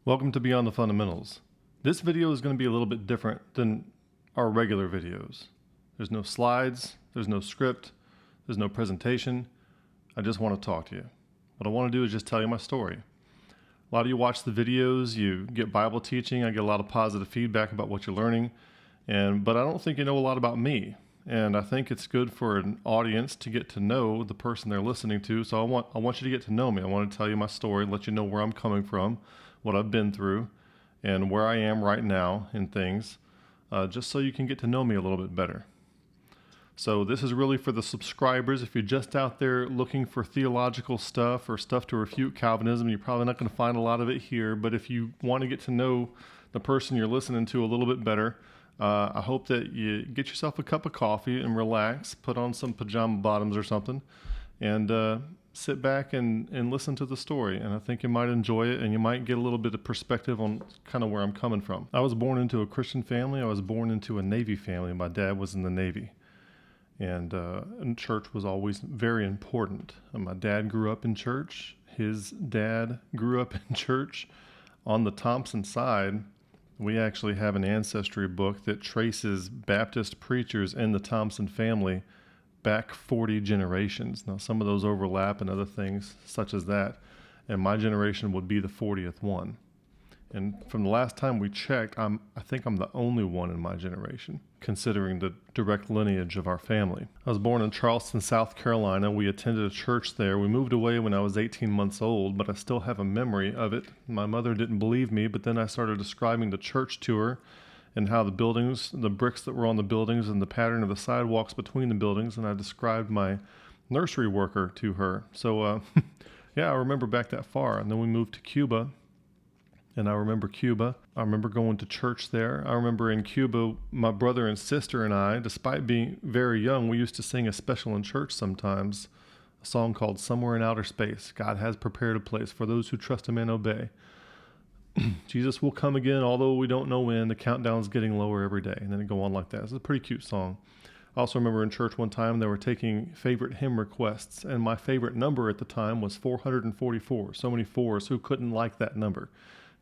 Welcome to Beyond the Fundamentals. This video is going to be a little bit different than our regular videos. There's no slides, there's no script, there's no presentation. I just want to talk to you. What I want to do is just tell you my story. A lot of you watch the videos, you get Bible teaching, I get a lot of positive feedback about what you're learning, but I don't think you know a lot about me. And I think it's good for an audience to get to know the person they're listening to. So I want you to get to know me. I want to tell you my story, let you know where I'm coming from, what I've been through, and where I am right now in things, just so you can get to know me a little bit better. So this is really for the subscribers. If you're just out there looking for theological stuff or stuff to refute Calvinism, you're probably not going to find a lot of it here. But if you want to get to know the person you're listening to a little bit better, I hope that you get yourself a cup of coffee and relax, put on some pajama bottoms or something, and sit back and listen to the story. And I think you might enjoy it, and you might get a little bit of perspective on kind of where I'm coming from. I was born into a Christian family. I was born into a Navy family. My dad was in the Navy. And church was always very important. My dad grew up in church. His dad grew up in church. On the Thompson side, we actually have an ancestry book that traces Baptist preachers in the Thompson family back 40 generations. Now, some of those overlap and other things such as that, and my generation would be the 40th one. And from the last time we checked, I think I'm the only one in my generation, considering the direct lineage of our family. I was born in Charleston, South Carolina. We attended a church there. We moved away when I was 18 months old, but I still have a memory of it. My mother didn't believe me, but then I started describing the church to her and how the buildings, the bricks that were on the buildings and the pattern of the sidewalks between the buildings, and I described my nursery worker to her. So, yeah, I remember back that far. And then we moved to Cuba. And I remember Cuba. I remember going to church there. I remember in Cuba, my brother and sister and I, despite being very young, we used to sing a special in church sometimes, a song called Somewhere in Outer Space. God has prepared a place for those who trust him and obey. Jesus will come again, although we don't know when. The countdown's getting lower every day. And then it go on like that. It's a pretty cute song. I also remember in church one time they were taking favorite hymn requests, and my favorite number at the time was 444. So many fours, who couldn't like that number?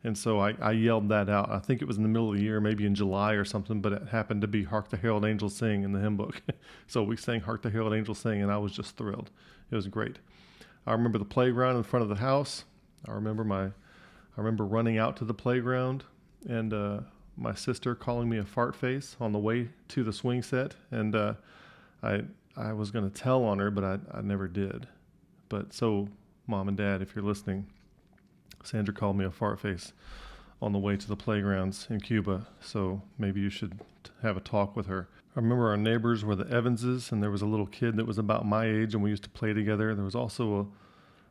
And so I yelled that out. I think it was in the middle of the year, maybe in July or something, but it happened to be Hark the Herald Angels Sing in the hymn book. So we sang Hark the Herald Angels Sing, and I was just thrilled. It was great. I remember the playground in front of the house. I remember running out to the playground and my sister calling me a fart face on the way to the swing set. And I was going to tell on her, but I never did. But so, Mom and Dad, if you're listening, Sandra called me a fart face on the way to the playgrounds in Cuba, so maybe you should have a talk with her. I remember our neighbors were the Evanses, and there was a little kid that was about my age, and we used to play together. There was also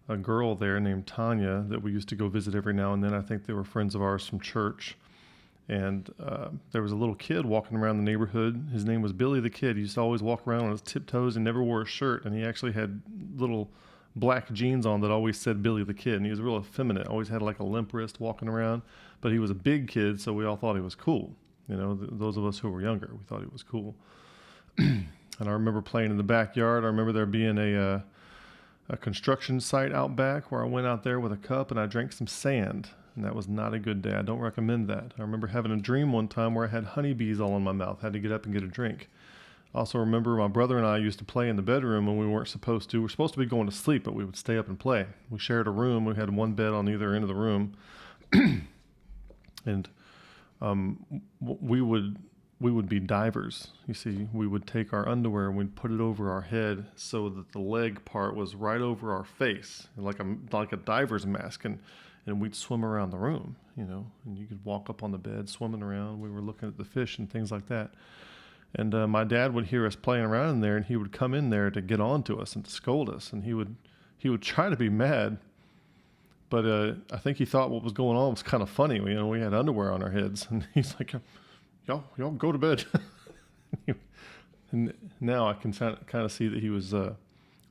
a girl there named Tanya that we used to go visit every now and then. I think they were friends of ours from church. And there was a little kid walking around the neighborhood. His name was Billy the Kid. He used to always walk around on his tiptoes and never wore a shirt, and he actually had little black jeans on that always said Billy the Kid, and he was real effeminate, always had like a limp wrist walking around, but he was a big kid, so we all thought he was cool. You know, those of us who were younger, we thought he was cool. And I remember playing in the backyard. I remember there being a construction site out back where I went out there with a cup and I drank some sand, and that was not a good day. I don't recommend that. I remember having a dream one time where I had honeybees all in my mouth, had to get up and get a drink. I also remember my brother and I used to play in the bedroom when we weren't supposed to. We were supposed to be going to sleep, but we would stay up and play. We shared a room. We had one bed on either end of the room. And we would be divers. You see, we would take our underwear and we'd put it over our head so that the leg part was right over our face, like a diver's mask, and we'd swim around the room, you know, and you could walk up on the bed swimming around. We were looking at the fish and things like that. And my dad would hear us playing around in there, and he would come in there to get on to us and to scold us. And he would try to be mad, but I think he thought what was going on was kind of funny. You know, we had underwear on our heads, and he's like, "Y'all go to bed." And now I can kind of see that he was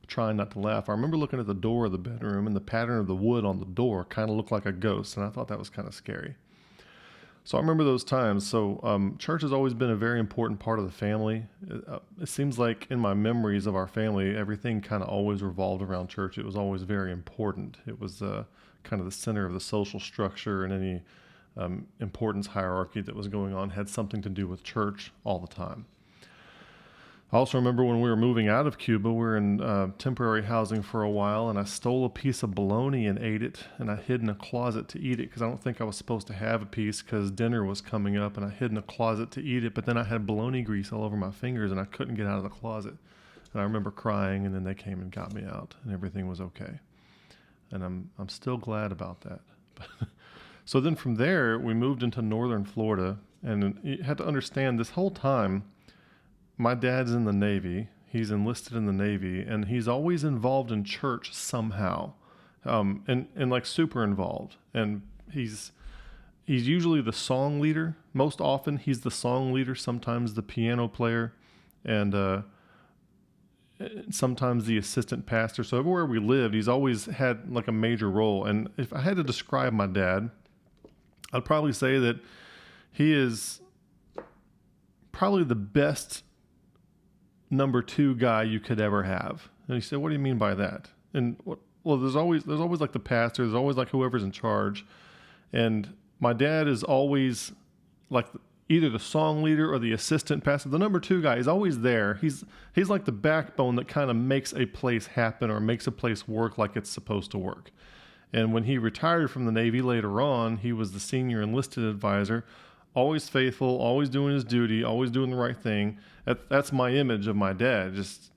trying not to laugh. I remember looking at the door of the bedroom, and the pattern of the wood on the door kind of looked like a ghost, and I thought that was kind of scary. So I remember those times. So church has always been a very important part of the family. It seems like in my memories of our family, everything kind of always revolved around church. It was always very important. It was kind of the center of the social structure, and any importance hierarchy that was going on had something to do with church all the time. I also remember when we were moving out of Cuba, we were in temporary housing for a while, and I stole a piece of bologna and ate it, and I hid in a closet to eat it because I don't think I was supposed to have a piece because dinner was coming up, and I hid in a closet to eat it, but then I had bologna grease all over my fingers, and I couldn't get out of the closet. And I remember crying, and then they came and got me out, and everything was okay. And I'm still glad about that. So then from there, we moved into northern Florida, and you had to understand this whole time, my dad's in the Navy. He's enlisted in the Navy, and he's always involved in church somehow, and like super involved. And he's usually the song leader. Most often, he's the song leader. Sometimes the piano player, and sometimes the assistant pastor. So everywhere we lived, he's always had like a major role. And if I had to describe my dad, I'd probably say that he is probably the best number 2 guy you could ever have. And he said, "What do you mean by that?" And well, there's always like the pastor, there's always like whoever's in charge. And my dad is always like either the song leader or the assistant pastor. The number 2 guy is always there. He's like the backbone that kind of makes a place happen or makes a place work like it's supposed to work. And when he retired from the Navy later on, he was the senior enlisted advisor, always faithful, always doing his duty, always doing the right thing. That's my image of my dad, just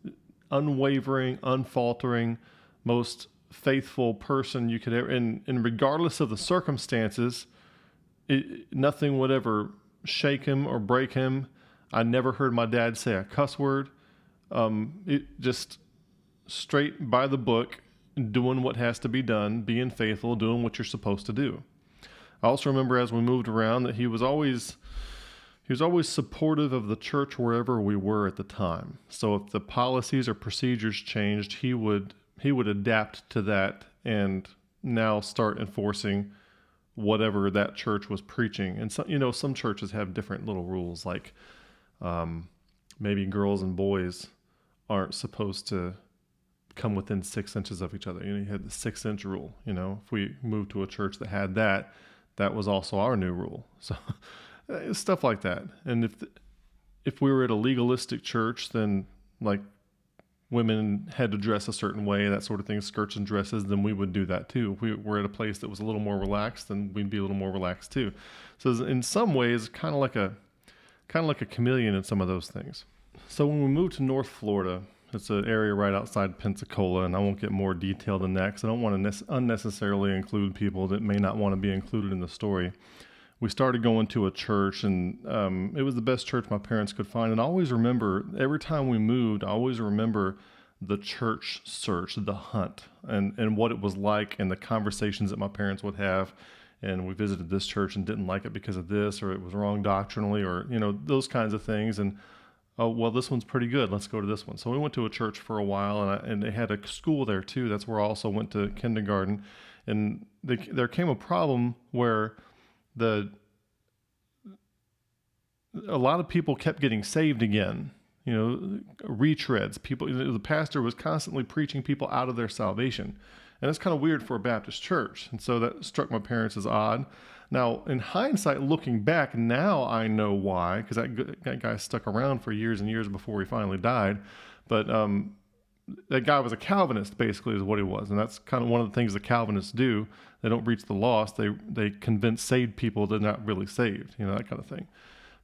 unwavering, unfaltering, most faithful person you could ever, and regardless of the circumstances, nothing would ever shake him or break him. I never heard my dad say a cuss word. It just straight by the book, doing what has to be done, being faithful, doing what you're supposed to do. I also remember as we moved around that he was always supportive of the church wherever we were at the time. So if the policies or procedures changed, he would adapt to that and now start enforcing whatever that church was preaching. And so, some churches have different little rules, like maybe girls and boys aren't supposed to come within 6 inches of each other. You had the 6-inch rule. If we moved to a church that had that was also our new rule. So stuff like that. And if we were at a legalistic church, then like women had to dress a certain way, that sort of thing, skirts and dresses, then we would do that too. If we were at a place that was a little more relaxed, then we'd be a little more relaxed too. So in some ways, kind of like a chameleon in some of those things. So when we moved to North Florida, it's an area right outside Pensacola, and I won't get more detailed than that because I don't want to unnecessarily include people that may not want to be included in the story. We started going to a church, and it was the best church my parents could find. And I always remember, every time we moved, I always remember the church search, the hunt, and what it was like, and the conversations that my parents would have. And we visited this church and didn't like it because of this, or it was wrong doctrinally, or those kinds of things. And oh, well, this one's pretty good, let's go to this one. So we went to a church for a while, and they had a school there too. That's where I also went to kindergarten. And there came a problem where a lot of people kept getting saved again. Retreads. People. The pastor was constantly preaching people out of their salvation, and it's kind of weird for a Baptist church. And so that struck my parents as odd. Now, in hindsight, looking back, now I know why, because that guy stuck around for years and years before he finally died. But that guy was a Calvinist, basically, is what he was. And that's kind of one of the things the Calvinists do. They don't reach the lost. They convince saved people they're not really saved, that kind of thing.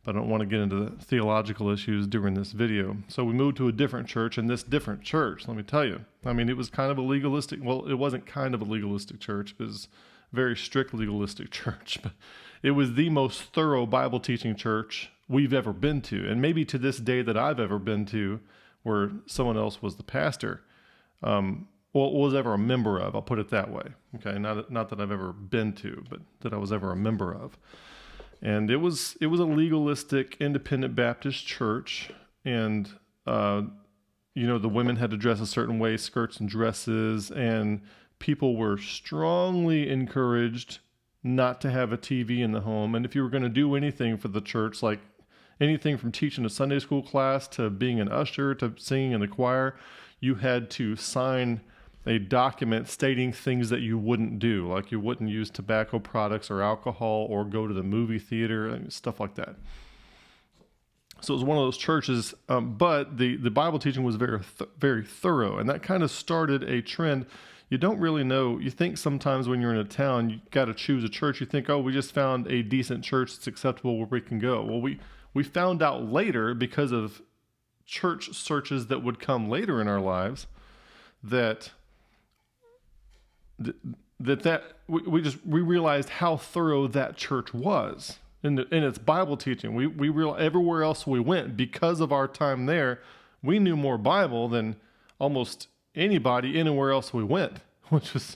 But I don't want to get into the theological issues during this video. So we moved to a different church, and this different church, let me tell you, it was kind of a legalistic, well, it wasn't kind of a legalistic church. It was a very strict legalistic church, but it was the most thorough Bible teaching church we've ever been to. And maybe to this day that I've ever been to where someone else was the pastor, was ever a member of, I'll put it that way. Okay, not that I've ever been to, but that I was ever a member of. And it was a legalistic, independent Baptist church, and the women had to dress a certain way, skirts and dresses, and people were strongly encouraged not to have a TV in the home. And if you were going to do anything for the church, like anything from teaching a Sunday school class to being an usher to singing in the choir, you had to sign a document stating things that you wouldn't do, like you wouldn't use tobacco products or alcohol or go to the movie theater and stuff like that. So it was one of those churches, but the Bible teaching was very thorough, and that kind of started a trend. You don't really know. You think sometimes when you're in a town, you got to choose a church. You think, oh, we just found a decent church that's acceptable where we can go. Well, we found out later, because of church searches that would come later in our lives, that we realized how thorough that church was in its Bible teaching. We realized everywhere else we went, because of our time there, we knew more Bible than almost anybody anywhere else we went, which was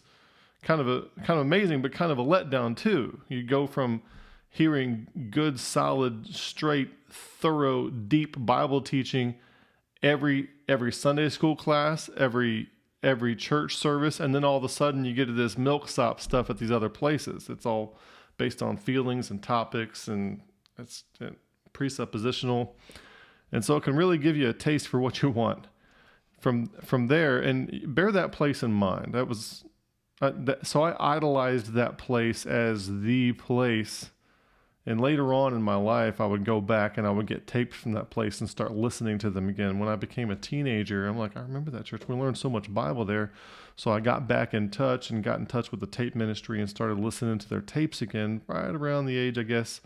kind of amazing, but kind of a letdown too. You go from hearing good, solid, straight, thorough, deep Bible teaching every Sunday school class, every church service, and then all of a sudden you get to this milksop stuff at these other places. It's all based on feelings and topics, and it's presuppositional, and so it can really give you a taste for what you want from there. And bear that place in mind. So I idolized that place as the place. And later on in my life, I would go back and I would get tapes from that place and start listening to them again. When I became a teenager, I'm like, I remember that church. We learned so much Bible there. So I got back in touch and got in touch with the tape ministry and started listening to their tapes again, right around the age, I guess,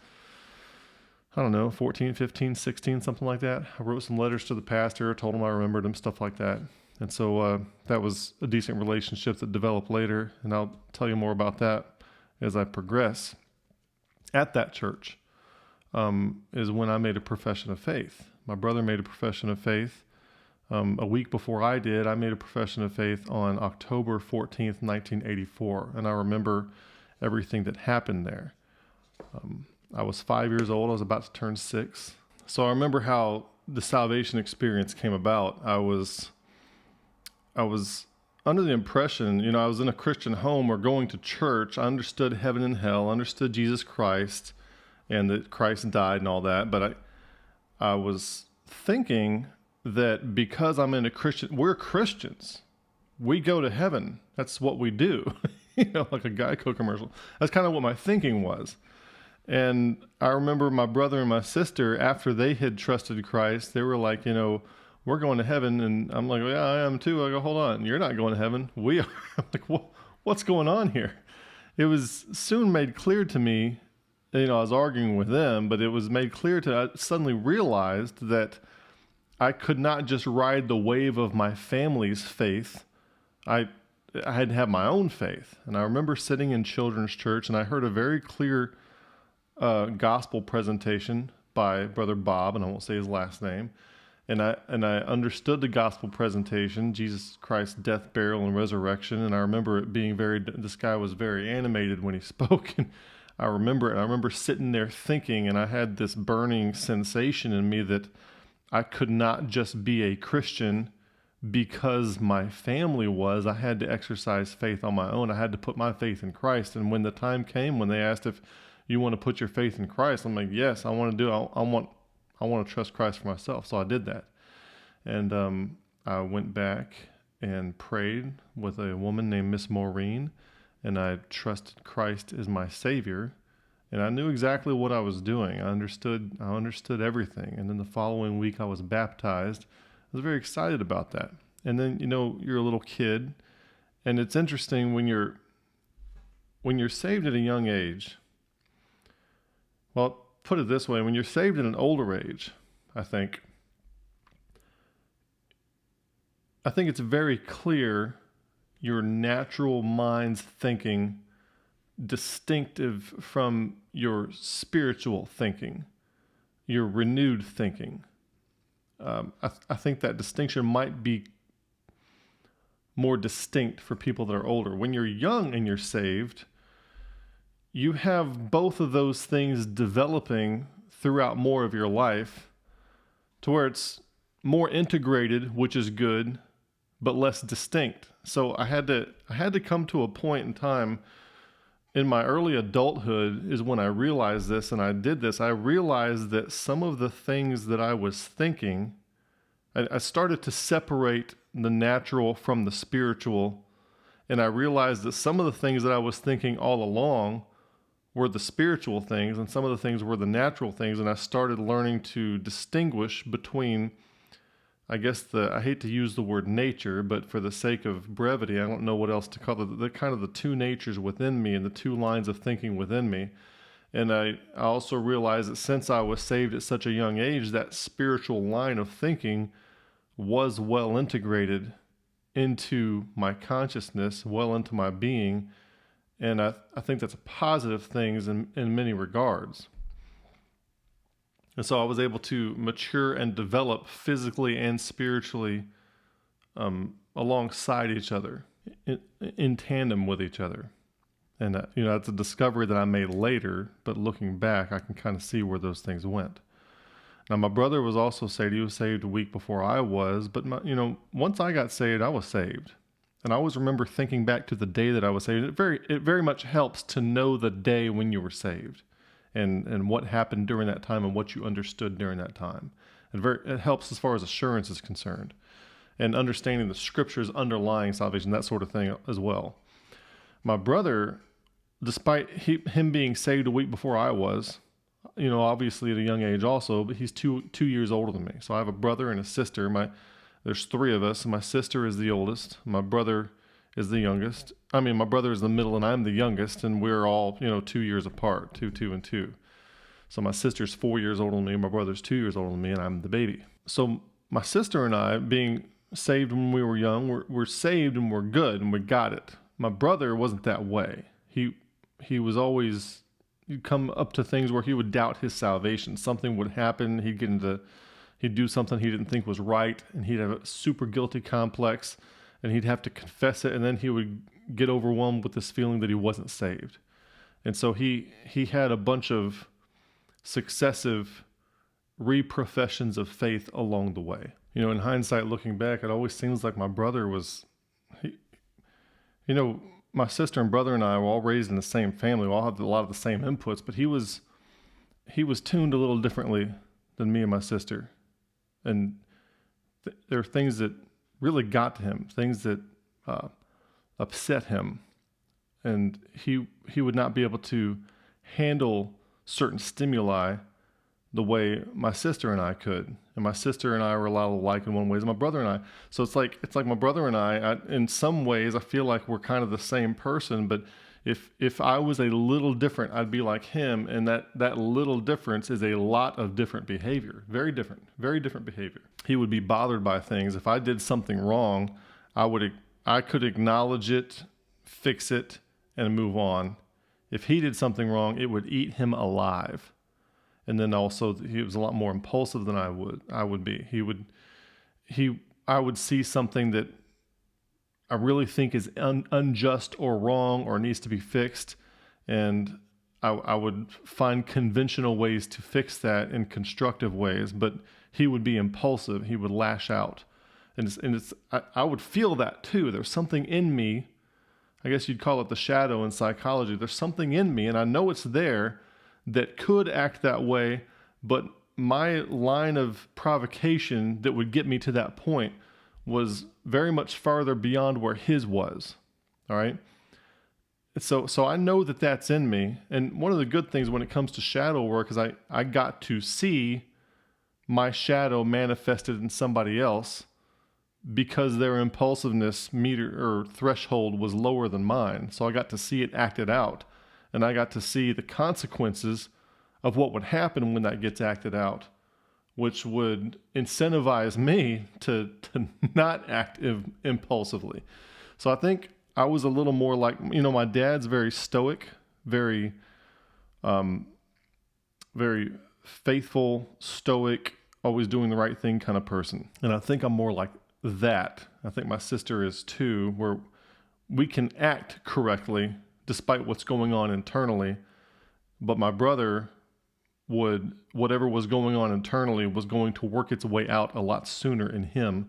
I don't know, 14, 15, 16, something like that. I wrote some letters to the pastor, told him I remembered him, stuff like that. And so that was a decent relationship that developed later. And I'll tell you more about that as I progress. At that church is when I made a profession of faith. My brother made a profession of faith. A week before I did, I made a profession of faith on October 14th, 1984. And I remember everything that happened there. I was 5 years old. I was about to turn 6. So I remember how the salvation experience came about. I was under the impression, I was in a Christian home or going to church. I understood heaven and hell, understood Jesus Christ, and that Christ died and all that. But I was thinking that because I'm in we're Christians. We go to heaven. That's what we do. Like a Geico commercial. That's kind of what my thinking was. And I remember my brother and my sister, after they had trusted Christ, they were like, we're going to heaven. And I'm like, yeah, I am too. I go, hold on, you're not going to heaven. We are. I'm like, what's going on here? It was soon made clear to me, I was arguing with them, but it was made clear I suddenly realized that I could not just ride the wave of my family's faith. I had to have my own faith. And I remember sitting in children's church, and I heard a very clear gospel presentation by Brother Bob, and I won't say his last name. And I understood the gospel presentation, Jesus Christ's death, burial, and resurrection. And I remember it being this guy was very animated when he spoke. And I remember it. I remember sitting there thinking, and I had this burning sensation in me that I could not just be a Christian because my family was. I had to exercise faith on my own. I had to put my faith in Christ. And when the time came, when they asked if you want to put your faith in Christ, I'm like, yes, I want to do it. I want to trust Christ for myself. So I did that. And I went back and prayed with a woman named Miss Maureen, and I trusted Christ as my Savior. And I knew exactly what I was doing. I understood everything. And then the following week I was baptized. I was very excited about that. And then, you're a little kid, and it's interesting when you're saved at a young age. Well, put it this way, when you're saved at an older age, I think it's very clear your natural mind's thinking distinctive from your spiritual thinking, your renewed thinking. I think that distinction might be more distinct for people that are older. When you're young and you're saved, you have both of those things developing throughout more of your life to where it's more integrated, which is good, but less distinct. So I had to come to a point in time in my early adulthood is when I realized this, and I did this. I realized that some of the things that I was thinking, I started to separate the natural from the spiritual And I realized that some of the things that I was thinking all along were the spiritual things, and some of the things were the natural things. And I started learning to distinguish between, I guess I hate to use the word nature, but for the sake of brevity, I don't know what else to call it, the kind of the two natures within me and the two lines of thinking within me. And I also realized that since I was saved at such a young age, that spiritual line of thinking was well integrated into my consciousness, well into my being. And I think that's a positive thing in many regards. And so I was able to mature and develop physically and spiritually alongside each other, in tandem with each other. And, it's a discovery that I made later, but looking back, I can kind of see where those things went. Now, my brother was also saved. He was saved a week before I was, but once I got saved, I was saved. And I always remember thinking back to the day that I was saved. It very much helps to know the day when you were saved and what happened during that time and what you understood during that time. It helps as far as assurance is concerned and understanding the scriptures underlying salvation, that sort of thing as well. My brother, despite him being saved a week before I was, obviously at a young age also, but he's two years older than me. So I have a brother and a sister. There's three of us. My sister is the oldest. My brother is the youngest. My brother is the middle and I'm the youngest, and we're all, 2 years apart, two and two. So my sister's 4 years older than me. My brother's 2 years older than me, and I'm the baby. So my sister and I, being saved when we were young, we're saved and we're good and we got it. My brother wasn't that way. He was always, he'd come up to things where he would doubt his salvation. Something would happen. He'd do something he didn't think was right, and he'd have a super guilty complex, and he'd have to confess it, and then he would get overwhelmed with this feeling that he wasn't saved. And so he had a bunch of successive reprofessions of faith along the way. In hindsight, looking back, it always seems like my brother was, my sister and brother and I were all raised in the same family. We all had a lot of the same inputs, but he was tuned a little differently than me and my sister. And there are things that really got to him, things that upset him. And he would not be able to handle certain stimuli the way my sister and I could. And my sister and I were a lot alike in one way as my brother and I. So it's like my brother and I, in some ways, I feel like we're kind of the same person, but if I was a little different, I'd be like him, and that little difference is a lot of different behavior. Very different behavior. He would be bothered by things. If I did something wrong, I could acknowledge it, fix it, and move on. If he did something wrong, it would eat him alive. And then also, he was a lot more impulsive than I would be. I would see something that I really think is unjust or wrong or needs to be fixed, and I would find conventional ways to fix that in constructive ways, but he would be impulsive. He would lash out. And I would feel that too. There's something in me, I guess you'd call it the shadow in psychology. There's something in me, and I know it's there, that could act that way, but my line of provocation that would get me to that point was very much farther beyond where his was. All right. So I know that that's in me. And one of the good things when it comes to shadow work is I got to see my shadow manifested in somebody else because their impulsiveness meter or threshold was lower than mine. So I got to see it acted out, and I got to see the consequences of what would happen when that gets acted out, which would incentivize me to not act impulsively. So I think I was a little more like, my dad's very stoic, very faithful, stoic, always doing the right thing kind of person. And I think I'm more like that. I think my sister is too, where we can act correctly despite what's going on internally. But my brother whatever was going on internally was going to work its way out a lot sooner in him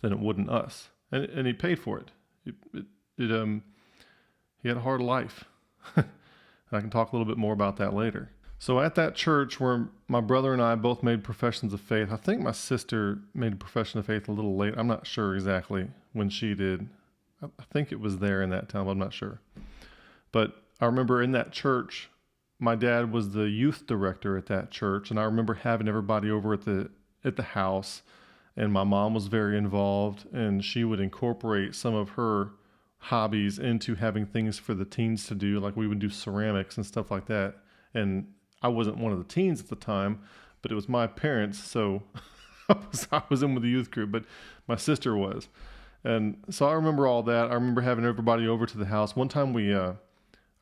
than it would in us. And he paid for it. He had a hard life. I can talk a little bit more about that later. So at that church where my brother and I both made professions of faith, I think my sister made a profession of faith a little late. I'm not sure exactly when she did. I think it was there in that town, but I'm not sure. But I remember in that church, my dad was the youth director at that church, and I remember having everybody over at the house, and my mom was very involved, and she would incorporate some of her hobbies into having things for the teens to do, like we would do ceramics and stuff like that. And I wasn't one of the teens at the time, but it was my parents, so I was in with the youth group, but my sister was. And so I remember all that. I remember having everybody over to the house. One time I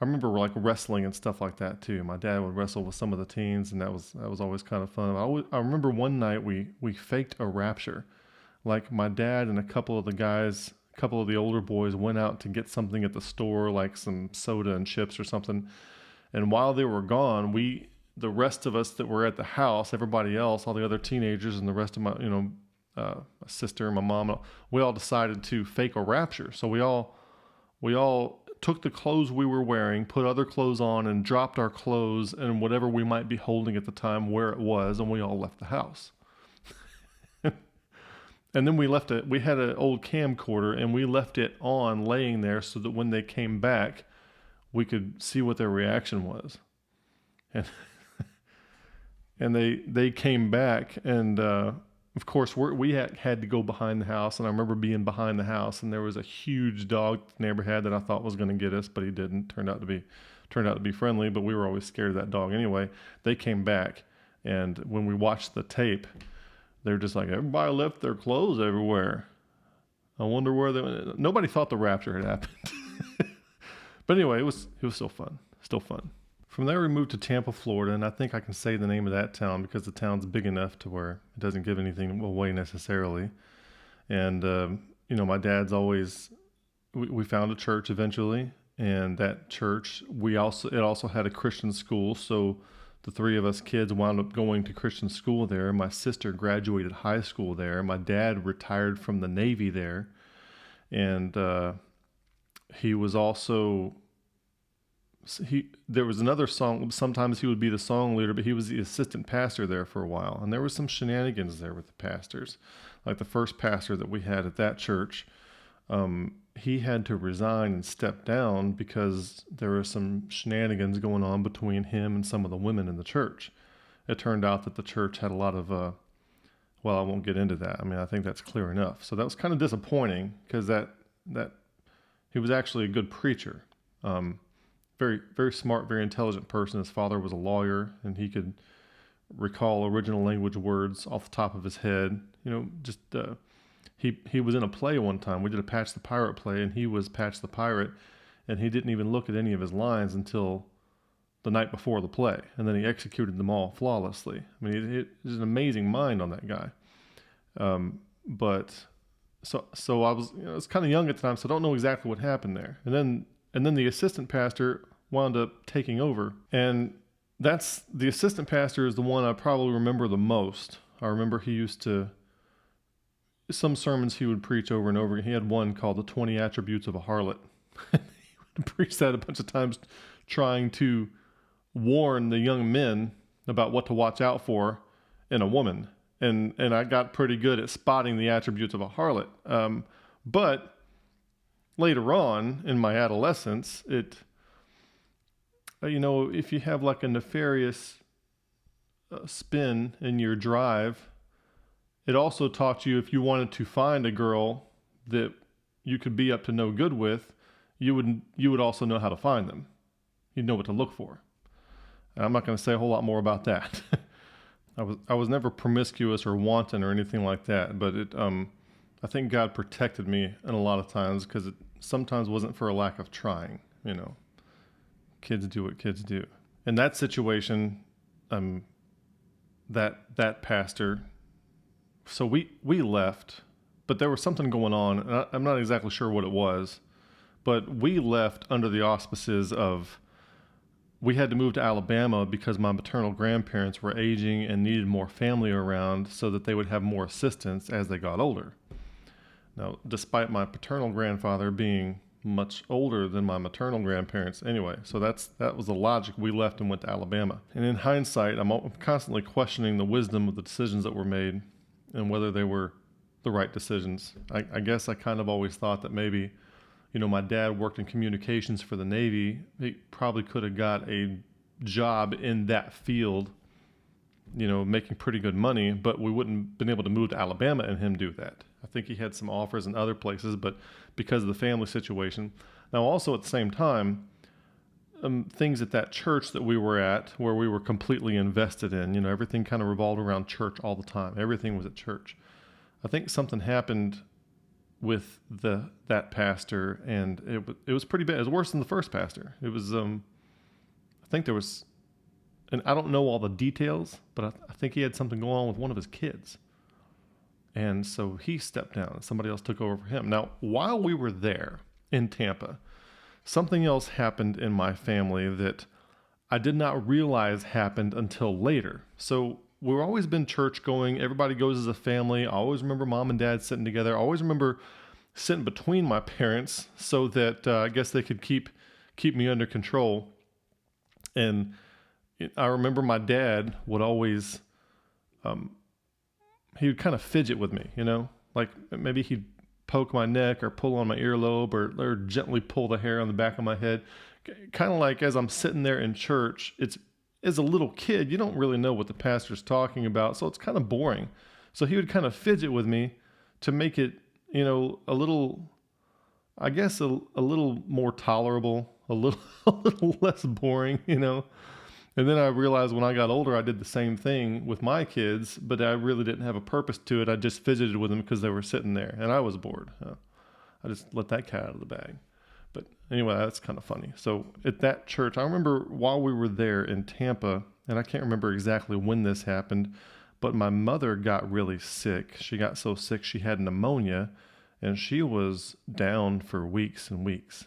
remember like wrestling and stuff like that too. My dad would wrestle with some of the teens, and that was always kind of fun. I remember one night we faked a rapture. Like my dad and a couple of the older boys went out to get something at the store, like some soda and chips or something. And while they were gone, the rest of us that were at the house, everybody else, all the other teenagers and the rest of my, my sister and my mom, we all decided to fake a rapture. So we all took the clothes we were wearing, put other clothes on, and dropped our clothes and whatever we might be holding at the time where it was, and we all left the house. And then we had an old camcorder, and we left it on laying there so that when they came back, we could see what their reaction was. And they came back, and of course we had to go behind the house, and I remember being behind the house, and there was a huge dog the neighbor had that I thought was going to get us, but he didn't. Turned out to be friendly, but we were always scared of that dog anyway. They came back, and when we watched the tape, they were just like, everybody left their clothes everywhere. I wonder where they went. Nobody thought the rapture had happened. But anyway, it was still fun. Still fun. From there, we moved to Tampa, Florida, and I think I can say the name of that town because the town's big enough to where it doesn't give anything away necessarily. And, my dad's always, we found a church eventually, and that church, it also had a Christian school, so the three of us kids wound up going to Christian school there. My sister graduated high school there. My dad retired from the Navy there. And he was also... there was another song. Sometimes he would be the song leader, but he was the assistant pastor there for a while. And there was some shenanigans there with the pastors. Like the first pastor that we had at that church, he had to resign and step down because there were some shenanigans going on between him and some of the women in the church. It turned out that the church had a lot of, well, I won't get into that. I mean, I think that's clear enough. So that was kind of disappointing because that he was actually a good preacher. Very, very smart, very intelligent person. His father was a lawyer, and he could recall original language words off the top of his head. He was in a play one time. We did a Patch the Pirate play, and he was Patch the Pirate, and he didn't even look at any of his lines until the night before the play, and then he executed them all flawlessly. I mean, it was an amazing mind on that guy. So I was kind of young at the time, so I don't know exactly what happened there. And then the assistant pastor wound up taking over. And the assistant pastor is the one I probably remember the most. I remember some sermons he would preach over and over again. He had one called The 20 Attributes of a Harlot. He would preach that a bunch of times, trying to warn the young men about what to watch out for in a woman. And I got pretty good at spotting the attributes of a harlot. But later on in my adolescence, if you have like a nefarious spin in your drive, it also taught you if you wanted to find a girl that you could be up to no good with, you would also know how to find them. You'd know what to look for. And I'm not going to say a whole lot more about that. I was never promiscuous or wanton or anything like that, but I think God protected me in a lot of times because it sometimes wasn't for a lack of trying. Kids do what kids do. In that situation, that pastor, so we left, but there was something going on, and I'm not exactly sure what it was, but we left under the auspices of we had to move to Alabama because my maternal grandparents were aging and needed more family around so that they would have more assistance as they got older. Now, despite my paternal grandfather being much older than my maternal grandparents anyway, so that was the logic. We left and went to Alabama. And in hindsight, I'm constantly questioning the wisdom of the decisions that were made and whether they were the right decisions. I guess I kind of always thought that maybe my dad worked in communications for the Navy. He probably could have got a job in that field, making pretty good money, but we wouldn't have been able to move to Alabama and him do that. I think he had some offers in other places, but because of the family situation. Now, also at the same time, things at that church that we were at where we were completely invested in, everything kind of revolved around church all the time. Everything was at church. I think something happened with that pastor, and it was pretty bad. It was worse than the first pastor. It was, I think there was, and I don't know all the details, but I think he had something going on with one of his kids. And so he stepped down and somebody else took over for him. Now, while we were there in Tampa, something else happened in my family that I did not realize happened until later. So we've always been church going. Everybody goes as a family. I always remember mom and dad sitting together. I always remember sitting between my parents so that I guess they could keep me under control. And I remember my dad would always, he would kind of fidget with me, like maybe he'd poke my neck or pull on my earlobe or gently pull the hair on the back of my head. Kind of like as I'm sitting there in church, as a little kid, you don't really know what the pastor's talking about, so it's kind of boring. So he would kind of fidget with me to make it, a little, I guess, a little more tolerable, a little less boring, And then I realized when I got older, I did the same thing with my kids, but I really didn't have a purpose to it. I just fidgeted with them because they were sitting there, and I was bored. I just let that cat out of the bag. But anyway, that's kind of funny. So at that church, I remember while we were there in Tampa, and I can't remember exactly when this happened, but my mother got really sick. She got so sick she had pneumonia, and she was down for weeks and weeks.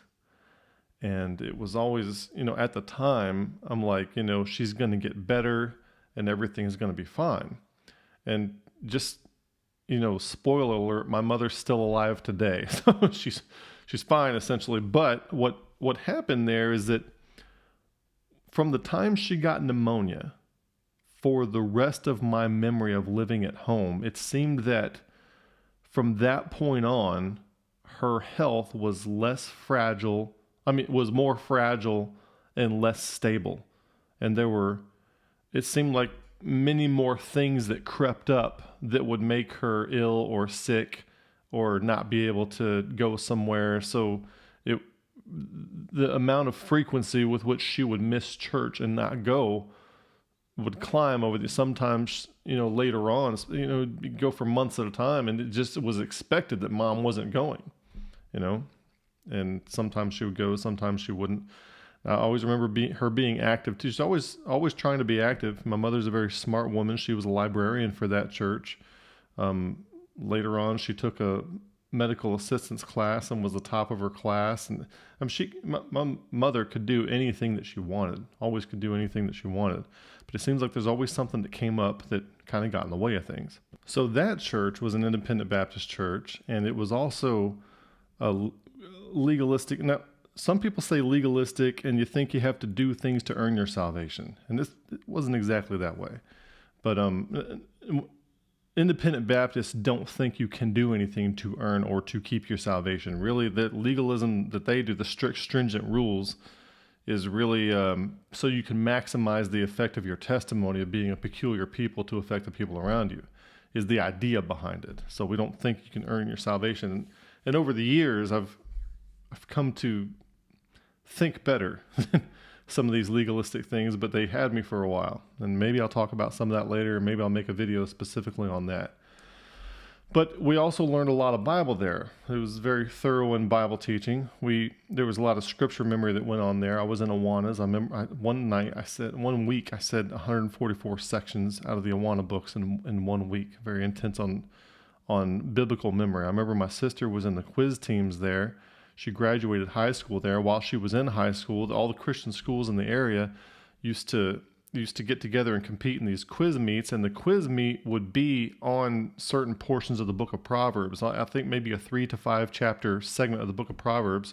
And it was always, at the time, I'm like, she's going to get better and everything's going to be fine. And just, spoiler alert, my mother's still alive today. So she's fine essentially. But what happened there is that from the time she got pneumonia, for the rest of my memory of living at home, it seemed that from that point on, her health was was more fragile and less stable. And it seemed like many more things that crept up that would make her ill or sick or not be able to go somewhere. So the amount of frequency with which she would miss church and not go would climb over sometimes, later on, you'd go for months at a time, and it just was expected that mom wasn't going, and sometimes she would go, sometimes she wouldn't. I always remember her being active too. She's always trying to be active. My mother's a very smart woman. She was a librarian for that church. Later on, she took a medical assistance class and was the top of her class. And my mother could do anything that she wanted. Always could do anything that she wanted. But it seems like there's always something that came up that kind of got in the way of things. So that church was an independent Baptist church, and it was also a legalistic. Now, some people say legalistic, and you think you have to do things to earn your salvation. And it wasn't exactly that way. But independent Baptists don't think you can do anything to earn or to keep your salvation. Really, the legalism that they do, the strict, stringent rules, is really so you can maximize the effect of your testimony of being a peculiar people to affect the people around you, is the idea behind it. So we don't think you can earn your salvation. And over the years, I've come to think better than some of these legalistic things, but they had me for a while. And maybe I'll talk about some of that later, and maybe I'll make a video specifically on that. But we also learned a lot of Bible there. It was very thorough in Bible teaching. There was a lot of scripture memory that went on there. I was in Awanas. I remember one week I said 144 sections out of the Awana books in 1 week. Very intense on biblical memory. I remember my sister was in the quiz teams there. She graduated high school there. While she was in high school, all the Christian schools in the area used to get together and compete in these quiz meets, and the quiz meet would be on certain portions of the book of Proverbs. I think maybe a 3 to 5 chapter segment of the book of Proverbs,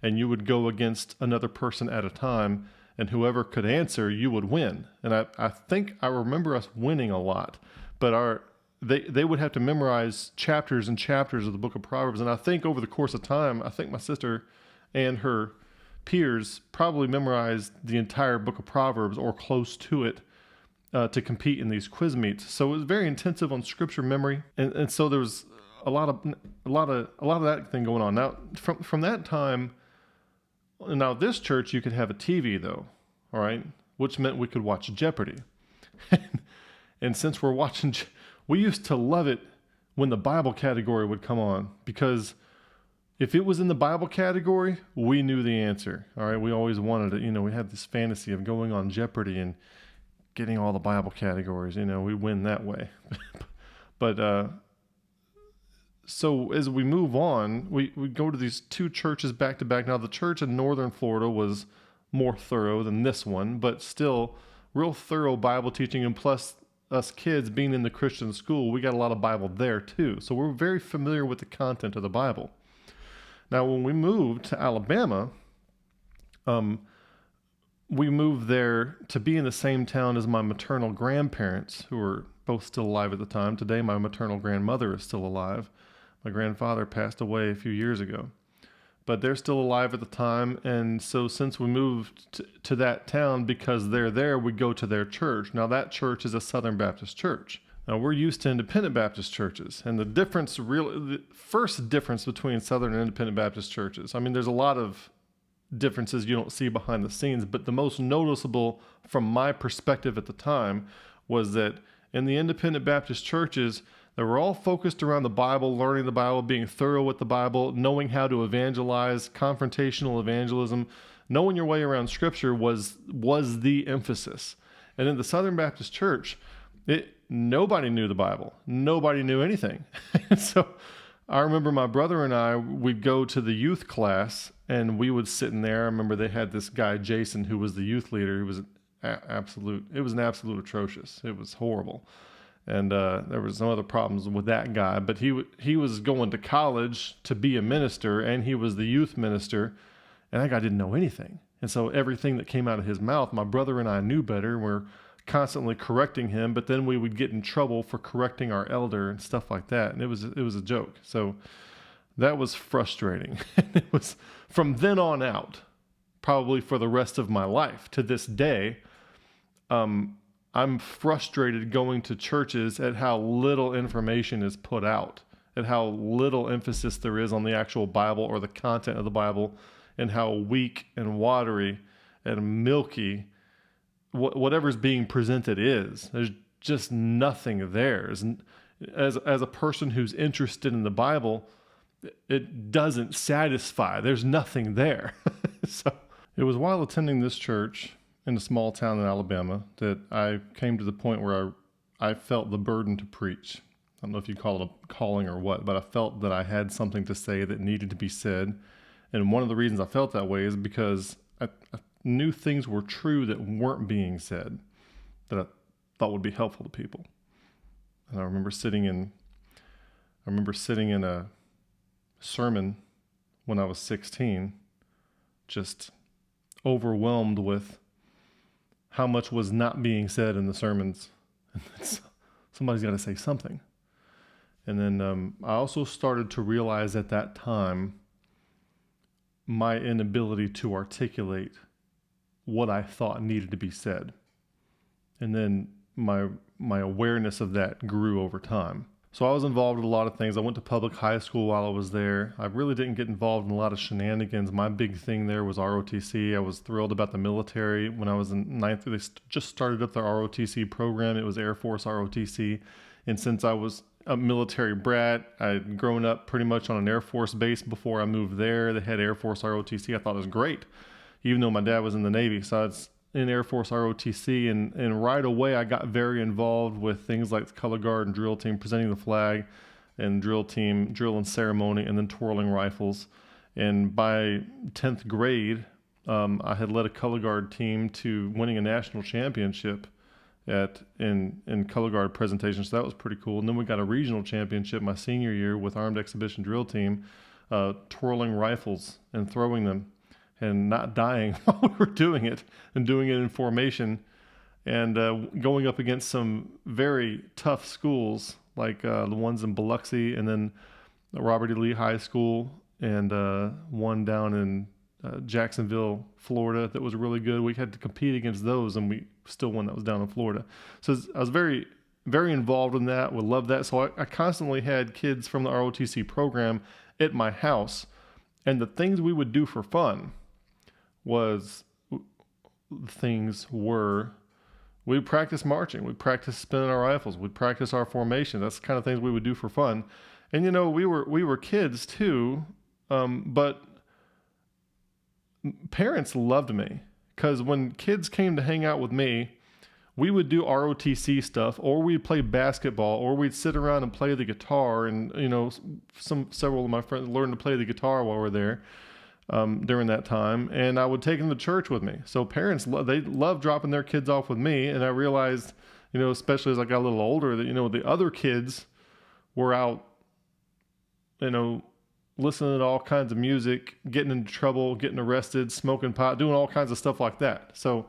and you would go against another person at a time, and whoever could answer, you would win. And I think I remember us winning a lot, but they would have to memorize chapters and chapters of the book of Proverbs. And I think over the course of time, I think my sister and her peers probably memorized the entire book of Proverbs or close to it to compete in these quiz meets. So it was very intensive on scripture memory. And so there was a lot of that thing going on. Now, from that time, now this church, you could have a TV though, all right? Which meant we could watch Jeopardy. And since we're watching, we used to love it when the Bible category would come on, because if it was in the Bible category, we knew the answer. All right. We always wanted it. We had this fantasy of going on Jeopardy and getting all the Bible categories. We win that way. But so as we move on, we go to these two churches back to back. Now, the church in Northern Florida was more thorough than this one, but still real thorough Bible teaching. And plus, us kids being in the Christian school, we got a lot of Bible there too. So we're very familiar with the content of the Bible. Now, when we moved to Alabama, we moved there to be in the same town as my maternal grandparents, who were both still alive at the time. Today, my maternal grandmother is still alive. My grandfather passed away a few years ago, but they're still alive at the time. And so since we moved to that town, because they're there, we go to their church. Now, that church is a Southern Baptist church. Now, we're used to independent Baptist churches, and the first difference between Southern and independent Baptist churches, I mean, there's a lot of differences you don't see behind the scenes, but the most noticeable from my perspective at the time was that in the independent Baptist churches, they were all focused around the Bible, learning the Bible, being thorough with the Bible, knowing how to evangelize, confrontational evangelism, knowing your way around Scripture was the emphasis. And in the Southern Baptist church, nobody knew the Bible. Nobody knew anything. So I remember my brother and I, we'd go to the youth class and we would sit in there. I remember they had this guy, Jason, who was the youth leader. He was an absolute atrocious. It was horrible. And there was some other problems with that guy, but he was going to college to be a minister, and he was the youth minister, and that guy didn't know anything. And so everything that came out of his mouth, my brother and I knew better. We're constantly correcting him, but then we would get in trouble for correcting our elder and stuff like that. And it was a joke. So that was frustrating. It was from then on out, probably for the rest of my life to this day. I'm frustrated going to churches at how little information is put out, at how little emphasis there is on the actual Bible or the content of the Bible, and how weak and watery and milky whatever's being presented is. There's just nothing there. As a person who's interested in the Bible, it doesn't satisfy. There's nothing there. So it was while attending this church in a small town in Alabama that I came to the point where I felt the burden to preach. I don't know if you call it a calling or what, but I felt that I had something to say that needed to be said. And one of the reasons I felt that way is because I knew things were true that weren't being said that I thought would be helpful to people. And I remember sitting in a sermon when I was 16, just overwhelmed with how much was not being said in the sermons. Somebody's got to say something. And then I also started to realize at that time my inability to articulate what I thought needed to be said. And then my awareness of that grew over time. So I was involved in a lot of things. I went to public high school while I was there. I really didn't get involved in a lot of shenanigans. My big thing there was ROTC. I was thrilled about the military. When I was in ninth, they just started up their ROTC program. It was Air Force ROTC. And since I was a military brat, I'd grown up pretty much on an Air Force base before I moved there. They had Air Force ROTC. I thought it was great, even though my dad was in the Navy. So I was in Air Force ROTC, and right away I got very involved with things like the color guard and drill team, presenting the flag, and drill and ceremony, and then twirling rifles. And by 10th grade, I had led a color guard team to winning a national championship in color guard presentations. So that was pretty cool. And then we got a regional championship my senior year with Armed Exhibition Drill Team, twirling rifles and throwing them and not dying while we were doing it, and doing it in formation, and going up against some very tough schools like the ones in Biloxi, and then Robert E. Lee High School, and one down in Jacksonville, Florida, that was really good. We had to compete against those, and we still won. That was down in Florida. So I was very, very involved in that. Would love that. So I constantly had kids from the ROTC program at my house, and the things we would do for fun we'd practice marching, we'd practice spinning our rifles, we'd practice our formation. That's the kind of things we would do for fun. And we were kids too, but parents loved me, because when kids came to hang out with me, we would do ROTC stuff, or we'd play basketball, or we'd sit around and play the guitar. And several of my friends learned to play the guitar while we're there during that time, and I would take them to church with me. So parents, they loved dropping their kids off with me, and I realized, especially as I got a little older, that the other kids were out, listening to all kinds of music, getting into trouble, getting arrested, smoking pot, doing all kinds of stuff like that. So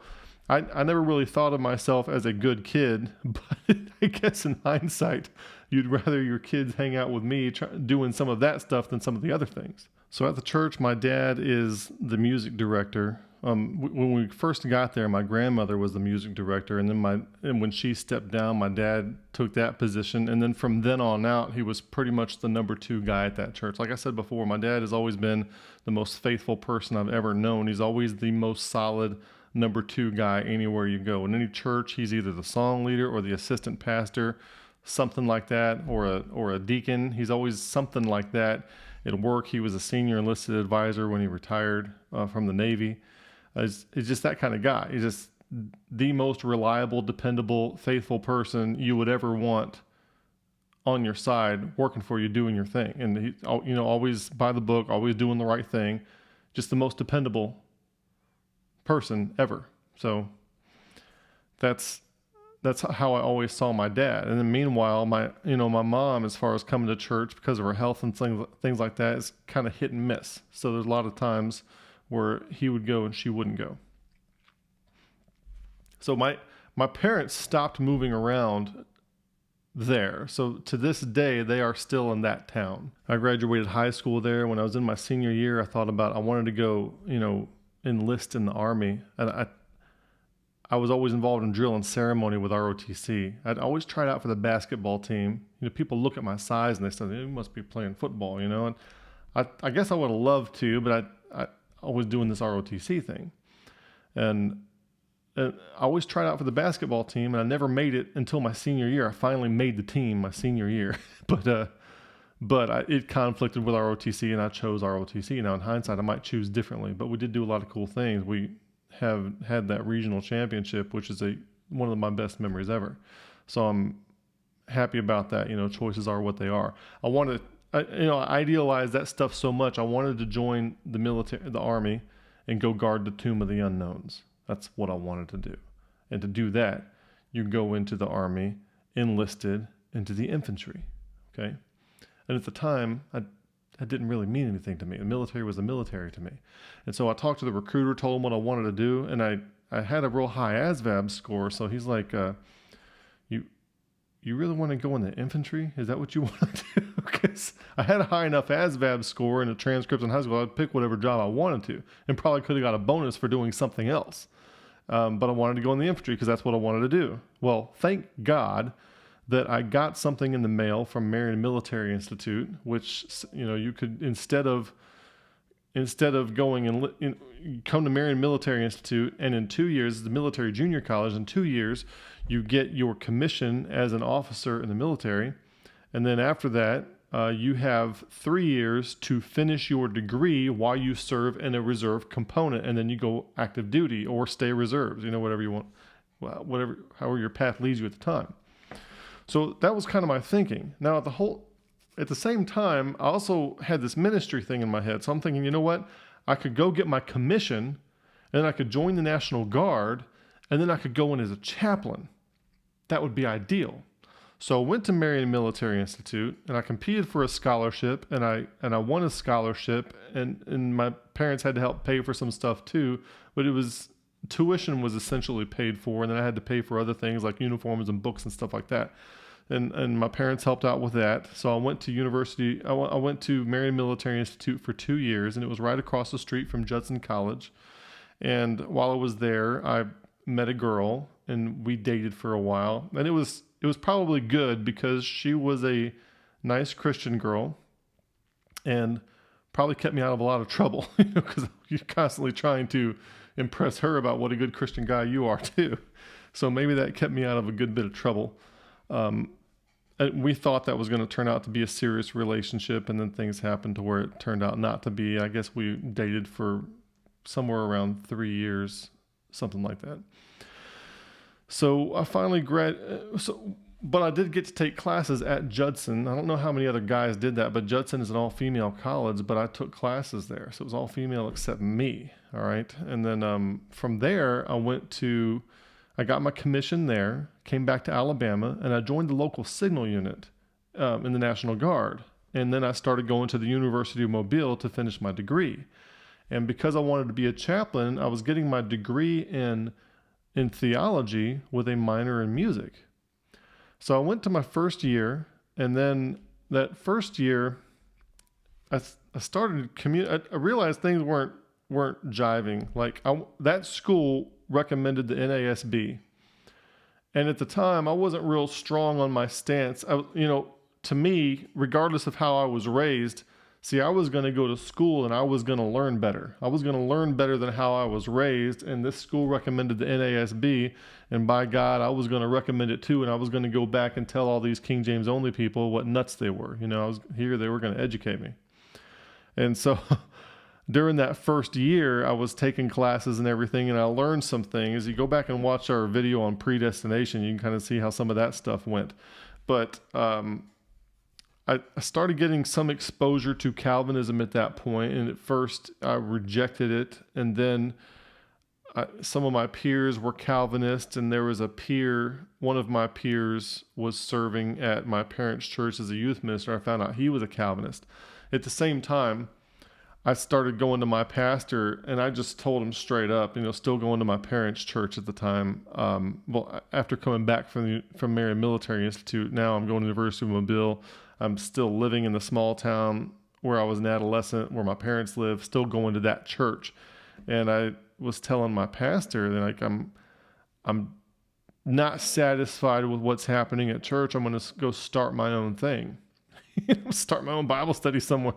I never really thought of myself as a good kid, but I guess in hindsight, you'd rather your kids hang out with me doing some of that stuff than some of the other things. So at the church, my dad is the music director. When we first got there, my grandmother was the music director, and then when she stepped down, my dad took that position. And then from then on out, he was pretty much the number 2 guy at that church. Like I said before, my dad has always been the most faithful person I've ever known. He's always the most solid number 2 guy anywhere you go. In any church, he's either the song leader or the assistant pastor, something like that, or a deacon. He's always something like that. At work, he was a senior enlisted advisor when he retired from the Navy. He's just that kind of guy. He's just the most reliable, dependable, faithful person you would ever want on your side, working for you, doing your thing. And he, always by the book, always doing the right thing. Just the most dependable person ever. So that's how I always saw my dad. And then meanwhile, my mom, as far as coming to church, because of her health and things like that, is kind of hit and miss. So there's a lot of times where he would go and she wouldn't go. So my parents stopped moving around there. So to this day, they are still in that town. I graduated high school there. When I was in my senior year, I wanted to go, enlist in the Army. And I was always involved in drill and ceremony with ROTC. I'd always tried out for the basketball team. People look at my size and they said, you must be playing football, And I guess I would have loved to, but I was doing this ROTC thing. And I always tried out for the basketball team, and I never made it until my senior year. I finally made the team my senior year. But it conflicted with ROTC, and I chose ROTC. Now, in hindsight, I might choose differently, but we did do a lot of cool things. We have had that regional championship, which is one of my best memories ever. So I'm happy about that. Choices are what they are. I idealized that stuff so much. I wanted to join the military, the Army, and go guard the Tomb of the Unknowns. That's what I wanted to do. And to do that, you go into the Army, enlisted into the infantry. Okay. And at the time, that didn't really mean anything to me. The military was the military to me. And so I talked to the recruiter, told him what I wanted to do, and I had a real high ASVAB score. So he's like, you really want to go in the infantry? Is that what you want to do? Because I had a high enough ASVAB score in the transcripts in high school, I'd pick whatever job I wanted to, and probably could have got a bonus for doing something else. But I wanted to go in the infantry because that's what I wanted to do. Well, thank God that I got something in the mail from Marion Military Institute, which, you could, instead of going and come to Marion Military Institute, and in 2 years, the military junior college, in 2 years, you get your commission as an officer in the military. And then after that, you have 3 years to finish your degree while you serve in a reserve component. And then you go active duty or stay reserves, whatever you want, however your path leads you at the time. So that was kind of my thinking. Now at the same time, I also had this ministry thing in my head. So I'm thinking, you know what? I could go get my commission, and then I could join the National Guard, and then I could go in as a chaplain. That would be ideal. So I went to Marion Military Institute, and I competed for a scholarship, and I won a scholarship, and my parents had to help pay for some stuff too, but tuition was essentially paid for, and then I had to pay for other things like uniforms and books and stuff like that. and my parents helped out with that. So I went to university. I went to Marion Military Institute for 2 years, and it was right across the street from Judson College. And while I was there, I met a girl, and we dated for a while. And it was probably good because she was a nice Christian girl, and probably kept me out of a lot of trouble, because you're constantly trying to impress her about what a good Christian guy you are too. So maybe that kept me out of a good bit of trouble. And we thought that was going to turn out to be a serious relationship, and then things happened to where it turned out not to be. I guess we dated for somewhere around 3 years, something like that. So I finally but I did get to take classes at Judson. I don't know how many other guys did that, but Judson is an all-female college, but I took classes there. So it was all female except me, all right? And then from there, I got my commission there, came back to Alabama, and I joined the local signal unit in the National Guard. And then I started going to the University of Mobile to finish my degree. And because I wanted to be a chaplain, I was getting my degree in theology with a minor in music. So I went to my first year, and then that first year, I started I realized things weren't jiving. Like that school recommended the NASB, and at the time I wasn't real strong on my stance. To me, regardless of how I was raised, I was going to go to school and I was going to learn better. I was going to learn better than how I was raised, and this school recommended the NASB, and by God, I was going to recommend it too, and I was going to go back and tell all these King James only people what nuts they were. They were going to educate me. And so during that first year, I was taking classes and everything, and I learned some things. You go back and watch our video on predestination, you can kind of see how some of that stuff went. But I started getting some exposure to Calvinism at that point, and at first I rejected it, and then some of my peers were Calvinists, and there was one of my peers was serving at my parents' church as a youth minister. I found out he was a Calvinist. At the same time, I started going to my pastor, and I just told him straight up, still going to my parents' church at the time. After coming back from Marion Military Institute, now I'm going to the University of Mobile. I'm still living in the small town where I was an adolescent, where my parents live, still going to that church. And I was telling my pastor that I'm not satisfied with what's happening at church. I'm going to go start my own thing, start my own Bible study somewhere,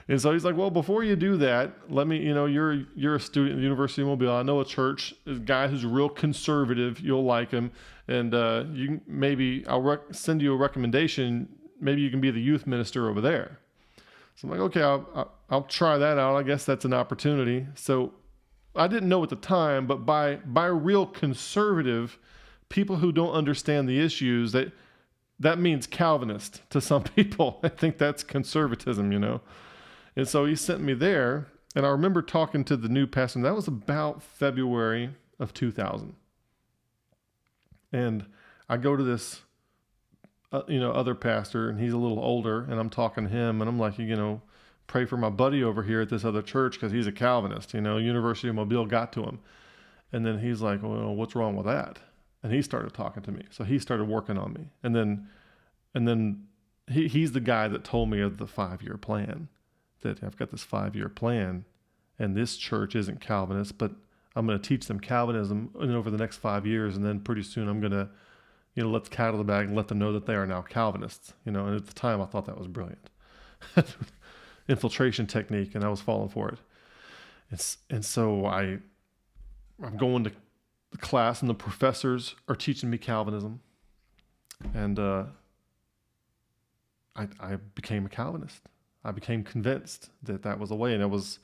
And so he's like, well, before you do that, let me, you're a student at the University of Mobile. I know a church, a guy who's real conservative. You'll like him. And I'll send you a recommendation. Maybe you can be the youth minister over there. So I'm like, okay, I'll try that out. I guess that's an opportunity. So I didn't know at the time, but by real conservative, people who don't understand the issues, that means Calvinist to some people. I think that's conservatism, And so he sent me there, and I remember talking to the new pastor, and that was about February of 2000. And I go to this other pastor, and he's a little older, and I'm talking to him, and I'm like, pray for my buddy over here at this other church because he's a Calvinist. University of Mobile got to him. And then he's like, well, what's wrong with that? And he started talking to me. So he started working on me. And then he's the guy that told me of the 5-year plan, that I've got this 5-year plan, and this church isn't Calvinist, but I'm going to teach them Calvinism over the next 5 years, and then pretty soon I'm going to let the cat out of the bag and let them know that they are now Calvinists. And at the time I thought that was brilliant. Infiltration technique, and I was falling for it. And so I'm going to the class, and the professors are teaching me Calvinism. And I became a Calvinist. I became convinced that was the way. And I was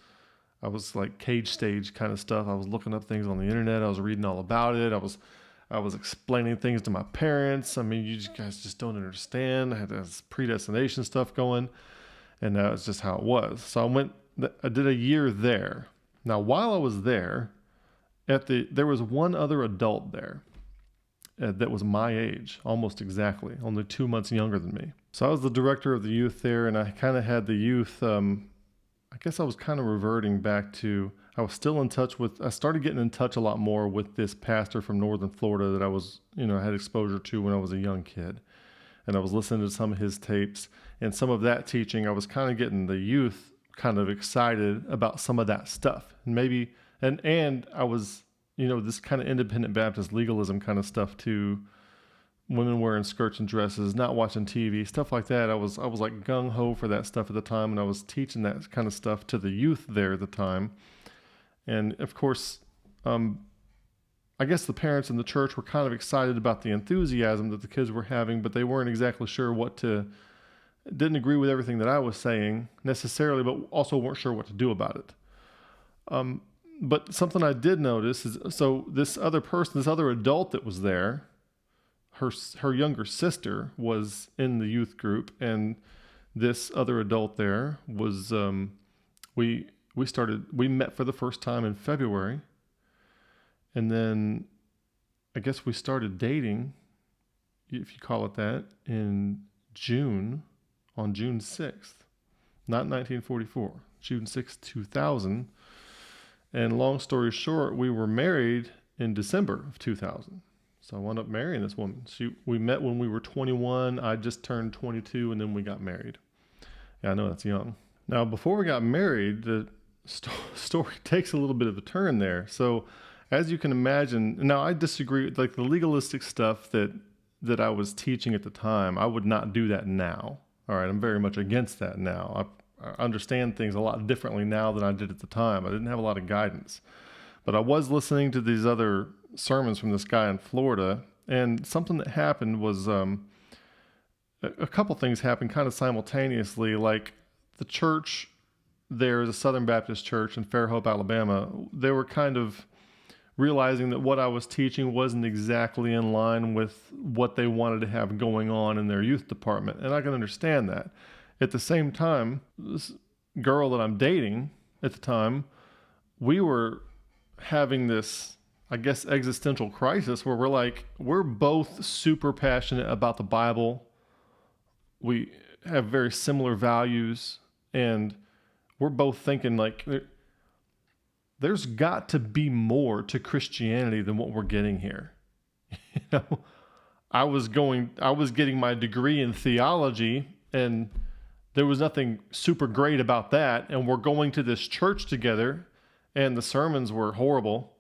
like cage stage kind of stuff. I was looking up things on the internet. I was reading all about it. I was explaining things to my parents. I mean, you guys just don't understand. I had this predestination stuff going, and that was just how it was. So I did a year there. Now, while I was there, there was one other adult there that was my age, almost exactly, only 2 months younger than me. So I was the director of the youth there, and I kind of had the youth, I guess I was kind of reverting back to, I was still in touch I started getting in touch a lot more with this pastor from Northern Florida that I was, I had exposure to when I was a young kid. and I was listening to some of his tapes, and some of that teaching, I was kind of getting the youth kind of excited about some of that stuff. And maybe, and I was, this kind of independent Baptist legalism kind of stuff too. Women wearing skirts and dresses, not watching TV, stuff like that. I was like gung ho for that stuff at the time, and I was teaching that kind of stuff to the youth there at the time. And of course, I guess the parents in the church were kind of excited about the enthusiasm that the kids were having, but they weren't exactly sure didn't agree with everything that I was saying necessarily, but also weren't sure what to do about it. But something I did notice is, so this other adult that was there, her younger sister was in the youth group, and this other adult there was, we met for the first time in February, and then I guess we started dating, if you call it that, in June, on June 6th, not 1944, June 6th, 2000. And long story short, we were married in December of 2000. So I wound up marrying this woman. We met when we were 21. I just turned 22, and then we got married. Yeah, I know that's young. Now, before we got married, the story takes a little bit of a turn there. So as you can imagine, now I disagree with like the legalistic stuff that I was teaching at the time. I would not do that now. All right, I'm very much against that now. I understand things a lot differently now than I did at the time. I didn't have a lot of guidance. But I was listening to these other sermons from this guy in Florida, and something that happened was a couple things happened kind of simultaneously. Like the church there is a Southern Baptist church in Fairhope, Alabama. They were kind of realizing that what I was teaching wasn't exactly in line with what they wanted to have going on in their youth department. And I can understand that. At the same time, this girl that I'm dating at the time, we were having this, I guess, existential crisis where we're both super passionate about the Bible. We have very similar values, and we're both thinking like, there's got to be more to Christianity than what we're getting here. I was getting my degree in theology, and there was nothing super great about that. And we're going to this church together, and the sermons were horrible.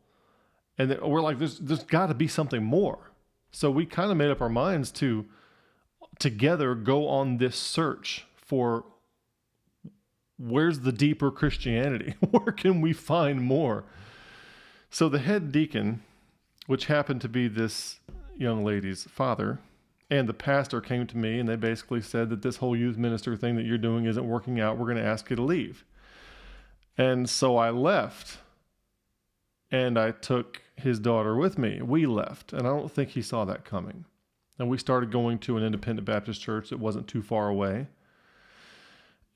And we're like, there's got to be something more. So we kind of made up our minds to together go on this search for where's the deeper Christianity? Where can we find more? So the head deacon, which happened to be this young lady's father, and the pastor came to me, and they basically said that this whole youth minister thing that you're doing isn't working out. We're going to ask you to leave. And so I left, and I took his daughter with me. We left, and I don't think he saw that coming. And we started going to an independent Baptist church that wasn't too far away.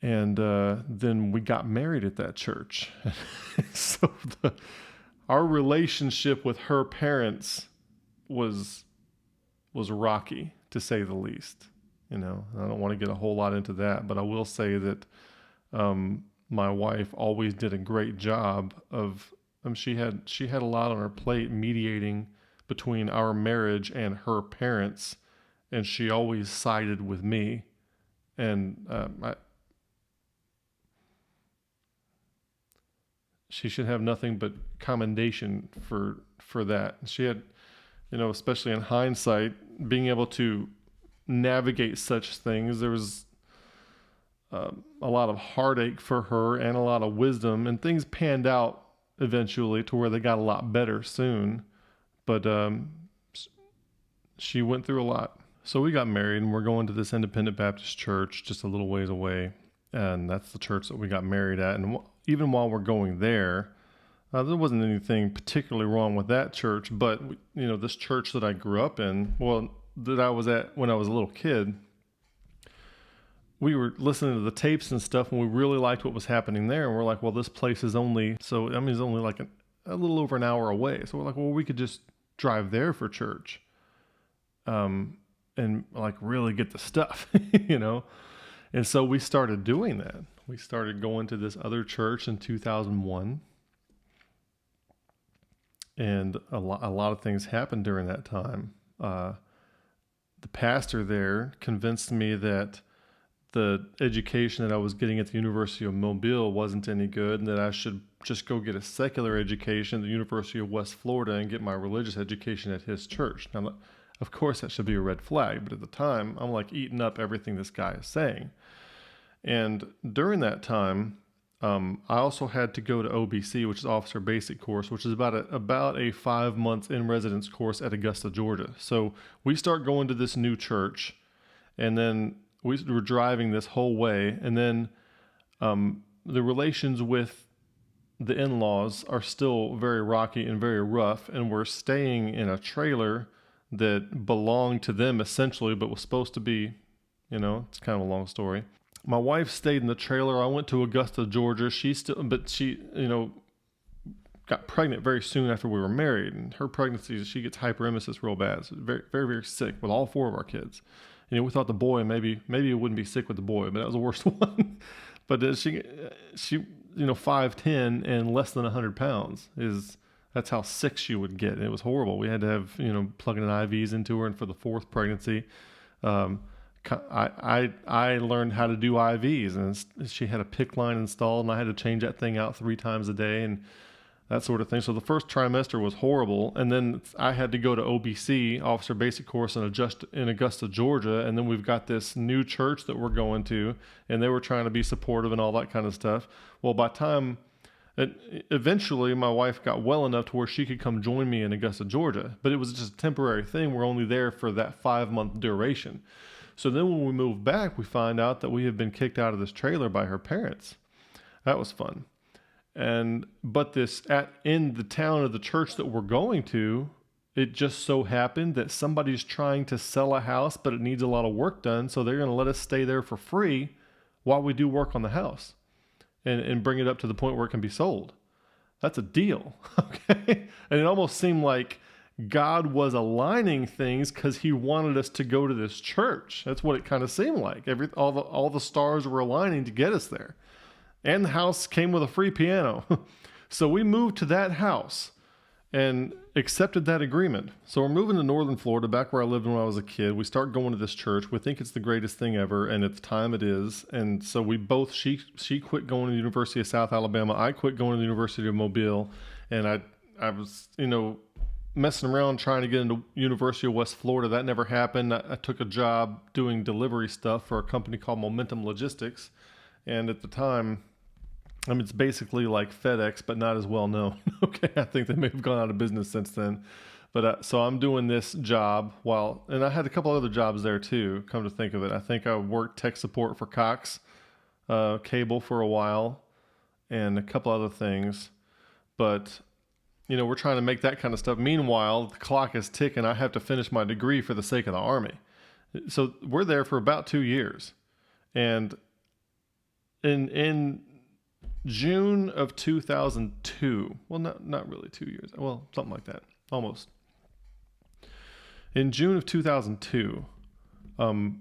And then we got married at that church. So our relationship with her parents was rocky, to say the least. I don't want to get a whole lot into that, but I will say that my wife always did a great job of. She had a lot on her plate mediating between our marriage and her parents, and she always sided with me. And she should have nothing but commendation for that. She had, especially in hindsight, being able to navigate such things. There was a lot of heartache for her and a lot of wisdom, and things panned out eventually to where they got a lot better soon. But she went through a lot. So we got married, and we're going to this independent Baptist church just a little ways away. And that's the church that we got married at. And even while we're going there wasn't anything particularly wrong with that church. But, this church that I grew up in, that I was at when I was a little kid, we were listening to the tapes and stuff, and we really liked what was happening there. And we're like, well, this place is only, it's only like a little over an hour away. So we're like, well, we could just drive there for church, and like really get the stuff, And so we started doing that. We started going to this other church in 2001. And a lot of things happened during that time. the pastor there convinced me that the education that I was getting at the University of Mobile wasn't any good, and that I should just go get a secular education at the University of West Florida and get my religious education at his church. Now, of course, that should be a red flag, but at the time, I'm like eating up everything this guy is saying. And during that time, I also had to go to OBC, which is Officer Basic Course, which is about a 5 months in residence course at Augusta, Georgia. So we start going to this new church, and then we were driving this whole way, and then the relations with the in-laws are still very rocky and very rough, and we're staying in a trailer that belonged to them essentially, but was supposed to be, it's kind of a long story. My wife stayed in the trailer. I went to Augusta, Georgia. She got pregnant very soon after we were married, and her pregnancy, she gets hyperemesis real bad. So very, very, very sick with all 4 of our kids. We thought the boy, maybe it wouldn't be sick with the boy, but that was the worst one. But she 5'10" and less than 100 pounds that's how sick she would get. And it was horrible. We had to have, plugging in IVs into her. And for the 4th pregnancy, I learned how to do IVs, and she had a PICC line installed, and I had to change that thing out 3 times a day and that sort of thing. So the first trimester was horrible. And then I had to go to OBC, Officer Basic Course, in Augusta, Georgia. And then we've got this new church that we're going to, and they were trying to be supportive and all that kind of stuff. Well, eventually my wife got well enough to where she could come join me in Augusta, Georgia, but it was just a temporary thing. We're only there for that 5-month duration. So then when we moved back, we find out that we had been kicked out of this trailer by her parents. That was fun. But in the town of the church that we're going to, it just so happened that somebody's trying to sell a house, but it needs a lot of work done. So they're going to let us stay there for free while we do work on the house and bring it up to the point where it can be sold. That's a deal. Okay. And it almost seemed like God was aligning things because he wanted us to go to this church. That's what it kind of seemed like. All the stars were aligning to get us there. And the house came with a free piano. So we moved to that house and accepted that agreement. So we're moving to Northern Florida, back where I lived when I was a kid. We start going to this church. We think it's the greatest thing ever, and at the time it is. And so she quit going to the University of South Alabama. I quit going to the University of Mobile. And I was, messing around trying to get into University of West Florida. That never happened. I took a job doing delivery stuff for a company called Momentum Logistics. And at the time, it's basically like FedEx, but not as well known. Okay, I think they may have gone out of business since then. But so I'm doing this job and I had a couple other jobs there too, come to think of it. I think I worked tech support for Cox Cable for a while and a couple other things. But, we're trying to make that kind of stuff. Meanwhile, the clock is ticking. I have to finish my degree for the sake of the Army. So we're there for about 2 years. And in June of 2002, well, not really 2 years, well, something like that, almost. In June of 2002, I'll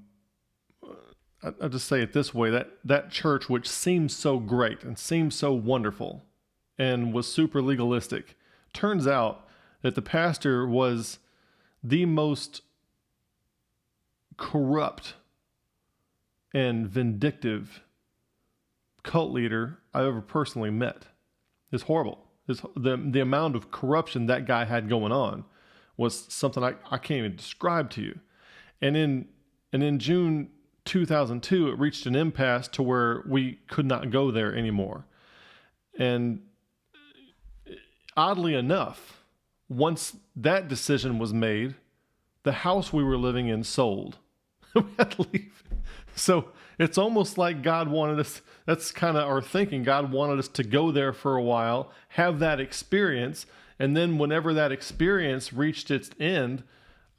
just say it this way, that church, which seemed so great and seemed so wonderful and was super legalistic, turns out that the pastor was the most corrupt and vindictive cult leader I ever personally met. It's horrible. The amount of corruption that guy had going on was something I can't even describe to you. And in June 2002, it reached an impasse to where we could not go there anymore. And oddly enough, once that decision was made, the house we were living in sold. We had to leave. So it's almost like God wanted us, that's kind of our thinking. God wanted us to go there for a while, have that experience, and then whenever that experience reached its end,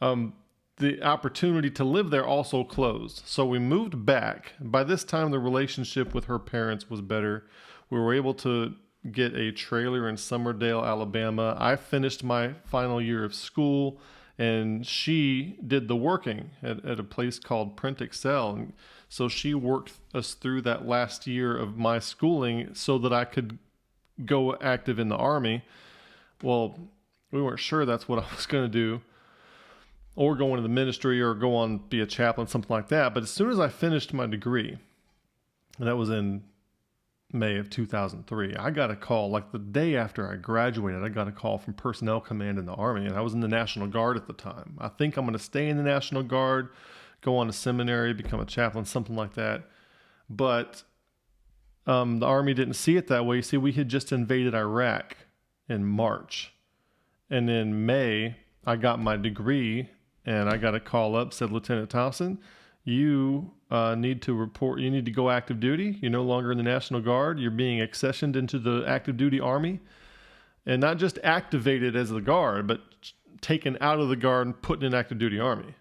the opportunity to live there also closed. So we moved back. By this time, the relationship with her parents was better. We were able to get a trailer in Summerdale, Alabama. I finished my final year of school, and she did the working at a place called Print Excel. And so she worked us through that last year of my schooling so that I could go active in the Army. Well, we weren't sure that's what I was going to do. or go into the ministry or go on be a chaplain, something like that. But as soon as I finished my degree, and that was in May of 2003, I got a call, like the day after I graduated, I got a call from Personnel Command in the Army, and I was in the National Guard at the time. I think I'm going to stay in the National Guard, go on to seminary, become a chaplain, something like that. But the Army didn't see it that way. See, we had just invaded Iraq in March. And in May, I got my degree, and I got a call up, said, Lieutenant Thompson, you need to report, you need to go active duty. You're no longer in the National Guard. You're being accessioned into the active duty Army. And not just activated as the Guard, but taken out of the Guard and put in an active duty Army.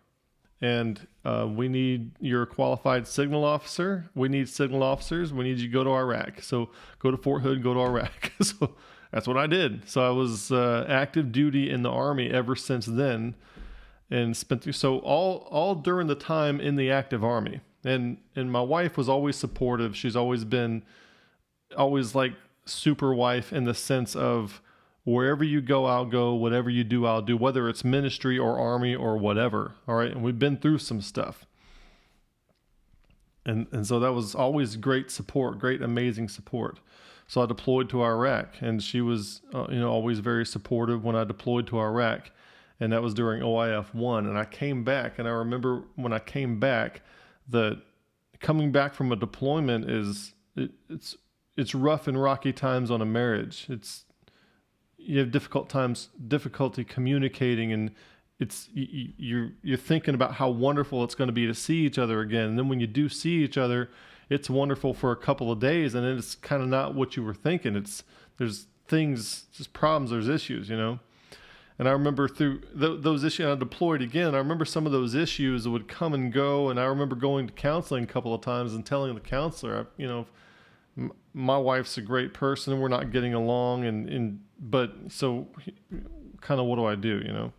And we need your qualified signal officer. We need signal officers. We need you to go to Iraq. So go to Fort Hood, go to Iraq. So that's what I did. So I was active duty in the Army ever since then, and spent through, so all during the time in the active Army. And my wife was always supportive. She's always been like super wife in the sense of wherever you go, I'll go. Whatever you do, I'll do, whether it's ministry or Army or whatever. All right. And we've been through some stuff. And so that was always great support, great, amazing support. So I deployed to Iraq, and she was, always very supportive when I deployed to Iraq. And that was during OIF 1. And I came back, and I remember when I came back, that coming back from a deployment it's rough and rocky times on a marriage. You have difficulty communicating, and you're thinking about how wonderful it's going to be to see each other again. And then when you do see each other, it's wonderful for a couple of days, and then it's kind of not what you were thinking. There's things, just problems, there's issues, And I remember through those issues, I deployed again. I remember some of those issues would come and go, and I remember going to counseling a couple of times and telling the counselor, my wife's a great person, we're not getting along, but so kind of what do I do,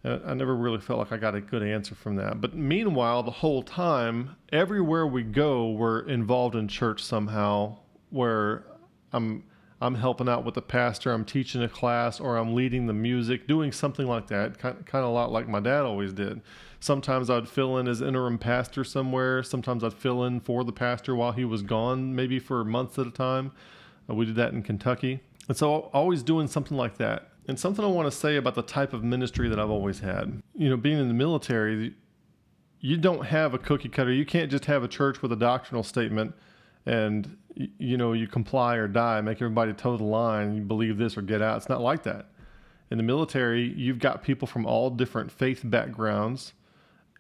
I never really felt like I got a good answer from that. But meanwhile, the whole time, everywhere we go, we're involved in church somehow, where I'm helping out with the pastor, I'm teaching a class, or I'm leading the music, doing something like that, kind of a lot like my dad always did. Sometimes I'd fill in as interim pastor somewhere. Sometimes I'd fill in for the pastor while he was gone, maybe for months at a time. We did that in Kentucky. And so always doing something like that. And something I want to say about the type of ministry that I've always had. Being in the military, you don't have a cookie cutter. You can't just have a church with a doctrinal statement and, you comply or die, make everybody toe the line, you believe this or get out. It's not like that. In the military, you've got people from all different faith backgrounds,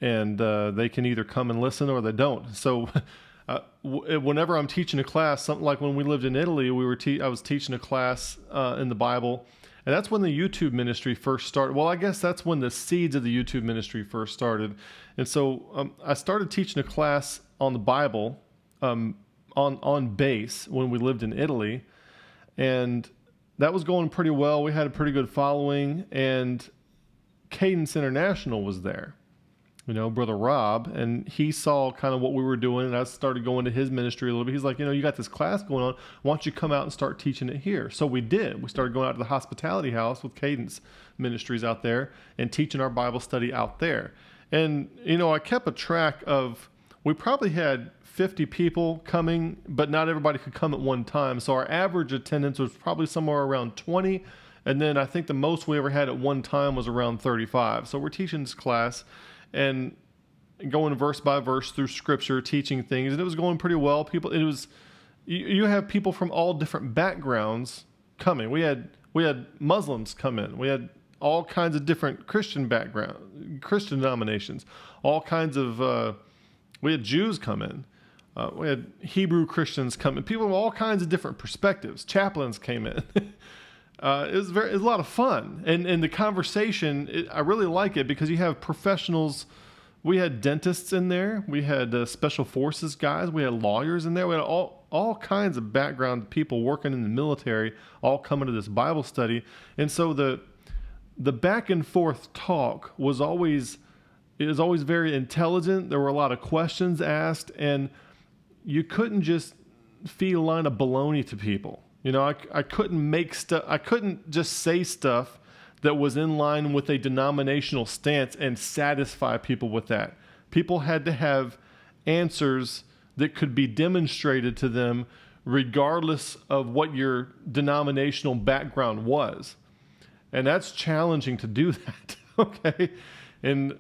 and they can either come and listen or they don't. So whenever I'm teaching a class, something like when we lived in Italy, I was teaching a class in the Bible, and that's when the YouTube ministry first started. Well, I guess that's when the seeds of the YouTube ministry first started. And so I started teaching a class on the Bible on base when we lived in Italy, and that was going pretty well. We had a pretty good following, and Cadence International was there. Brother Rob, and he saw kind of what we were doing, and I started going to his ministry a little bit. He's like, you got this class going on. Why don't you come out and start teaching it here? So we did. We started going out to the hospitality house with Cadence Ministries out there and teaching our Bible study out there. And, I kept a track of, we probably had 50 people coming, but not everybody could come at one time. So our average attendance was probably somewhere around 20. And then I think the most we ever had at one time was around 35. So we're teaching this class and going verse by verse through scripture, teaching things, and it was going pretty well. You have people from all different backgrounds coming. We had Muslims come in. We had all kinds of different Christian denominations, all kinds of, we had Jews come in. We had Hebrew Christians come in. People from all kinds of different perspectives. Chaplains came in. It was a lot of fun. And the conversation, I really like it because you have professionals. We had dentists in there. We had special forces guys. We had lawyers in there. We had all kinds of background people working in the military, all coming to this Bible study. And so the back and forth talk was always very intelligent. There were a lot of questions asked, and you couldn't just feed a line of baloney to people. I couldn't make stuff. I couldn't just say stuff that was in line with a denominational stance and satisfy people with that. People had to have answers that could be demonstrated to them regardless of what your denominational background was. And that's challenging to do that, okay? And,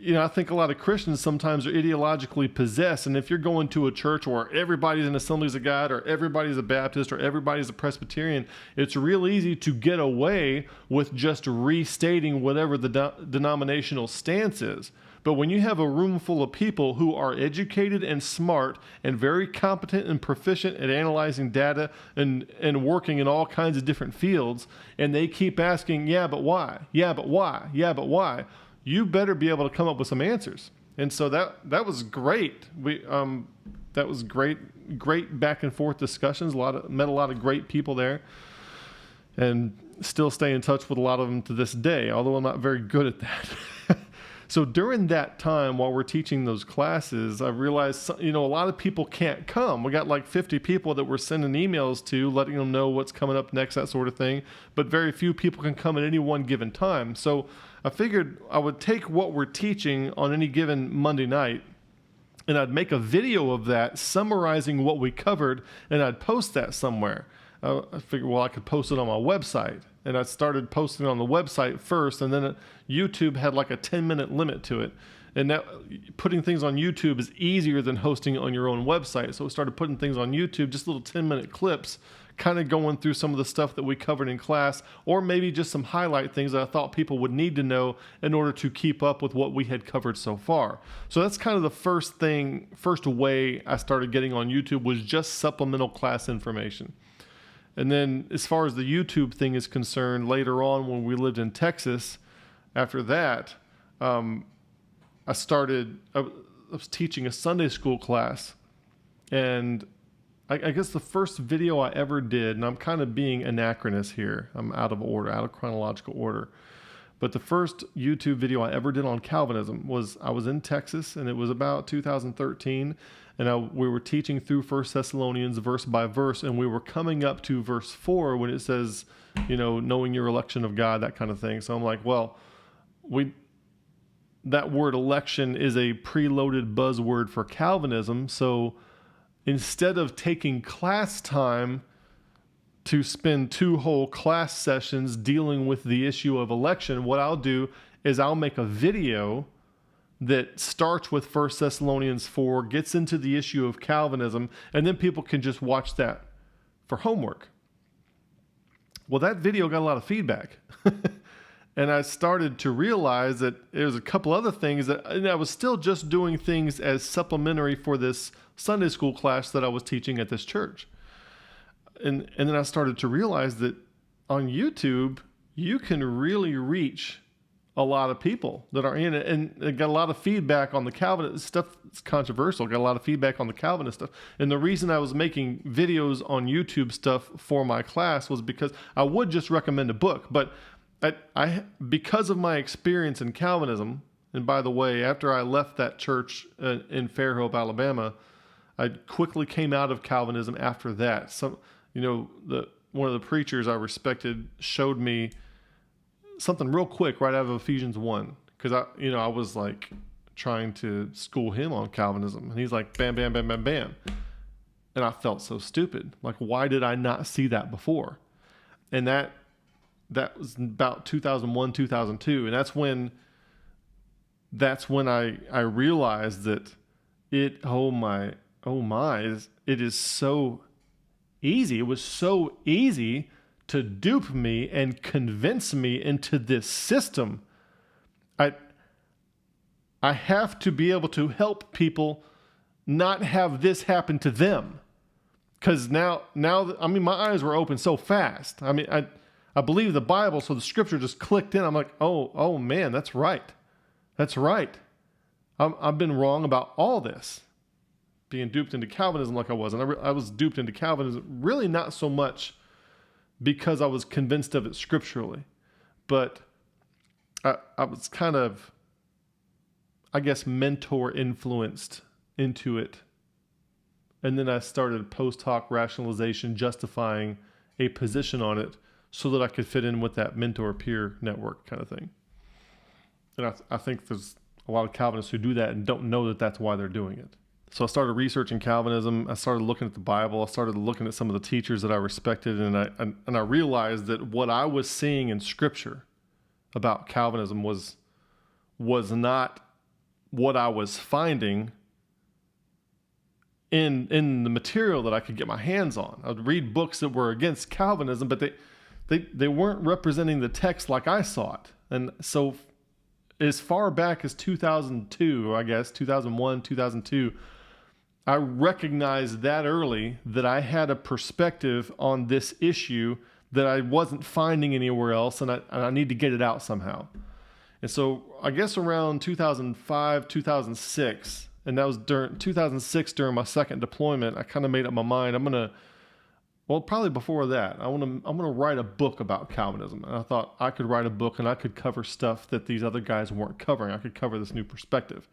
I think a lot of Christians sometimes are ideologically possessed. And if you're going to a church where everybody's an Assemblies of God or everybody's a Baptist or everybody's a Presbyterian, it's real easy to get away with just restating whatever the denominational stance is. But when you have a room full of people who are educated and smart and very competent and proficient at analyzing data and working in all kinds of different fields, and they keep asking, yeah, but why? Yeah, but why? Yeah, but why? You better be able to come up with some answers. And so that was great. That was great back and forth discussions. Met a lot of great people there, and still stay in touch with a lot of them to this day, although I'm not very good at that. So during that time, while we're teaching those classes, I realized, a lot of people can't come. We got like 50 people that we're sending emails to, letting them know what's coming up next, that sort of thing. But very few people can come at any one given time. So I figured I would take what we're teaching on any given Monday night, and I'd make a video of that summarizing what we covered, and I'd post that somewhere. I figured, I could post it on my website. And I started posting on the website first, and then YouTube had like a 10-minute limit to it. And that putting things on YouTube is easier than hosting it on your own website. So I started putting things on YouTube, just little 10-minute clips, kind of going through some of the stuff that we covered in class, or maybe just some highlight things that I thought people would need to know in order to keep up with what we had covered so far. So that's kind of the first way I started getting on YouTube, was just supplemental class information. And then as far as the YouTube thing is concerned, later on when we lived in Texas, after that, I was teaching a Sunday school class. And I guess the first video I ever did, and I'm kind of being anachronous here, I'm out of order, out of chronological order. But the first YouTube video I ever did on Calvinism was, I was in Texas, and it was about 2013. And we were teaching through 1 Thessalonians verse by verse, and we were coming up to verse 4 when it says, knowing your election of God, that kind of thing. So I'm like, that word election is a preloaded buzzword for Calvinism. So instead of taking class time to spend 2 whole class sessions dealing with the issue of election, what I'll do is I'll make a video that starts with 1 Thessalonians 4, gets into the issue of Calvinism, and then people can just watch that for homework. Well, that video got a lot of feedback. And I started to realize that there was a couple other things and I was still just doing things as supplementary for this Sunday school class that I was teaching at this church. And then I started to realize that on YouTube, you can really reach a lot of people that are in it, and it got a lot of feedback on the Calvinist stuff. It's controversial. Got a lot of feedback on the Calvinist stuff. And the reason I was making videos on YouTube stuff for my class was because I would just recommend a book, but I because of my experience in Calvinism, and by the way, after I left that church in Fairhope, Alabama, I quickly came out of Calvinism after that. So, one of the preachers I respected showed me something real quick right out of Ephesians 1, because I was like trying to school him on Calvinism, and he's like, bam, bam, bam, bam, bam. And I felt so stupid. Like, why did I not see that before? And that was about 2001, 2002. And that's when I realized that it is so easy. It was so easy to dupe me and convince me into this system. I have to be able to help people not have this happen to them. Because now, my eyes were open so fast. I believe the Bible, so the scripture just clicked in. I'm like, oh man, that's right. That's right. I've been wrong about all this. Being duped into Calvinism like I was. And I was duped into Calvinism, really not so much because I was convinced of it scripturally, but I was kind of, I guess, mentor influenced into it. And then I started post hoc rationalization, justifying a position on it so that I could fit in with that mentor-peer network kind of thing. And I think there's a lot of Calvinists who do that and don't know that that's why they're doing it. So I started researching Calvinism. I started looking at the Bible. I started looking at some of the teachers that I respected, and I realized that what I was seeing in Scripture about Calvinism was not what I was finding in the material that I could get my hands on. I would read books that were against Calvinism, but they weren't representing the text like I saw it. And so as far back as 2002, I guess, 2001, 2002, I recognized that early that I had a perspective on this issue that I wasn't finding anywhere else, and I need to get it out somehow. And so I guess around 2005, 2006, and that was during 2006 during my second deployment, I kind of made up my mind. Probably before that, I'm gonna write a book about Calvinism. And I thought I could write a book and I could cover stuff that these other guys weren't covering. I could cover this new perspective.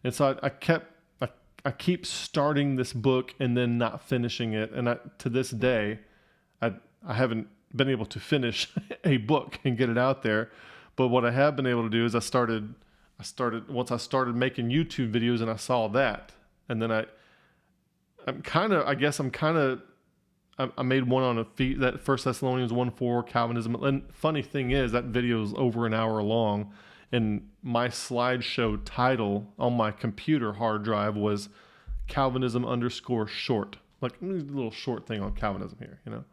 And so I keep starting this book and then not finishing it. And to this day, I haven't been able to finish a book and get it out there. But what I have been able to do is I started once I started making YouTube videos, and I saw that, and then I made one on that 1 Thessalonians 1:4 Calvinism. And funny thing is, that video is over an hour long, and my slideshow title on my computer hard drive was Calvinism _short. Like a little short thing on Calvinism here, you know.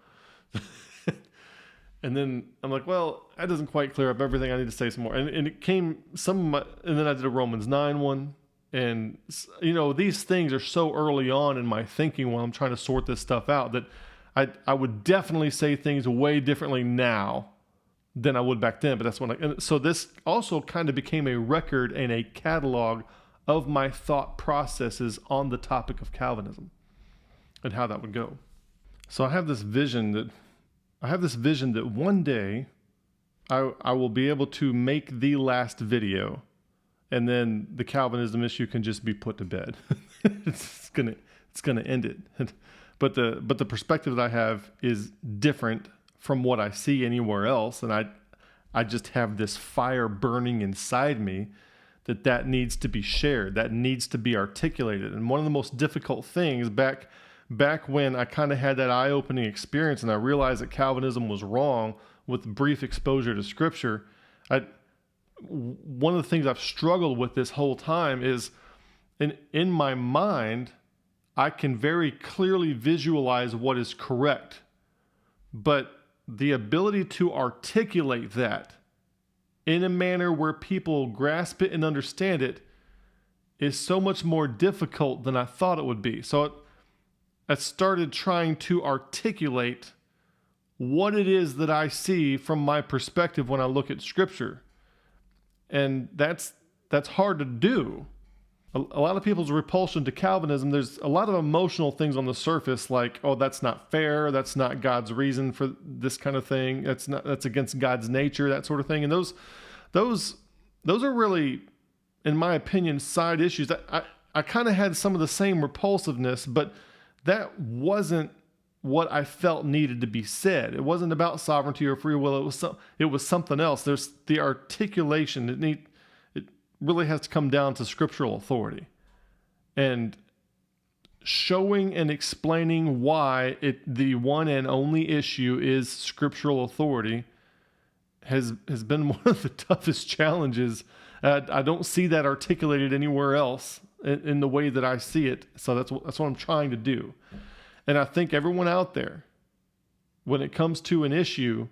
And then I'm like, well, that doesn't quite clear up everything. I need to say some more. And it came and then I did a Romans 9 one. And, you know, these things are so early on in my thinking while I'm trying to sort this stuff out that I would definitely say things way differently now than I would back then. But that's and so this also kind of became a record and a catalog of my thought processes on the topic of Calvinism and how that would go. So I have this vision that one day I will be able to make the last video, and then the Calvinism issue can just be put to bed. it's gonna end it. But the perspective that I have is different from what I see anywhere else, and I just have this fire burning inside me that needs to be shared, that needs to be articulated. And one of the most difficult things back when I kind of had that eye-opening experience and I realized that Calvinism was wrong with brief exposure to Scripture, one of the things I've struggled with this whole time is in my mind, I can very clearly visualize what is correct, but the ability to articulate that in a manner where people grasp it and understand it is so much more difficult than I thought it would be. So I started trying to articulate what it is that I see from my perspective when I look at Scripture. And that's hard to do. A lot of people's repulsion to Calvinism, there's a lot of emotional things on the surface, like, oh, that's not fair, that's not God's reason for this kind of thing, that's against God's nature, that sort of thing. And those are really, in my opinion, side issues. I kind of had some of the same repulsiveness, but that wasn't what I felt needed to be said. It wasn't about sovereignty or free will. It was something else. There's the articulation. It really has to come down to scriptural authority and showing and explaining why the one and only issue is scriptural authority has been one of the toughest challenges. I don't see that articulated anywhere else in the way that I see it. So that's what I'm trying to do. And I think everyone out there, when it comes to an issue,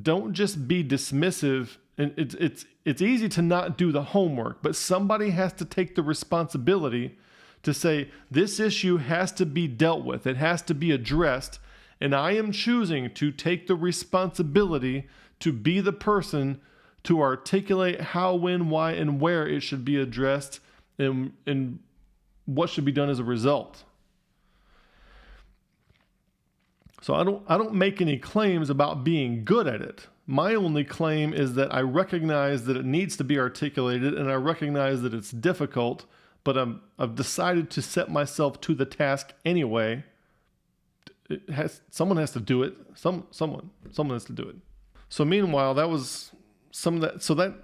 don't just be dismissive. And it's easy to not do the homework, but somebody has to take the responsibility to say, this issue has to be dealt with. It has to be addressed. And I am choosing to take the responsibility to be the person to articulate how, when, why, and where it should be addressed and what should be done as a result. So I don't make any claims about being good at it. My only claim is that I recognize that it needs to be articulated, and I recognize that it's difficult, but I've decided to set myself to the task anyway someone has to do it. Someone has to do it. So meanwhile, that was some of that. So that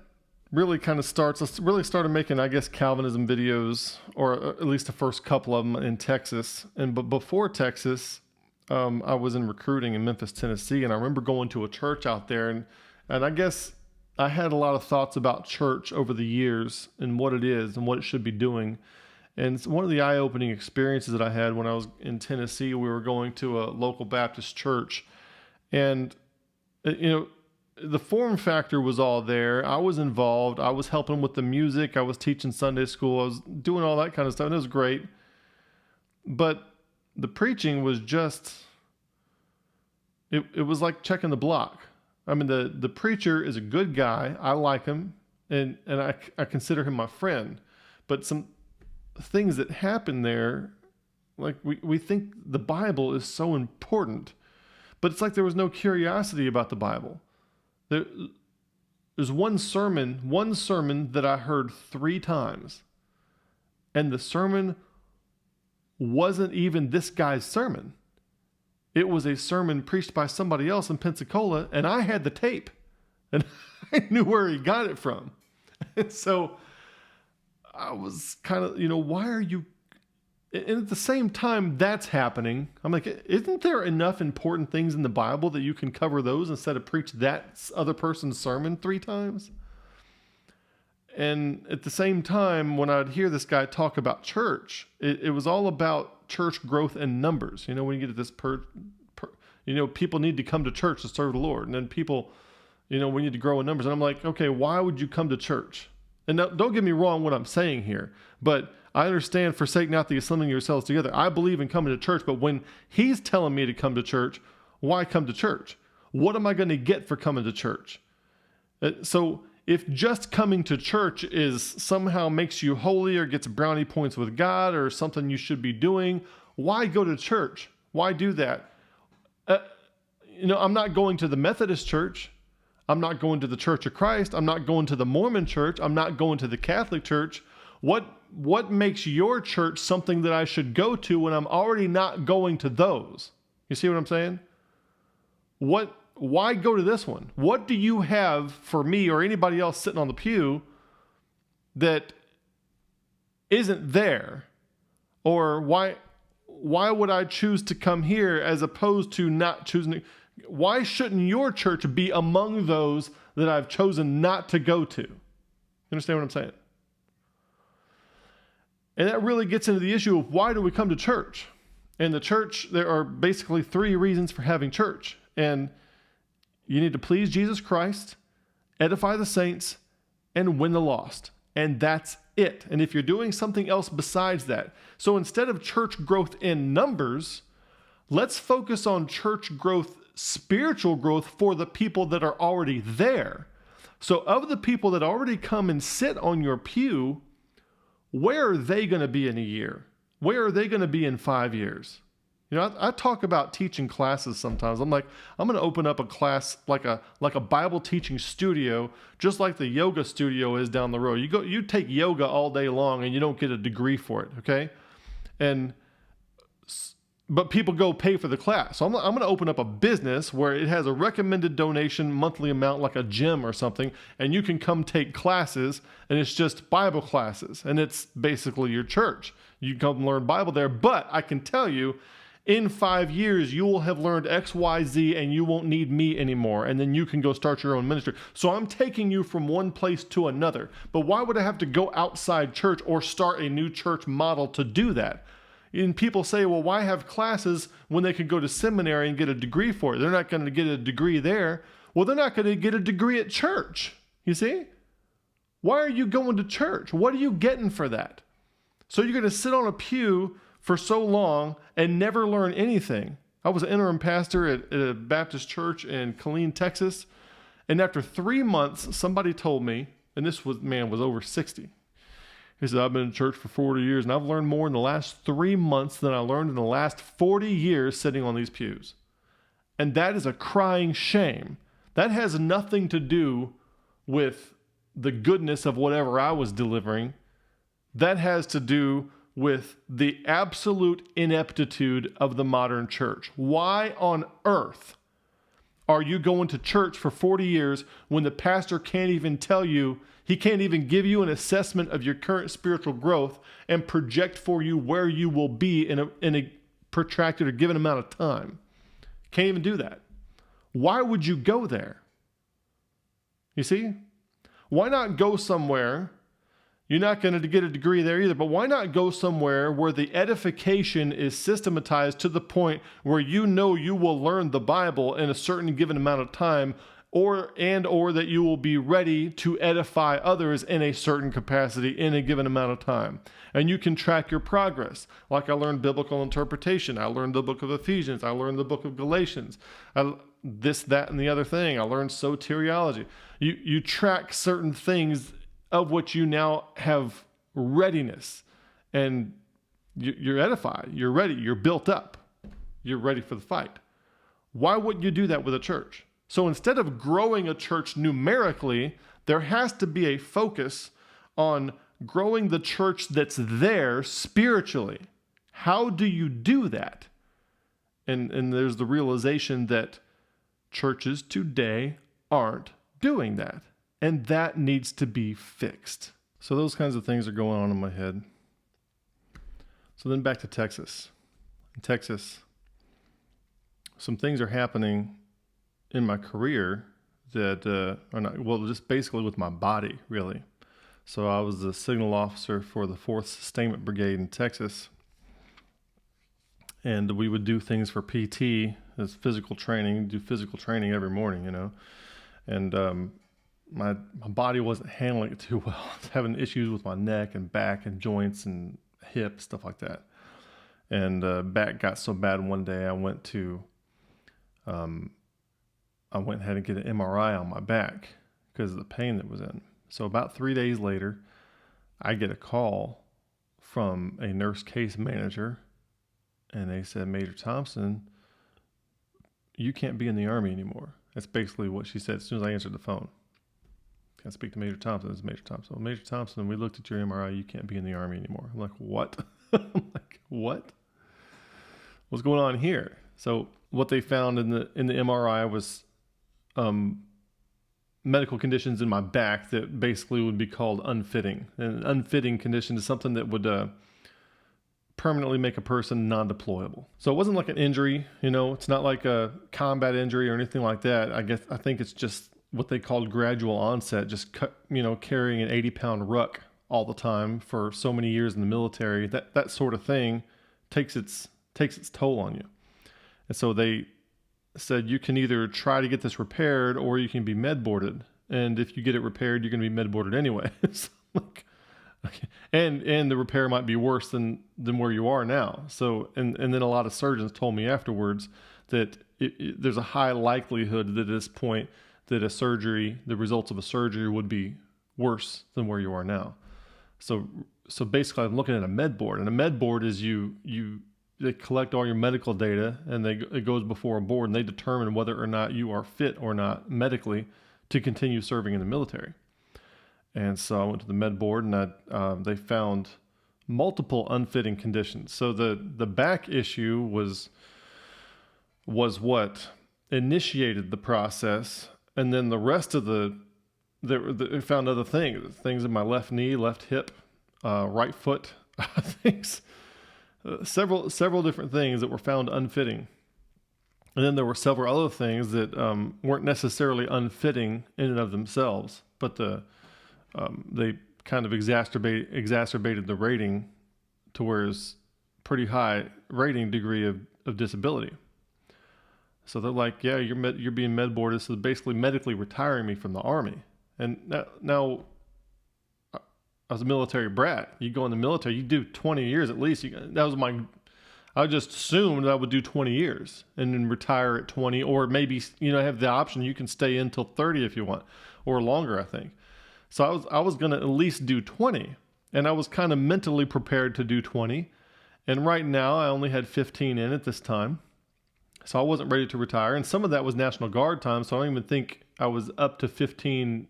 really kind of started making, I guess, Calvinism videos, or at least the first couple of them in Texas. But before Texas, I was in recruiting in Memphis, Tennessee, and I remember going to a church out there, and I guess I had a lot of thoughts about church over the years and what it is and what it should be doing. And it's one of the eye-opening experiences that I had when I was in Tennessee. We were going to a local Baptist church, and the form factor was all there. I was involved. I was helping with the music. I was teaching Sunday school. I was doing all that kind of stuff, and it was great. But the preaching was just, it was like checking the block. I mean, the preacher is a good guy. I like him, and I consider him my friend. But some things that happen there, like we think the Bible is so important, but it's like there was no curiosity about the Bible. There's one sermon that I heard 3 times, and the sermon wasn't even this guy's sermon. It was a sermon preached by somebody else in Pensacola, and I had the tape, and I knew where he got it from. And so I was kind of, why are you... And at the same time that's happening, I'm like, isn't there enough important things in the Bible that you can cover those instead of preach that other person's sermon 3 times? And at the same time, when I'd hear this guy talk about church, it was all about church growth and numbers. When you get to this, people need to come to church to serve the Lord. And then people, we need to grow in numbers. And I'm like, okay, why would you come to church? And now, don't get me wrong what I'm saying here, but I understand, forsake not the assembling yourselves together. I believe in coming to church, but when he's telling me to come to church, why come to church? What am I going to get for coming to church? So if just coming to church is somehow makes you holy or gets brownie points with God or something you should be doing, why go to church? Why do that? I'm not going to the Methodist church. I'm not going to the Church of Christ. I'm not going to the Mormon church. I'm not going to the Catholic church. What makes your church something that I should go to when I'm already not going to those? You see what I'm saying? Why go to this one? What do you have for me or anybody else sitting on the pew that isn't there? Or why would I choose to come here as opposed to not choosing? Why shouldn't your church be among those that I've chosen not to go to? You understand what I'm saying? And that really gets into the issue of why do we come to church? In the church, there are basically 3 reasons for having church. And you need to please Jesus Christ, edify the saints, and win the lost. And that's it. And if you're doing something else besides that, so instead of church growth in numbers, let's focus on church growth, spiritual growth for the people that are already there. So of the people that already come and sit on your pew, where are they going to be in a year? Where are they going to be in 5 years? I talk about teaching classes sometimes. I'm like, I'm going to open up a class like a Bible teaching studio, just like the yoga studio is down the road. You take yoga all day long and you don't get a degree for it, okay? But people go pay for the class. So I'm going to open up a business where it has a recommended donation monthly amount like a gym or something, and you can come take classes, and it's just Bible classes, and it's basically your church. You come learn Bible there, but I can tell you, in 5 years, you will have learned X, Y, Z, and you won't need me anymore, and then you can go start your own ministry. So I'm taking you from one place to another. But why would I have to go outside church or start a new church model to do that? And people say, well, why have classes when they could go to seminary and get a degree for it? They're not going to get a degree there. Well, they're not going to get a degree at church. You see? Why are you going to church? What are you getting for that? So you're going to sit on a pew for so long and never learn anything. I was an interim pastor at a Baptist church in Killeen, Texas. And after 3 months, somebody told me, and this was over 60. He said, I've been in church for 40 years, and I've learned more in the last 3 months than I learned in the last 40 years sitting on these pews. And that is a crying shame. That has nothing to do with the goodness of whatever I was delivering. That has to do with the absolute ineptitude of the modern church. Why on earth are you going to church for 40 years when the pastor can't even tell you, he can't even give you an assessment of your current spiritual growth and project for you where you will be in a protracted or given amount of time? Can't even do that. Why would you go there? You see? Why not go somewhere? You're not going to get a degree there either, but why not go somewhere where the edification is systematized to the point where you know you will learn the Bible in a certain given amount of time, or that you will be ready to edify others in a certain capacity in a given amount of time. And you can track your progress. Like I learned biblical interpretation. I learned the book of Ephesians. I learned the book of Galatians. This, that, and the other thing. I learned soteriology. You track certain things of which you now have readiness, and you're edified, you're ready, you're built up, you're ready for the fight. Why wouldn't you do that with a church? So instead of growing a church numerically, there has to be a focus on growing the church that's there spiritually. How do you do that? And there's the realization that churches today aren't doing that. And that needs to be fixed. So those kinds of things are going on in my head. So then back to Texas. In Texas, some things are happening in my career that are not, well, just basically with my body, really. So I was the signal officer for the 4th Sustainment Brigade in Texas. And we would do things for PT, as physical training, do physical training every morning, you know. And my body wasn't handling it too well. I was having issues with my neck and back and joints and hip, stuff like that. And back got so bad one day I went and had to get an MRI on my back because of the pain that was in. So about 3 days later, I get a call from a nurse case manager, and they said, "Major Thompson, you can't be in the Army anymore." That's basically what she said as soon as I answered the phone. "Can I speak to Major Thompson?" "This is Major Thompson." "Well, Major Thompson, we looked at your MRI. You can't be in the Army anymore." I'm like, "What?" I'm like, "What? What's going on here?" So what they found in the MRI was medical conditions in my back that basically would be called unfitting. And an unfitting condition is something that would permanently make a person non-deployable. So it wasn't like an injury, you know, it's not like a combat injury or anything like that. I think it's just what they called gradual onset, just carrying an 80-pound ruck all the time for so many years in the military. That sort of thing takes its toll on you. And so they said you can either try to get this repaired or you can be med-boarded. And if you get it repaired, you're going to be med-boarded anyway. So like, okay. And the repair might be worse than where you are now. So and then a lot of surgeons told me afterwards that there's a high likelihood that at this point that the results of a surgery would be worse than where you are now. So basically I'm looking at a med board, and a med board is they collect all your medical data, and it goes before a board, and they determine whether or not you are fit or not medically to continue serving in the military. And so I went to the med board, and they found multiple unfitting conditions. So the back issue was what initiated the process, and then the rest of they found other things in my left knee, left hip, right foot, things. Several different things that were found unfitting. And then there were several other things that weren't necessarily unfitting in and of themselves, but they kind of exacerbated the rating to where it's pretty high rating degree of disability. So they're like, "Yeah, you're being med boarded," so basically medically retiring me from the Army. And now I was a military brat. You go in the military, you do 20 years at least. I just assumed I would do 20 years and then retire at 20, or maybe, have the option you can stay in till 30 if you want, or longer, I think. So I was going to at least do 20, and I was kind of mentally prepared to do 20. And right now I only had 15 in at this time. So I wasn't ready to retire. And some of that was National Guard time. So I don't even think I was up to 15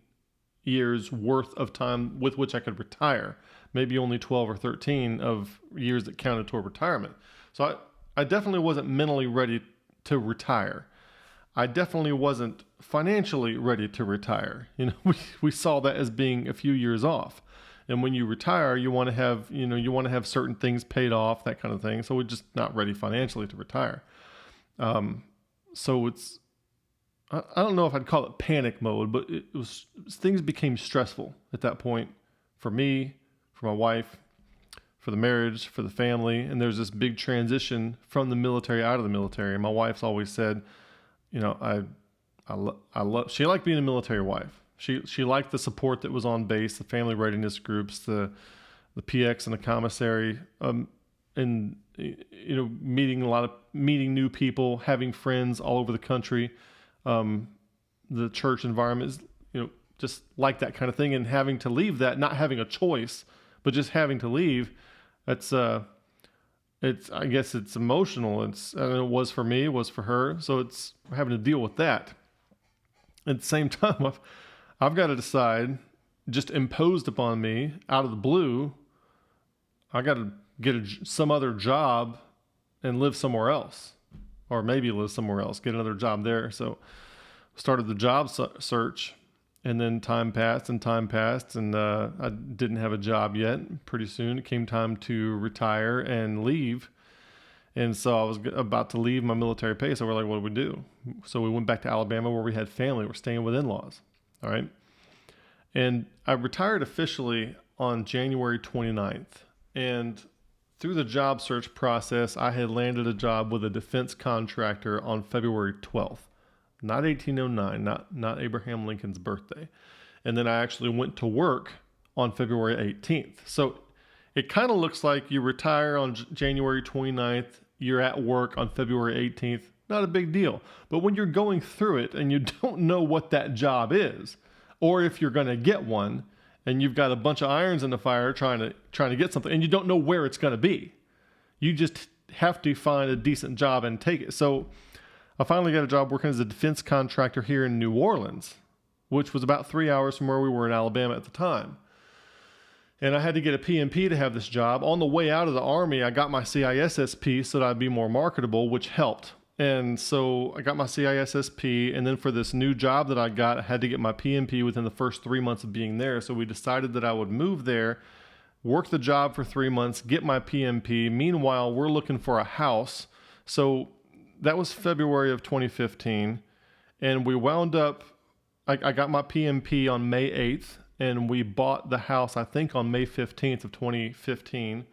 years worth of time with which I could retire. Maybe only 12 or 13 of years that counted toward retirement. So I definitely wasn't mentally ready to retire. I definitely wasn't financially ready to retire. We saw that as being a few years off. And when you retire, you want to have certain things paid off, that kind of thing. So we're just not ready financially to retire. So I don't know if I'd call it panic mode, but things became stressful at that point for me, for my wife, for the marriage, for the family. And there's this big transition from the military out of the military. And my wife's always said, she liked being a military wife. She liked the support that was on base, the family readiness groups, the PX and the commissary, and meeting new people, having friends all over the country. The church environment is, just like that kind of thing, and having to leave that, not having a choice, but just having to leave. I guess it's emotional. It was for me, it was for her. So we're having to deal with that. At the same time, I've got to decide, just imposed upon me out of the blue, I got to get some other job and live somewhere else, or maybe live somewhere else, get another job there. So started the job search, and then time passed, and I didn't have a job yet. Pretty soon it came time to retire and leave. And so I was about to leave my military pay. So we're like, what do we do? So we went back to Alabama, where we had family. We're staying with in-laws. All right. And I retired officially on January 29th. And through the job search process, I had landed a job with a defense contractor on February 12th. Not 1809, not Abraham Lincoln's birthday. And then I actually went to work on February 18th. So it kind of looks like you retire on January 29th, you're at work on February 18th. Not a big deal. But when you're going through it and you don't know what that job is, or if you're going to get one, and you've got a bunch of irons in the fire trying to get something, and you don't know where it's going to be, you just have to find a decent job and take it. So I finally got a job working as a defense contractor here in New Orleans, which was about 3 hours from where we were in Alabama at the time. And I had to get a PMP to have this job. On the way out of the Army, I got my CISSP so that I'd be more marketable, which helped. And so I got my CISSP, and then for this new job that I got, I had to get my PMP within the first 3 months of being there. So we decided that I would move there, work the job for 3 months, get my PMP. Meanwhile, we're looking for a house. So that was February of 2015. And we wound up, I got my PMP on May 8th, and we bought the house, I think, on May 15th of 2015.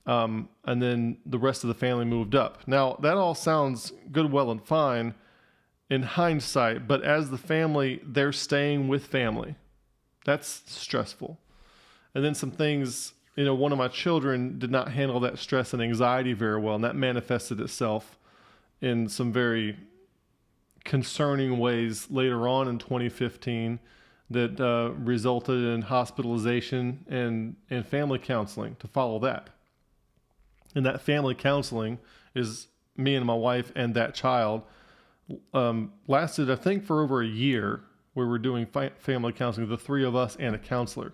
And then the rest of the family moved up. Now, that all sounds good, well, and fine in hindsight, but as the family, they're staying with family. That's stressful. And then some things, one of my children did not handle that stress and anxiety very well, and that manifested itself in some very concerning ways later on in 2015 that resulted in hospitalization and family counseling to follow that. And that family counseling is me and my wife and that child. Lasted, I think, for over a year. We were doing family counseling, the three of us and a counselor.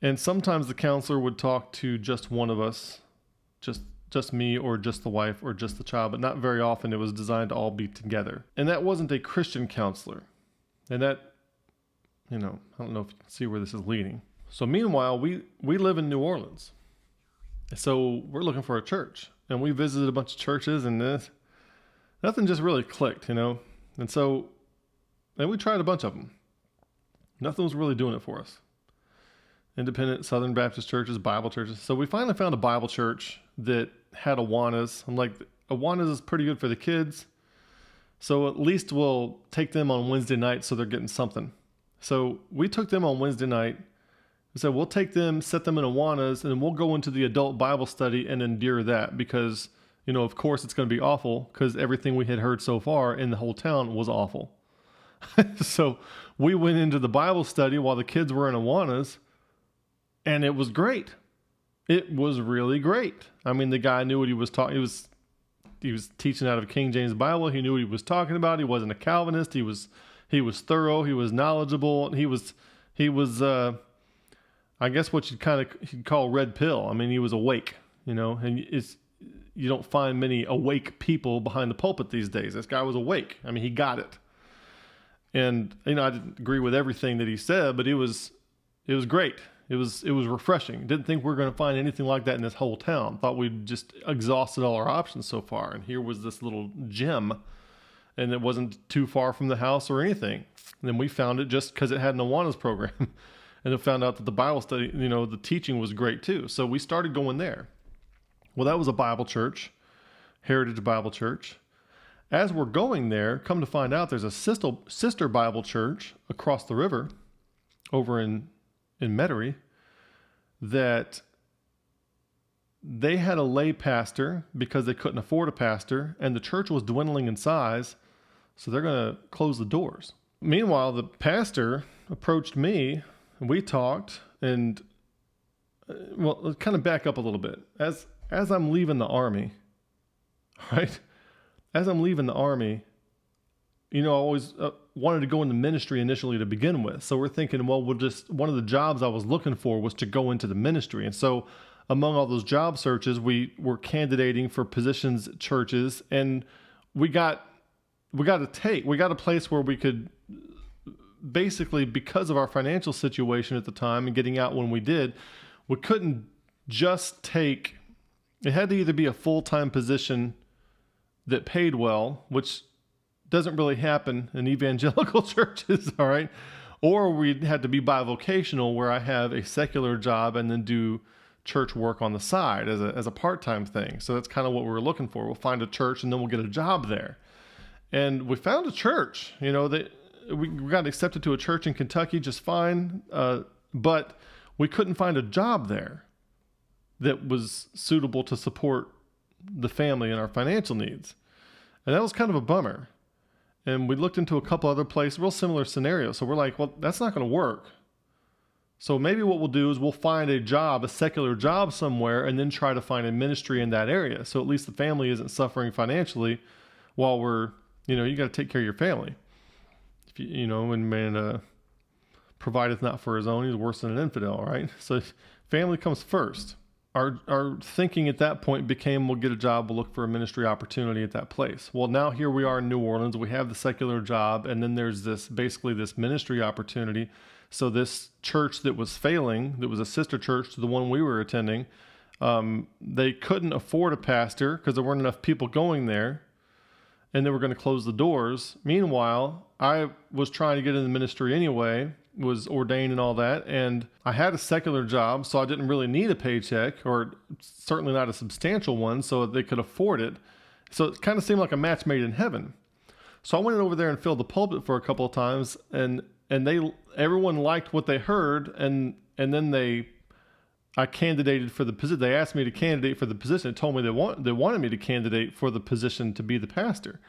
And sometimes the counselor would talk to just one of us, just me or just the wife or just the child, but not very often. It was designed to all be together. And that wasn't a Christian counselor. And that, I don't know if you can see where this is leading. So meanwhile, we live in New Orleans. So we're looking for a church, and we visited a bunch of churches, and nothing just really clicked, And we tried a bunch of them. Nothing was really doing it for us. Independent Southern Baptist churches, Bible churches. So we finally found a Bible church that had Awanas. I'm like, Awanas is pretty good for the kids. So at least we'll take them on Wednesday night so they're getting something. So we took them on Wednesday night. We said, we'll take them, set them in Awanas, and then we'll go into the adult Bible study and endure that because, of course it's going to be awful because everything we had heard so far in the whole town was awful. So we went into the Bible study while the kids were in Awanas, and it was great. It was really great. I mean, the guy knew what he was talking. He was teaching out of King James Bible. He knew what he was talking about. He wasn't a Calvinist. He was He was thorough. He was knowledgeable. He was, I guess what you'd call red pill. I mean, he was awake, and you don't find many awake people behind the pulpit these days. This guy was awake. I mean, he got it. And, I didn't agree with everything that he said, but it was great. It was refreshing. Didn't think we were going to find anything like that in this whole town. Thought we'd just exhausted all our options so far. And here was this little gem, and it wasn't too far from the house or anything. And then we found it just because it had an Awanas program. And then found out that the Bible study, the teaching was great too. So we started going there. Well, that was a Bible church, Heritage Bible Church. As we're going there, come to find out there's a sister Bible church across the river over in Metairie that they had a lay pastor because they couldn't afford a pastor, and the church was dwindling in size, so they're going to close the doors. Meanwhile, the pastor approached me, and we talked, and well, let's kind of back up a little bit. As I'm leaving the army, right? As I'm leaving the army, I always wanted to go into ministry initially to begin with. So we're thinking, well, one of the jobs I was looking for was to go into the ministry. And so among all those job searches, we were candidating for positions at churches, and we got a place where we could basically, because of our financial situation at the time and getting out when we did, we couldn't just take, it had to either be a full-time position that paid well, which doesn't really happen in evangelical churches, all right? Or we had to be bivocational, where I have a secular job and then do church work on the side as a part-time thing. So that's kind of what we were looking for. We'll find a church and then we'll get a job there. And we found a church, that we got accepted to a church in Kentucky just fine, but we couldn't find a job there that was suitable to support the family and our financial needs. And that was kind of a bummer. And we looked into a couple other places, real similar scenarios. So we're like, well, that's not going to work. So maybe what we'll do is we'll find a job, a secular job somewhere, and then try to find a ministry in that area. So at least the family isn't suffering financially while we're, you got to take care of your family. If when man provideth not for his own, he's worse than an infidel, right? So family comes first. Our thinking at that point became, we'll get a job, we'll look for a ministry opportunity at that place. Well, now here we are in New Orleans, we have the secular job, and then there's this ministry opportunity. So this church that was failing, that was a sister church to the one we were attending, they couldn't afford a pastor because there weren't enough people going there, and they were going to close the doors. Meanwhile, I was trying to get in the ministry anyway, was ordained and all that, and I had a secular job, so I didn't really need a paycheck, or certainly not a substantial one, so they could afford it. So it kind of seemed like a match made in heaven. So I went over there and filled the pulpit for a couple of times, and everyone liked what they heard, and then I candidated for the position. They asked me to candidate for the position. They told me they wanted me to candidate for the position to be the pastor.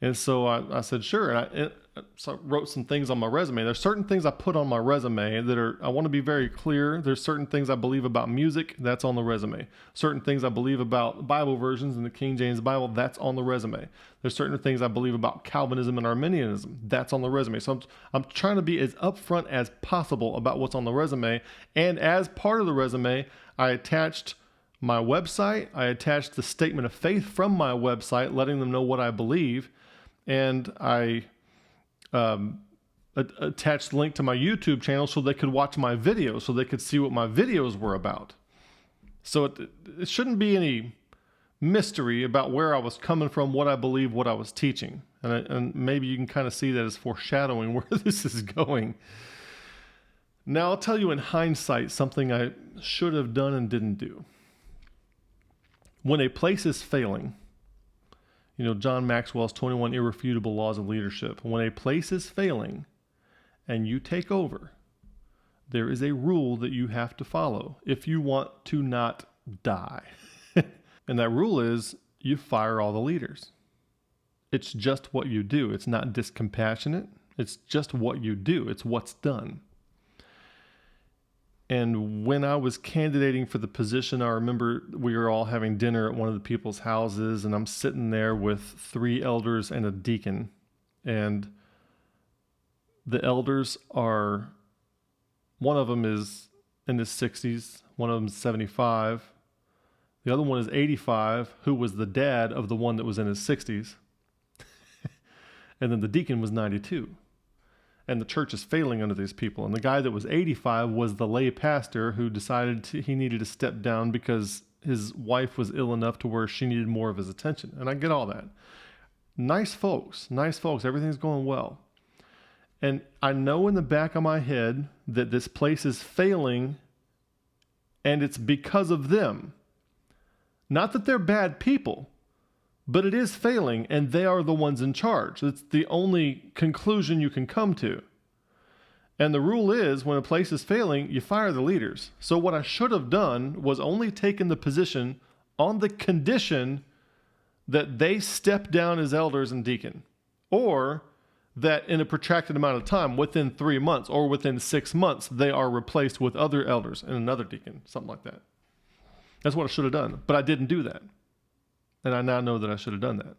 And so I said, sure. And so I wrote some things on my resume. There's certain things I put on my resume I want to be very clear. There's certain things I believe about music, that's on the resume. Certain things I believe about Bible versions in the King James Bible, that's on the resume. There's certain things I believe about Calvinism and Arminianism, that's on the resume. So I'm trying to be as upfront as possible about what's on the resume. And as part of the resume, I attached my website. I attached the statement of faith from my website, letting them know what I believe. And I attached the link to my YouTube channel so they could watch my videos, so they could see what my videos were about. So it shouldn't be any mystery about where I was coming from, what I believe, what I was teaching. And maybe you can kind of see that as foreshadowing where this is going. Now, I'll tell you in hindsight something I should have done and didn't do. When a place is failing, John Maxwell's 21 Irrefutable Laws of Leadership. When a place is failing and you take over, there is a rule that you have to follow if you want to not die. And that rule is you fire all the leaders. It's just what you do. It's not discompassionate. It's just what you do. It's what's done. And when I was candidating for the position, I remember we were all having dinner at one of the people's houses, and I'm sitting there with 3 elders and a deacon. And The elders are, one of them is in his 60s, one of them is 75. The other one is 85, who was the dad of the one that was in his 60s. And then the deacon was 92. And the church is failing under these people. And the guy that was 85 was the lay pastor who decided he needed to step down because his wife was ill enough to where she needed more of his attention. And I get all that. Nice folks, everything's going well. And I know in the back of my head that this place is failing and it's because of them. Not that they're bad people, but it is failing and they are the ones in charge. It's the only conclusion you can come to. And the rule is when a place is failing, you fire the leaders. So what I should have done was only taken the position on the condition that they step down as elders and deacon, or that in a protracted amount of time, within 3 months or within 6 months, they are replaced with other elders and another deacon, something like that. That's what I should have done, but I didn't do that. And I now know that I should have done that.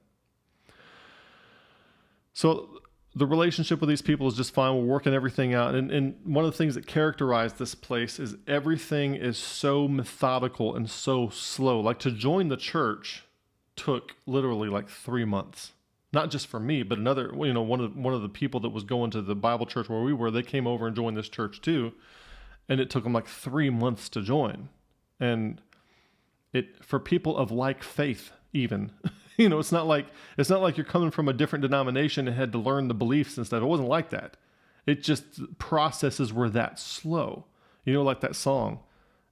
So the relationship with these people is just fine. We're working everything out. And one of the things that characterize this place is everything is so methodical and so slow. Like to join the church took literally like 3 months. Not just for me, but another, one of the people that was going to the Bible church where we were, they came over and joined this church too. And it took them like 3 months to join. And for people of like faith, even, it's not like you're coming from a different denomination and had to learn the beliefs and stuff. It wasn't like that. It just processes were that slow. Like that song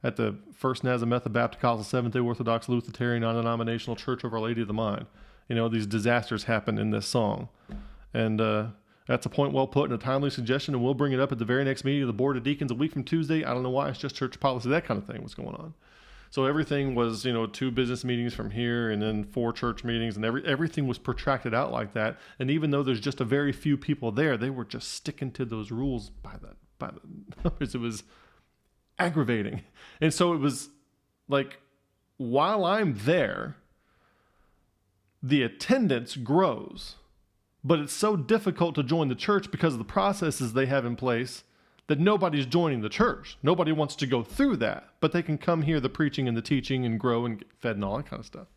at the First Nazarene Methodist Baptist Costal Seventh-day Orthodox Lutheran Non-Denominational Church of Our Lady of the Mind. These disasters happen in this song. And that's a point well put and a timely suggestion, and we'll bring it up at the very next meeting of the Board of Deacons a week from Tuesday. I don't know why, it's just church policy, that kind of thing was going on. So everything was, 2 business meetings from here and then 4 church meetings, and everything was protracted out like that. And even though there's just a very few people there, they were just sticking to those rules by the it was aggravating. And so it was like, while I'm there, the attendance grows, but it's so difficult to join the church because of the processes they have in place that nobody's joining the church. Nobody wants to go through that, but they can come hear the preaching and the teaching and grow and get fed and all that kind of stuff.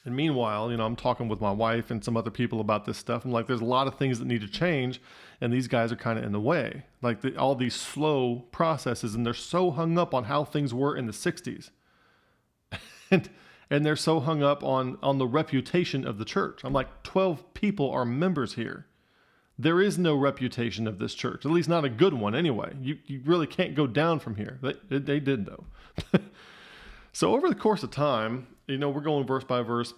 And meanwhile, I'm talking with my wife and some other people about this stuff. I'm like, there's a lot of things that need to change, and these guys are kind of in the way. Like all these slow processes, and they're so hung up on how things were in the 60s. And they're so hung up on the reputation of the church. I'm like, 12 people are members here. There is no reputation of this church, at least not a good one anyway. You really can't go down from here. They did, though. So over the course of time, we're going verse by verse,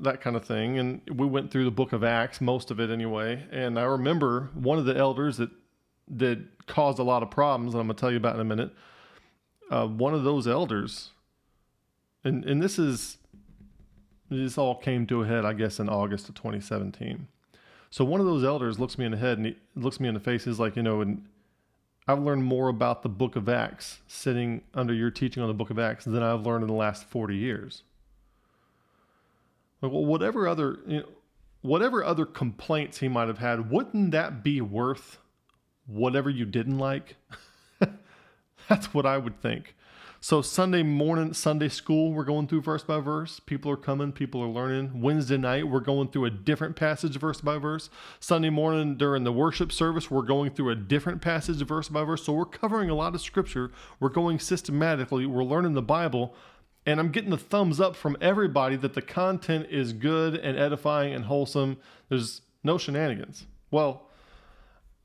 that kind of thing. And we went through the book of Acts, most of it anyway. And I remember one of the elders that caused a lot of problems, that I'm going to tell you about in a minute. One of those elders, and this all came to a head, I guess, in August of 2017. So one of those elders looks me in the head and he looks me in the face. He's like, and I've learned more about the book of Acts sitting under your teaching on the book of Acts than I've learned in the last 40 years. Like, well, whatever other complaints he might have had, wouldn't that be worth whatever you didn't like? That's what I would think. So Sunday morning, Sunday school, we're going through verse by verse. People are coming, people are learning. Wednesday night, we're going through a different passage verse by verse. Sunday morning during the worship service, we're going through a different passage verse by verse. So we're covering a lot of scripture. We're going systematically. We're learning the Bible. And I'm getting the thumbs up from everybody that the content is good and edifying and wholesome. There's no shenanigans. Well,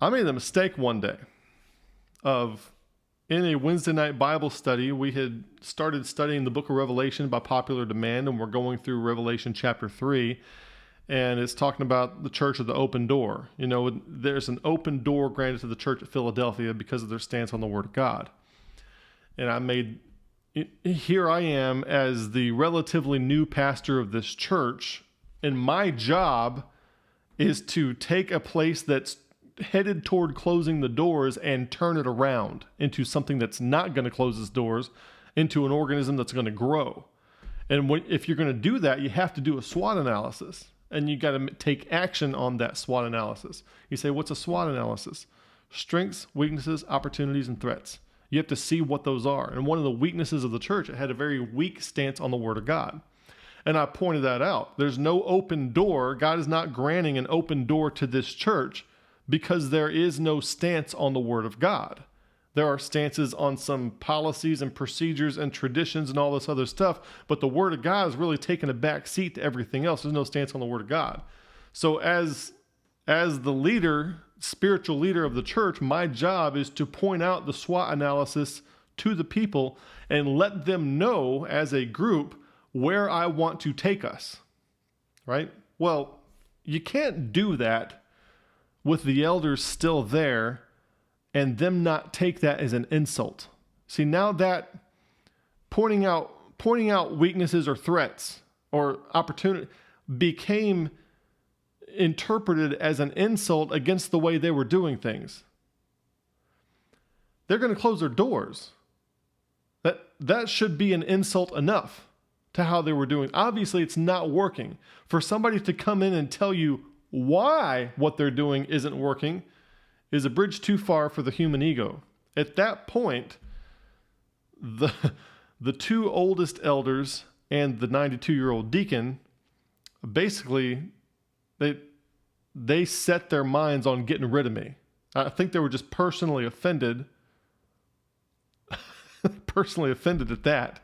I made the mistake one day of, in a Wednesday night Bible study, we had started studying the book of Revelation by popular demand, and we're going through Revelation chapter 3, and it's talking about the church of the open door. There's an open door granted to the church at Philadelphia because of their stance on the Word of God. And here I am as the relatively new pastor of this church, and my job is to take a place that's headed toward closing the doors and turn it around into something that's not going to close its doors, into an organism that's going to grow. And if you're going to do that, you have to do a SWOT analysis. and you got to take action on that SWOT analysis. You say, what's a SWOT analysis? Strengths, weaknesses, opportunities, and threats. You have to see what those are. And one of the weaknesses of the church, it had a very weak stance on the Word of God. And I pointed that out. There's no open door. God is not granting an open door to this church because there is no stance on the Word of God. There are stances on some policies and procedures and traditions and all this other stuff, but the Word of God is really taking a back seat to everything else. There's no stance on the Word of God. So as the leader, spiritual leader of the church, my job is to point out the SWOT analysis to the people and let them know as a group where I want to take us, right? Well, you can't do that with the elders still there and them not take that as an insult. See, now that pointing out weaknesses or threats or opportunity became interpreted as an insult against the way they were doing things. They're going to close their doors. That should be an insult enough to how they were doing. Obviously, it's not working. For somebody to come in and tell you why what they're doing isn't working is a bridge too far for the human ego. At that point, the two oldest elders and the 92-year-old deacon, basically, they set their minds on getting rid of me. I think they were just personally offended at that.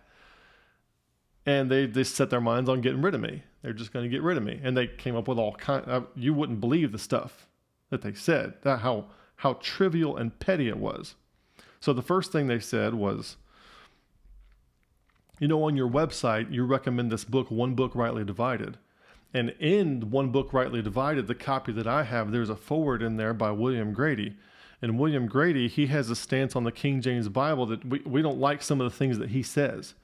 And they set their minds on getting rid of me. They're just going to get rid of me. And they came up with all kinds, you wouldn't believe the stuff that they said, how trivial and petty it was. So the first thing they said was, on your website, you recommend this book, One Book Rightly Divided. And in One Book Rightly Divided, the copy that I have, there's a foreword in there by William Grady. And William Grady, he has a stance on the King James Bible that we don't like some of the things that he says.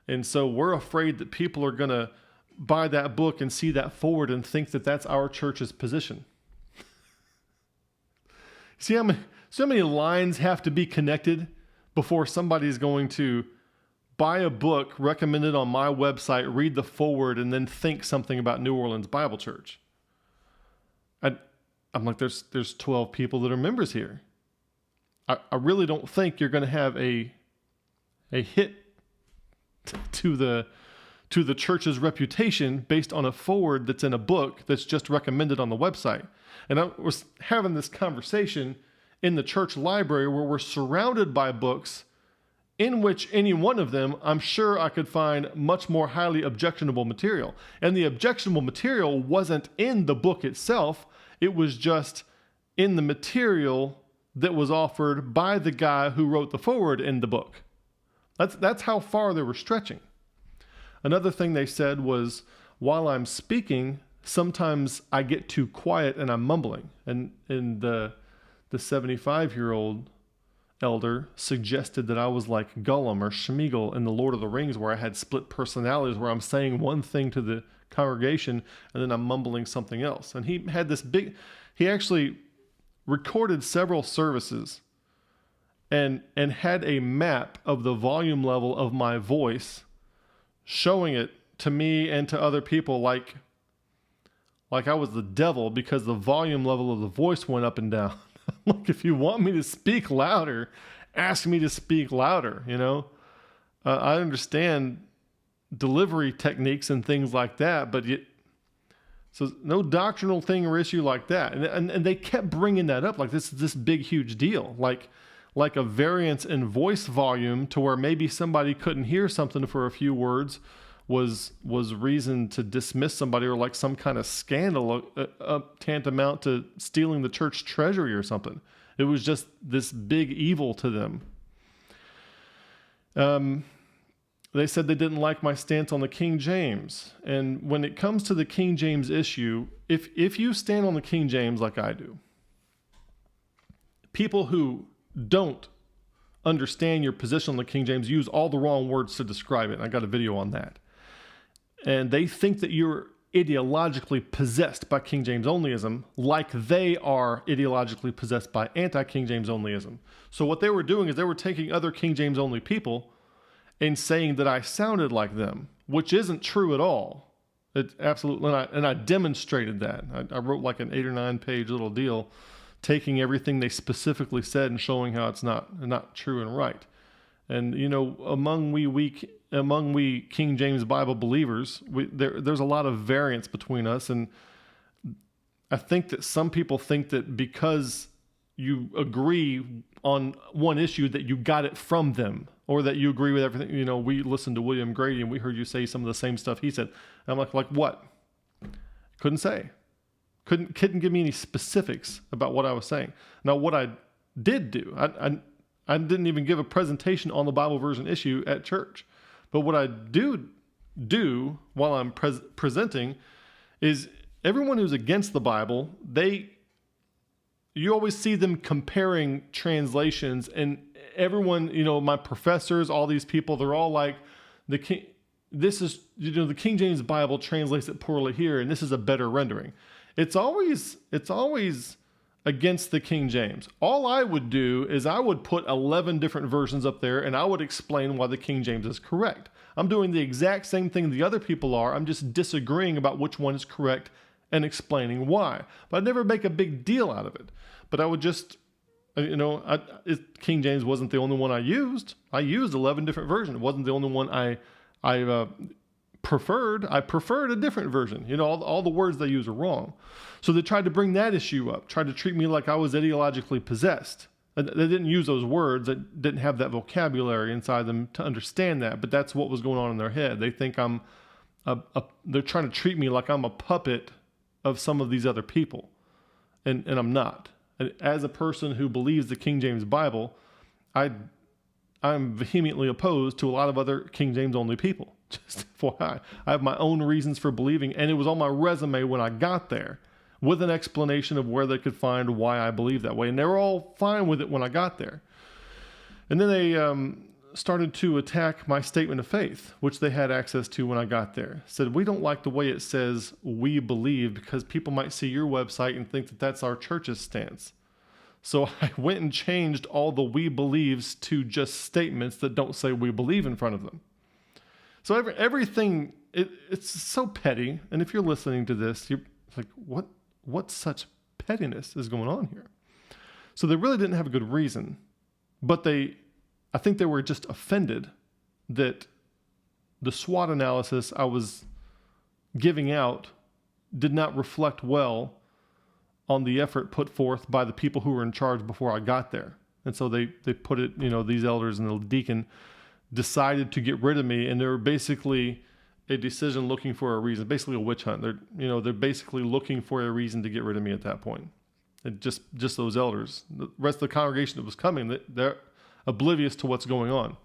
And so we're afraid that people are going to buy that book and see that foreword and think that that's our church's position. See how many lines have to be connected before somebody's going to buy a book recommended on my website, read the foreword, and then think something about New Orleans Bible Church. I'm like, there's 12 people that are members here. I really don't think you're going to have a hit to the church's reputation based on a foreword that's in a book that's just recommended on the website. And I was having this conversation in the church library where we're surrounded by books in which any one of them, I'm sure I could find much more highly objectionable material. And the objectionable material wasn't in the book itself. It was just in the material that was offered by the guy who wrote the foreword in the book. That's how far they were stretching. Another thing they said was, while I'm speaking, sometimes I get too quiet and I'm mumbling. And the 75-year-old elder suggested that I was like Gollum or Sméagol in The Lord of the Rings, where I had split personalities, where I'm saying one thing to the congregation and then I'm mumbling something else. And he had he actually recorded several services and had a map of the volume level of my voice, showing it to me and to other people like I was the devil, because the volume level of the voice went up and down. Like, if you want me to speak louder, ask me to speak louder, I understand delivery techniques and things like that, but so no doctrinal thing or issue like that. And they kept bringing that up like this is this big, huge deal, like a variance in voice volume to where maybe somebody couldn't hear something for a few words was reason to dismiss somebody, or like some kind of scandal tantamount to stealing the church treasury or something. It was just this big evil to them. They said they didn't like my stance on the King James. And when it comes to the King James issue, if you stand on the King James like I do, people who don't understand your position on the King James use all the wrong words to describe it. I got a video on that. And they think that you're ideologically possessed by King James onlyism, like they are ideologically possessed by anti-King James onlyism. So what they were doing is they were taking other King James only people and saying that I sounded like them, which isn't true at all. It's absolutely, and I demonstrated that. I wrote like an 8 or 9 page little deal, taking everything they specifically said and showing how it's not true and right. And among we King James Bible believers, there's a lot of variance between us, and I think that some people think that because you agree on one issue that you got it from them, or that you agree with everything. We listened to William Grady and we heard you say some of the same stuff he said. And I'm like what? Couldn't say. Couldn't give me any specifics about what I was saying. Now, what I did do, I didn't even give a presentation on the Bible version issue at church. But what I do while I'm presenting is everyone who's against the Bible, you always see them comparing translations, and everyone, my professors, all these people, they're all like, the King James Bible translates it poorly here, and this is a better rendering. It's always against the King James. All I would do is I would put 11 different versions up there, and I would explain why the King James is correct. I'm doing the exact same thing the other people are. I'm just disagreeing about which one is correct and explaining why. But I'd never make a big deal out of it. But I would just, King James wasn't the only one I used. I used 11 different versions. It wasn't the only one I preferred. I preferred a different version. All the words they use are wrong. So they tried to bring that issue up, tried to treat me like I was ideologically possessed. They didn't use those words. They didn't have that vocabulary inside them to understand that, but that's what was going on in their head. They think they're trying to treat me like I'm a puppet of some of these other people, and I'm not. And as a person who believes the King James Bible, I'm vehemently opposed to a lot of other King James only people. Just FYI, I have my own reasons for believing, and it was on my resume when I got there with an explanation of where they could find why I believe that way. And they were all fine with it when I got there. And then they started to attack my statement of faith, which they had access to when I got there. Said, we don't like the way it says we believe because people might see your website and think that that's our church's stance. So I went and changed all the we believes to just statements that don't say we believe in front of them. So everything, it's so petty. And if you're listening to this, you're like, what such pettiness is going on here? So they really didn't have a good reason, but I think they were just offended that the SWOT analysis I was giving out did not reflect well on the effort put forth by the people who were in charge before I got there. And so they put it, these elders and the deacon decided to get rid of me, and they were basically a decision looking for a reason, basically a witch hunt. They're basically looking for a reason to get rid of me at that point. And just those elders. The rest of the congregation that was coming, they're oblivious to what's going on.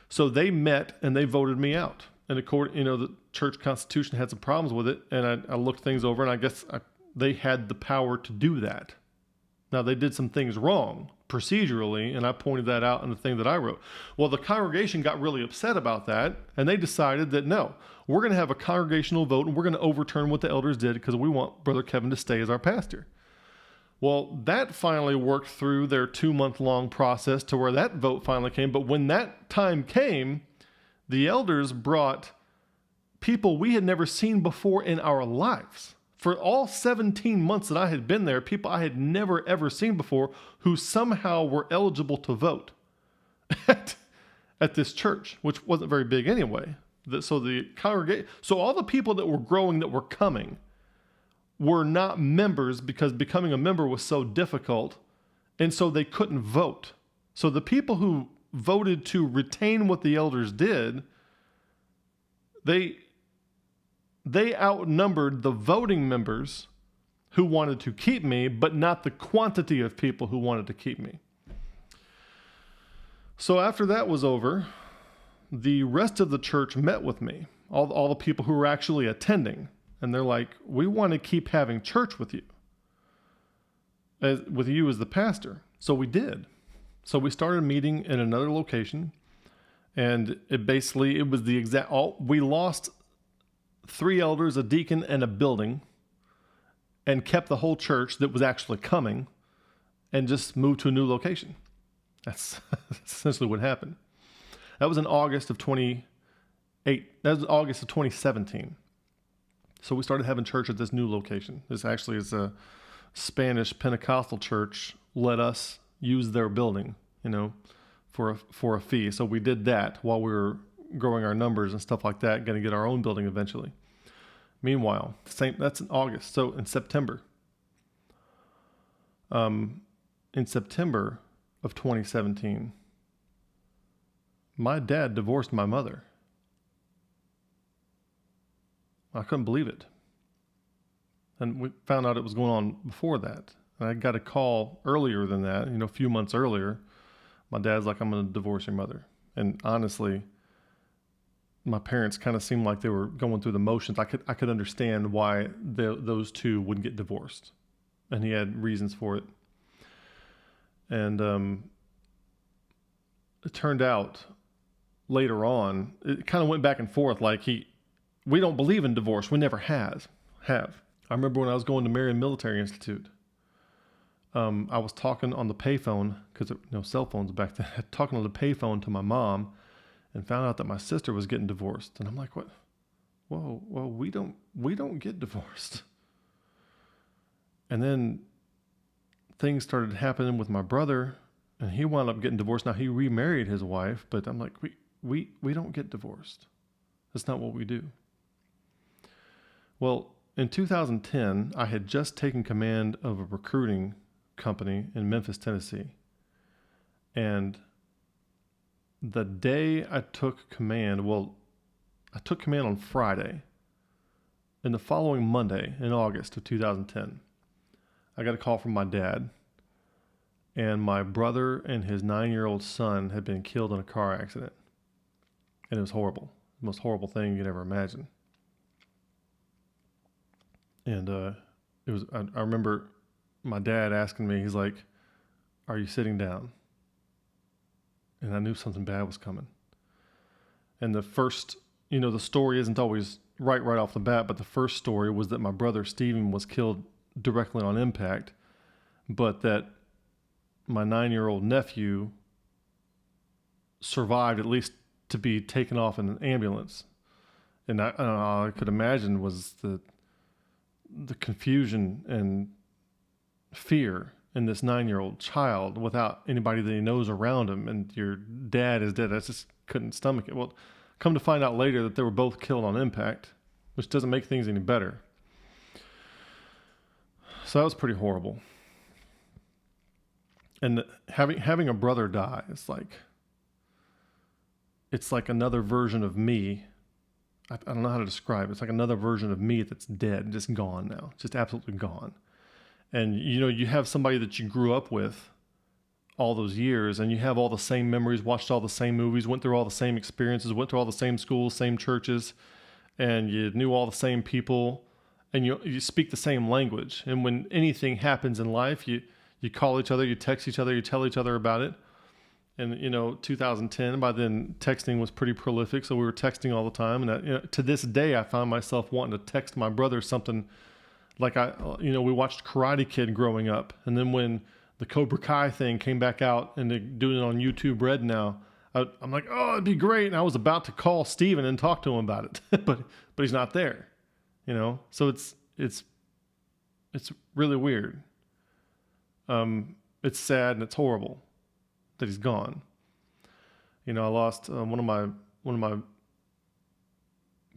So they met and they voted me out. And the church constitution had some problems with it, and I looked things over, and I guess they had the power to do that. Now, they did some things wrong procedurally, and I pointed that out in the thing that I wrote. Well, the congregation got really upset about that, and they decided that, no, we're going to have a congregational vote, and we're going to overturn what the elders did because we want Brother Kevin to stay as our pastor. Well, that finally worked through their 2-month-long process to where that vote finally came. But when that time came, the elders brought people we had never seen before in our lives. For all 17 months that I had been there, people I had never, ever seen before who somehow were eligible to vote at this church, which wasn't very big anyway. So all the people that were growing, that were coming, were not members because becoming a member was so difficult, and so they couldn't vote. So the people who voted to retain what the elders did, they outnumbered the voting members who wanted to keep me, but not the quantity of people who wanted to keep me. So after that was over, the rest of the church met with me, all the people who were actually attending, and they're like, we want to keep having church with you, as the pastor. So we did. So we started meeting in another location, and it was the exact, we lost 3 elders, a deacon, and a building, and kept the whole church that was actually coming and just moved to a new location. That's essentially what happened. That was in August of 2018. That was August of 2017. So we started having church at this new location. This actually is a Spanish Pentecostal church. Let us use their building, for a fee. So we did that while we were growing our numbers and stuff like that, going to get our own building eventually. Meanwhile, that's in August. So in September of 2017, my dad divorced my mother. I couldn't believe it. And we found out it was going on before that. And I got a call earlier than that, a few months earlier. My dad's like, I'm going to divorce your mother. And honestly, my parents kind of seemed like they were going through the motions. I could understand why those two would get divorced. And he had reasons for it. And it turned out later on, it kind of went back and forth. Like we don't believe in divorce. We never have. I remember when I was going to Marion Military Institute, I was talking on the payphone, because no cell phones back then, talking on the payphone to my mom and found out that my sister was getting divorced. And I'm like, what? Whoa, we don't get divorced. And then things started happening with my brother, and he wound up getting divorced. Now he remarried his wife, but I'm like, we don't get divorced. That's not what we do. Well, in 2010, I had just taken command of a recruiting company in Memphis, Tennessee. And the day I took command, I took command on Friday. And the following Monday in August of 2010, I got a call from my dad. And my brother and his 9-year-old son had been killed in a car accident. And it was horrible. The most horrible thing you could ever imagine. And I remember my dad asking me, he's like, are you sitting down? And I knew something bad was coming. And the first, the story isn't always right off the bat, but the first story was that my brother Stephen was killed directly on impact, but that my 9-year-old nephew survived at least to be taken off in an ambulance. And I could imagine was the confusion and fear in this 9-year-old child without anybody that he knows around him, and your dad is dead. I just couldn't stomach it. Well, come to find out later that they were both killed on impact, which doesn't make things any better. So that was pretty horrible. And having a brother die, it's like another version of me. I don't know how to describe it. It's like another version of me that's dead, just gone now, just absolutely gone. And, you have somebody that you grew up with all those years, and you have all the same memories, watched all the same movies, went through all the same experiences, went to all the same schools, same churches, and you knew all the same people, and you speak the same language. And when anything happens in life, you call each other, you text each other, you tell each other about it. And, 2010, by then texting was pretty prolific. So we were texting all the time. And to this day, I found myself wanting to text my brother something like we watched Karate Kid growing up. And then when the Cobra Kai thing came back out and they're doing it on YouTube Red now, I'm like, oh, it'd be great. And I was about to call Steven and talk to him about it, but he's not there, so it's really weird. It's sad and it's horrible that he's gone. I lost one of my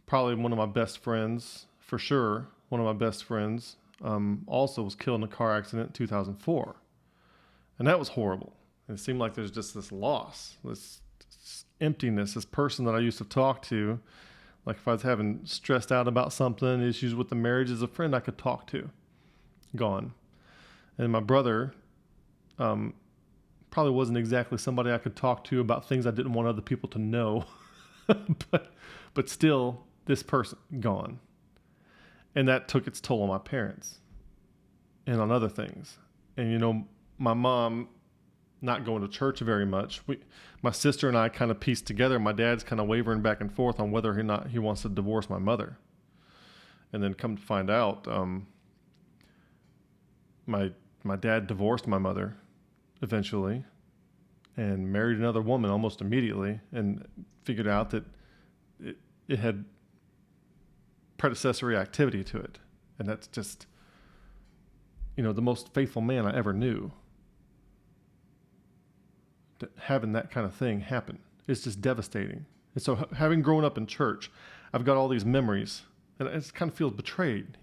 probably one of my best friends, for sure. One of my best friends also was killed in a car accident in 2004. And that was horrible. And it seemed like there's just this loss, this emptiness, this person that I used to talk to. Like if I was having stressed out about something, issues with the marriage, as a friend I could talk to. Gone. And my brother probably wasn't exactly somebody I could talk to about things I didn't want other people to know. but still, this person, gone. And that took its toll on my parents and on other things. And, my mom not going to church very much. My sister and I kind of pieced together. My dad's kind of wavering back and forth on whether or not he wants to divorce my mother. And then come to find out, my dad divorced my mother eventually and married another woman almost immediately, and figured out that it had predecessory activity to it. And that's just, the most faithful man I ever knew. Having that kind of thing happen is just devastating. And so having grown up in church, I've got all these memories, and it kind of feels betrayed,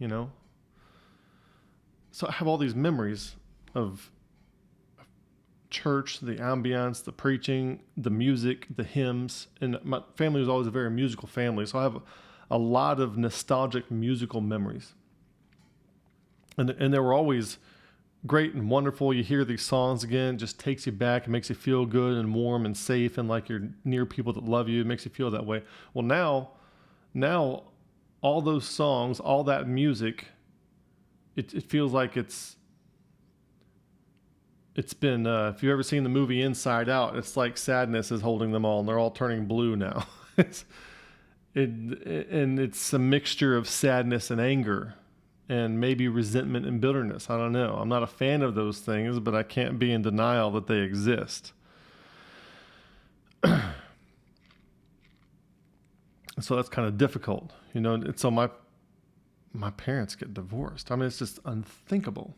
So I have all these memories of church, the ambiance, the preaching, the music, the hymns, and my family was always a very musical family, so I have a lot of nostalgic musical memories. And they were always great and wonderful. You hear these songs again, it just takes you back. It makes you feel good and warm and safe and like you're near people that love you. It makes you feel that way. Well, now all those songs, all that music, it feels like it's been, if you've ever seen the movie Inside Out, it's like sadness is holding them all and they're all turning blue now. And it's a mixture of sadness and anger and maybe resentment and bitterness. I don't know. I'm not a fan of those things, but I can't be in denial that they exist. So that's kind of difficult, And so my parents get divorced. I mean, it's just unthinkable.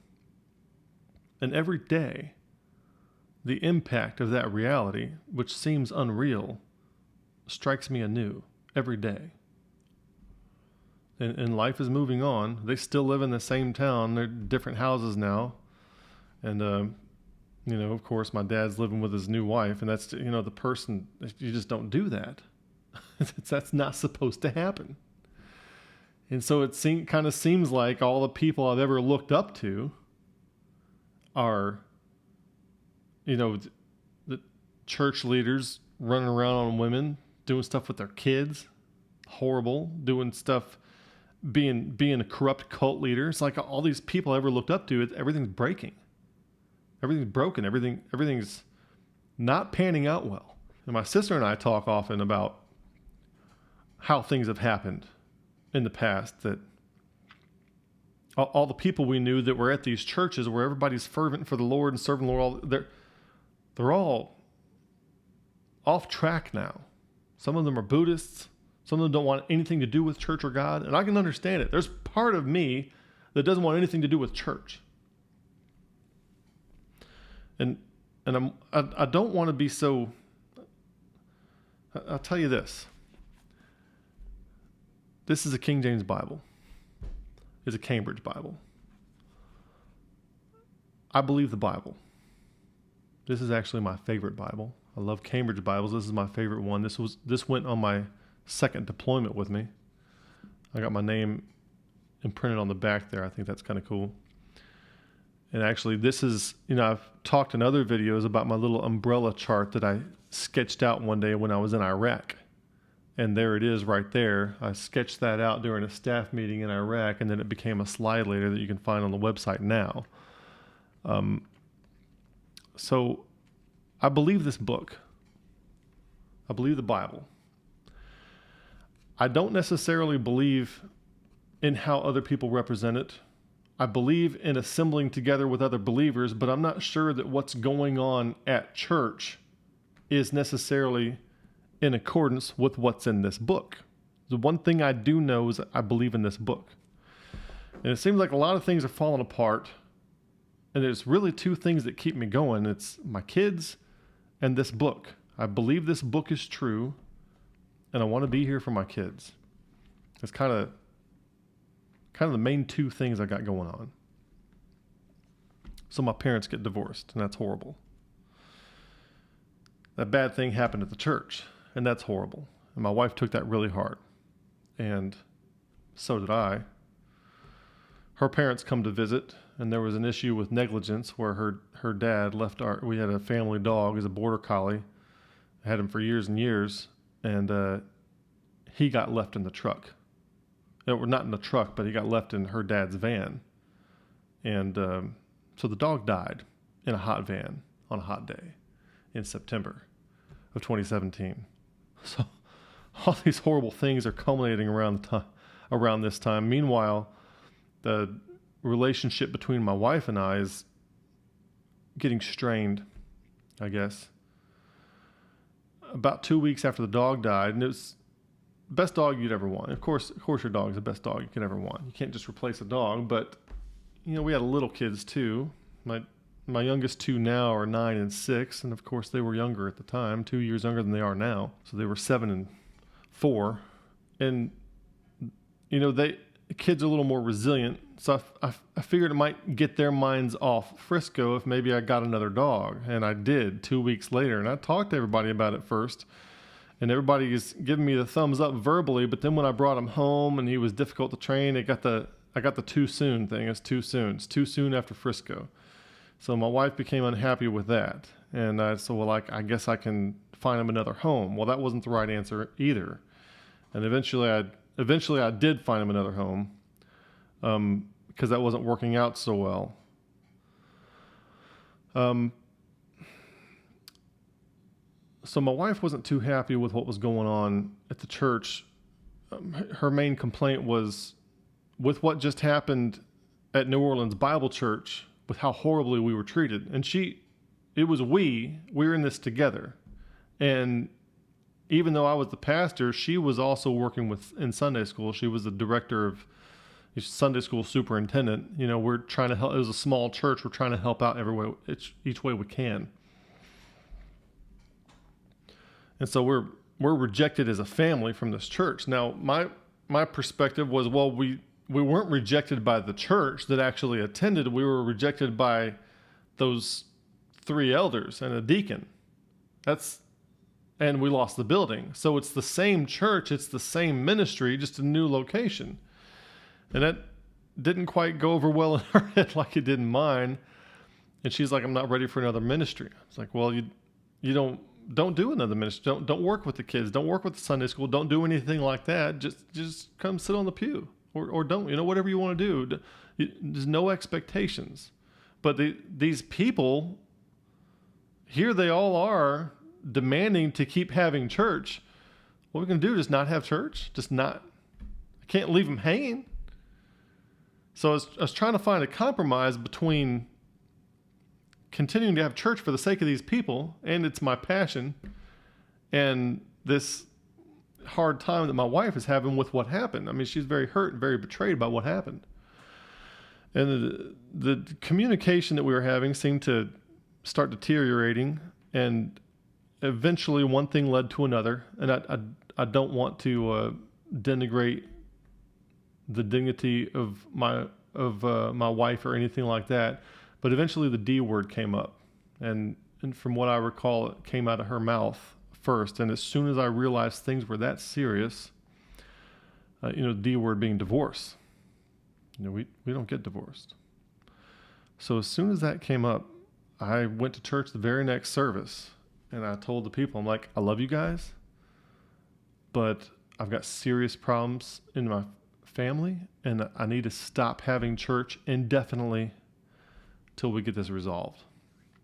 And every day, the impact of that reality, which seems unreal, strikes me anew every day. And life is moving on. They still live in the same town. They're different houses now. And, of course, my dad's living with his new wife. And that's, the person, you just don't do that. That's not supposed to happen. And so it kind of seems like all the people I've ever looked up to are, the church leaders running around on women, doing stuff with their kids, horrible, doing stuff, being a corrupt cult leader. It's like all these people I ever looked up to, everything's breaking. Everything's broken. Everything's not panning out well. And my sister and I talk often about how things have happened in the past, that all the people we knew that were at these churches where everybody's fervent for the Lord and serving the Lord, they're all off track now. Some of them are Buddhists. Some of them don't want anything to do with church or God, and I can understand it. There's part of me that doesn't want anything to do with church. And I don't want to be so. I'll tell you this. This is a King James Bible. It's a Cambridge Bible. I believe the Bible. This is actually my favorite Bible. I love Cambridge Bibles. This is my favorite one. This went on my second deployment with me. I got my name imprinted on the back there. I think that's kind of cool. And actually, this is, I've talked in other videos about my little umbrella chart that I sketched out one day when I was in Iraq. And there it is right there. I sketched that out during a staff meeting in Iraq, and then it became a slide later that you can find on the website now. So I believe this book. I believe the Bible. I don't necessarily believe in how other people represent it. I believe in assembling together with other believers, but I'm not sure that what's going on at church is necessarily in accordance with what's in this book. The one thing I do know is I believe in this book. And it seems like a lot of things are falling apart. And there's really two things that keep me going. It's my kids and this book. I believe this book is true, and I want to be here for my kids. It's kind of the main two things I got going on. So my parents get divorced, and that's horrible. That bad thing happened at the church, and that's horrible. And my wife took that really hard, and so did I. Her parents come to visit, and there was an issue with negligence where her dad left we had a family dog, he's a border collie. I had him for years and years, and he got left in the truck. Not in the truck, but he got left in her dad's van. And so the dog died in a hot van on a hot day in September of 2017. So all these horrible things are culminating around this time. Meanwhile, the relationship between my wife and I is getting strained, I guess. About 2 weeks after the dog died, and best dog you'd ever want. Of course your dog's the best dog you could ever want. You can't just replace a dog, but we had little kids too. My youngest two now are 9 and 6, and of course they were younger at the time, 2 years younger than they are now. So they were 7 and 4, and kids are a little more resilient. So I figured it might get their minds off Frisco if maybe I got another dog, and I did 2 weeks later. And I talked to everybody about it first. And everybody is giving me the thumbs up verbally, but then when I brought him home and he was difficult to train, I got the too soon thing. It's too soon. It's too soon after Frisco. So my wife became unhappy with that. And I said, well, I guess I can find him another home. Well, that wasn't the right answer either. And eventually I did find him another home because that wasn't working out so well. So my wife wasn't too happy with what was going on at the church. Her main complaint was with what just happened at New Orleans Bible Church, with how horribly we were treated. And we were in this together. And even though I was the pastor, she was also working in Sunday school. She was the director of Sunday school superintendent. We're trying to help. It was a small church. We're trying to help out each way we can. And so we're rejected as a family from this church. Now, my perspective was, well, we weren't rejected by the church that actually attended. We were rejected by those 3 elders and a deacon. And we lost the building. So it's the same church, it's the same ministry, just a new location. And that didn't quite go over well in her head like it did in mine. And she's like, I'm not ready for another ministry. I was like, well, you don't do another ministry. Don't work with the kids. Don't work with the Sunday school. Don't do anything like that. Just come sit on the pew or don't, whatever you want to do. There's no expectations. But these people, here they all are demanding to keep having church. What we're going to do is not have church. I can't leave them hanging. So I was trying to find a compromise between continuing to have church for the sake of these people, and it's my passion, and this hard time that my wife is having with what happened. I mean, she's very hurt and very betrayed by what happened. And the communication that we were having seemed to start deteriorating, and eventually one thing led to another. And I don't want to denigrate the dignity of my wife or anything like that. But eventually the D word came up, and from what I recall, it came out of her mouth first. And as soon as I realized things were that serious, the D word being divorce, we don't get divorced. So as soon as that came up, I went to church the very next service, and I told the people, I'm like, I love you guys, but I've got serious problems in my family, and I need to stop having church indefinitely till we get this resolved.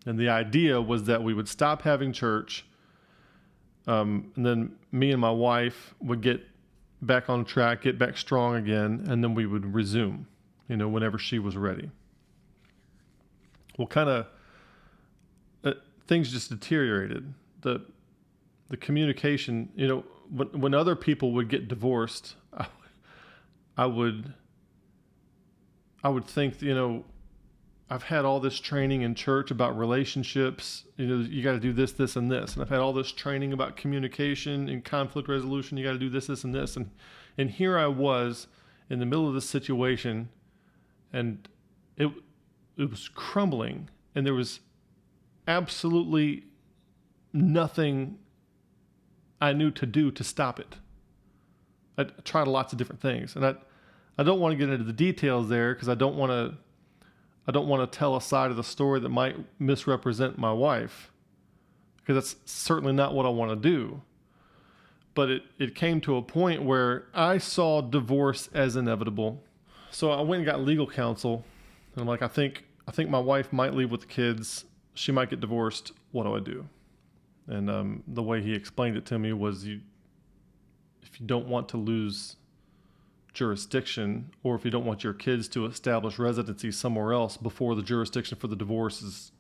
And the idea was that we would stop having church, and then me and my wife would get back on track, get back strong again, and then we would resume, whenever she was ready. Well, kind of things just deteriorated. The communication, when other people would get divorced, I would think, I've had all this training in church about relationships. You got to do this, this, and this. And I've had all this training about communication and conflict resolution. You got to do this, this, and this. And here I was in the middle of this situation, and it was crumbling, and there was absolutely nothing I knew to do to stop it. I tried lots of different things, and I don't want to get into the details there because I don't want to tell a side of the story that might misrepresent my wife, because that's certainly not what I want to do. But it came to a point where I saw divorce as inevitable. So I went and got legal counsel, and I'm like, I think my wife might leave with the kids. She might get divorced. What do I do? And the way he explained it to me was, if you don't want to lose jurisdiction, or if you don't want your kids to establish residency somewhere else before the jurisdiction for the divorce is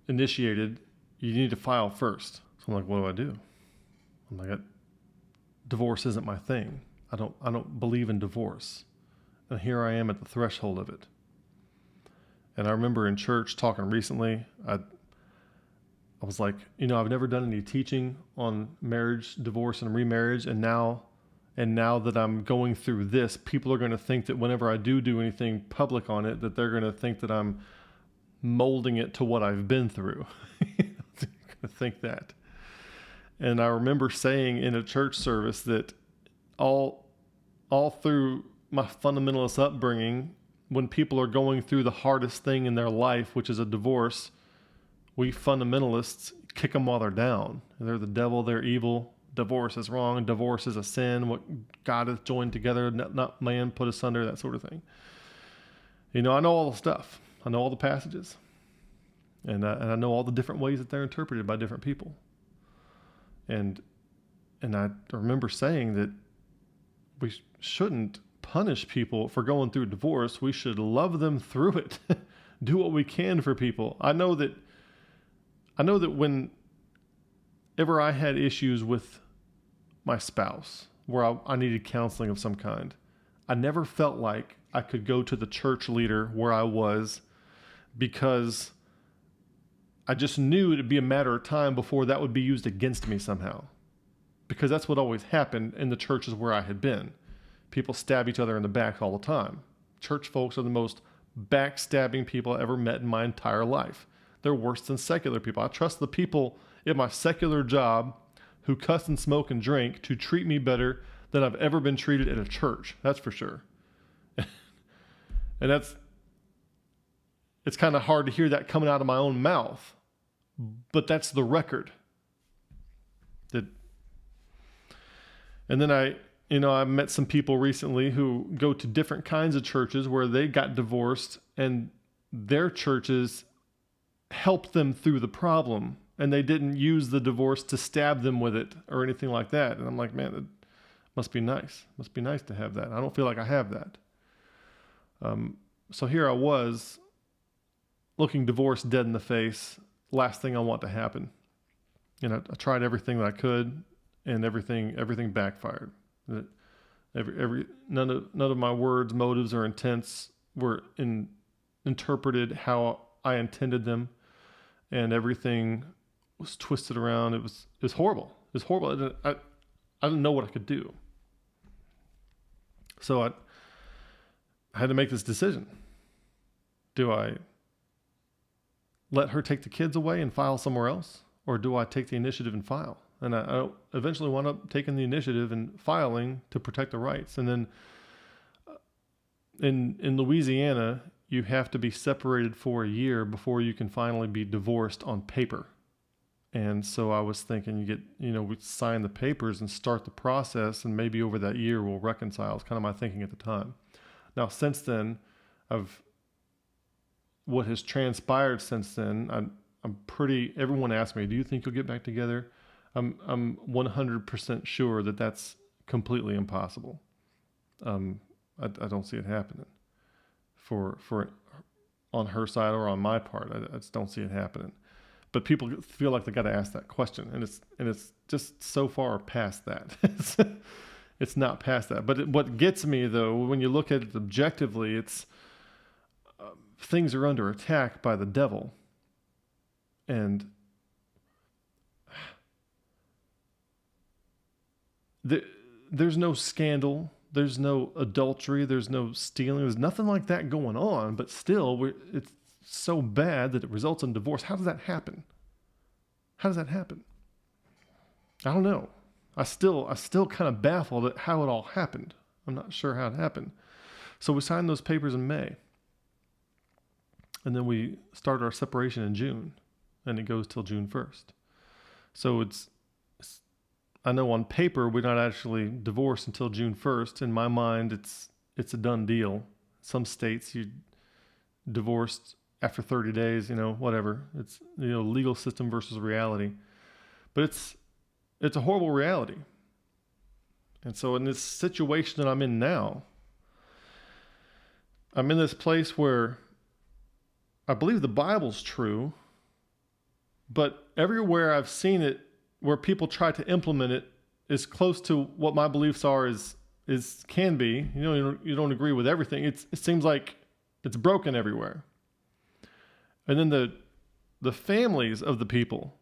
initiated, you need to file first. So I'm like, what do I do? I'm like, divorce isn't my thing. I don't believe in divorce. And here I am at the threshold of it. And I remember in church talking recently, I was like, I've never done any teaching on marriage, divorce, and remarriage. And now that I'm going through this, people are going to think that whenever I do anything public on it, that they're going to think that I'm molding it to what I've been through. They're going to think that. And I remember saying in a church service that all through my fundamentalist upbringing, when people are going through the hardest thing in their life, which is a divorce, we fundamentalists kick them while they're down. They're the devil, they're evil. Divorce is wrong. Divorce is a sin. What God has joined together, not man put asunder, that sort of thing. I know all the stuff. I know all the passages. And I know all the different ways that they're interpreted by different people. And I remember saying that we shouldn't punish people for going through divorce. We should love them through it. Do what we can for people. I know that whenever I had issues with my spouse where I needed counseling of some kind, I never felt like I could go to the church leader where I was, because I just knew it'd be a matter of time before that would be used against me somehow. Because that's what always happened in the churches where I had been. People stab each other in the back all the time. Church folks are the most backstabbing people I ever met in my entire life. They're worse than secular people. I trust the people in my secular job who cuss and smoke and drink to treat me better than I've ever been treated at a church. That's for sure. And it's kind of hard to hear that coming out of my own mouth, but that's the record. And then I met some people recently who go to different kinds of churches where they got divorced and their churches helped them through the problem, and they didn't use the divorce to stab them with it or anything like that. And I'm like, man, it must be nice. It must be nice to have that. I don't feel like I have that. So here I was looking divorce dead in the face. Last thing I want to happen. I tried everything that I could, and everything backfired. None of my words, motives, or intents were interpreted how I intended them, and everything was twisted around. It was horrible. It was horrible. I didn't know what I could do. So I had to make this decision. Do I let her take the kids away and file somewhere else, or do I take the initiative and file? And I eventually wound up taking the initiative and filing to protect the rights. And then in Louisiana, you have to be separated for a year before you can finally be divorced on paper. And so I was thinking, we sign the papers and start the process, and maybe over that year we'll reconcile. It's kind of my thinking at the time. Now, since then, what has transpired since then, everyone asks me, do you think you'll get back together? I'm 100% sure that that's completely impossible. I don't see it happening for on her side or on my part. I just don't see it happening. But people feel like they got to ask that question, and it's just so far past that. It's not past that. But what gets me, though, when you look at it objectively, it's things are under attack by the devil, and there's no scandal, there's no adultery, there's no stealing, there's nothing like that going on, but still it's so bad that it results in divorce. How does that happen? How does that happen? I don't know. I still kind of baffled at how it all happened. I'm not sure how it happened. So we signed those papers in May, and then we started our separation in June, and it goes till June 1st. So I know on paper we're not actually divorced until June 1st. In my mind, it's a done deal. Some states you divorced after 30 days, whatever. It's legal system versus reality. But it's a horrible reality. And so in this situation that I'm in now, I'm in this place where I believe the Bible's true, but everywhere I've seen it where people try to implement it, as close to what my beliefs are as can be. You don't agree with everything. It seems like it's broken everywhere. And then the families of the people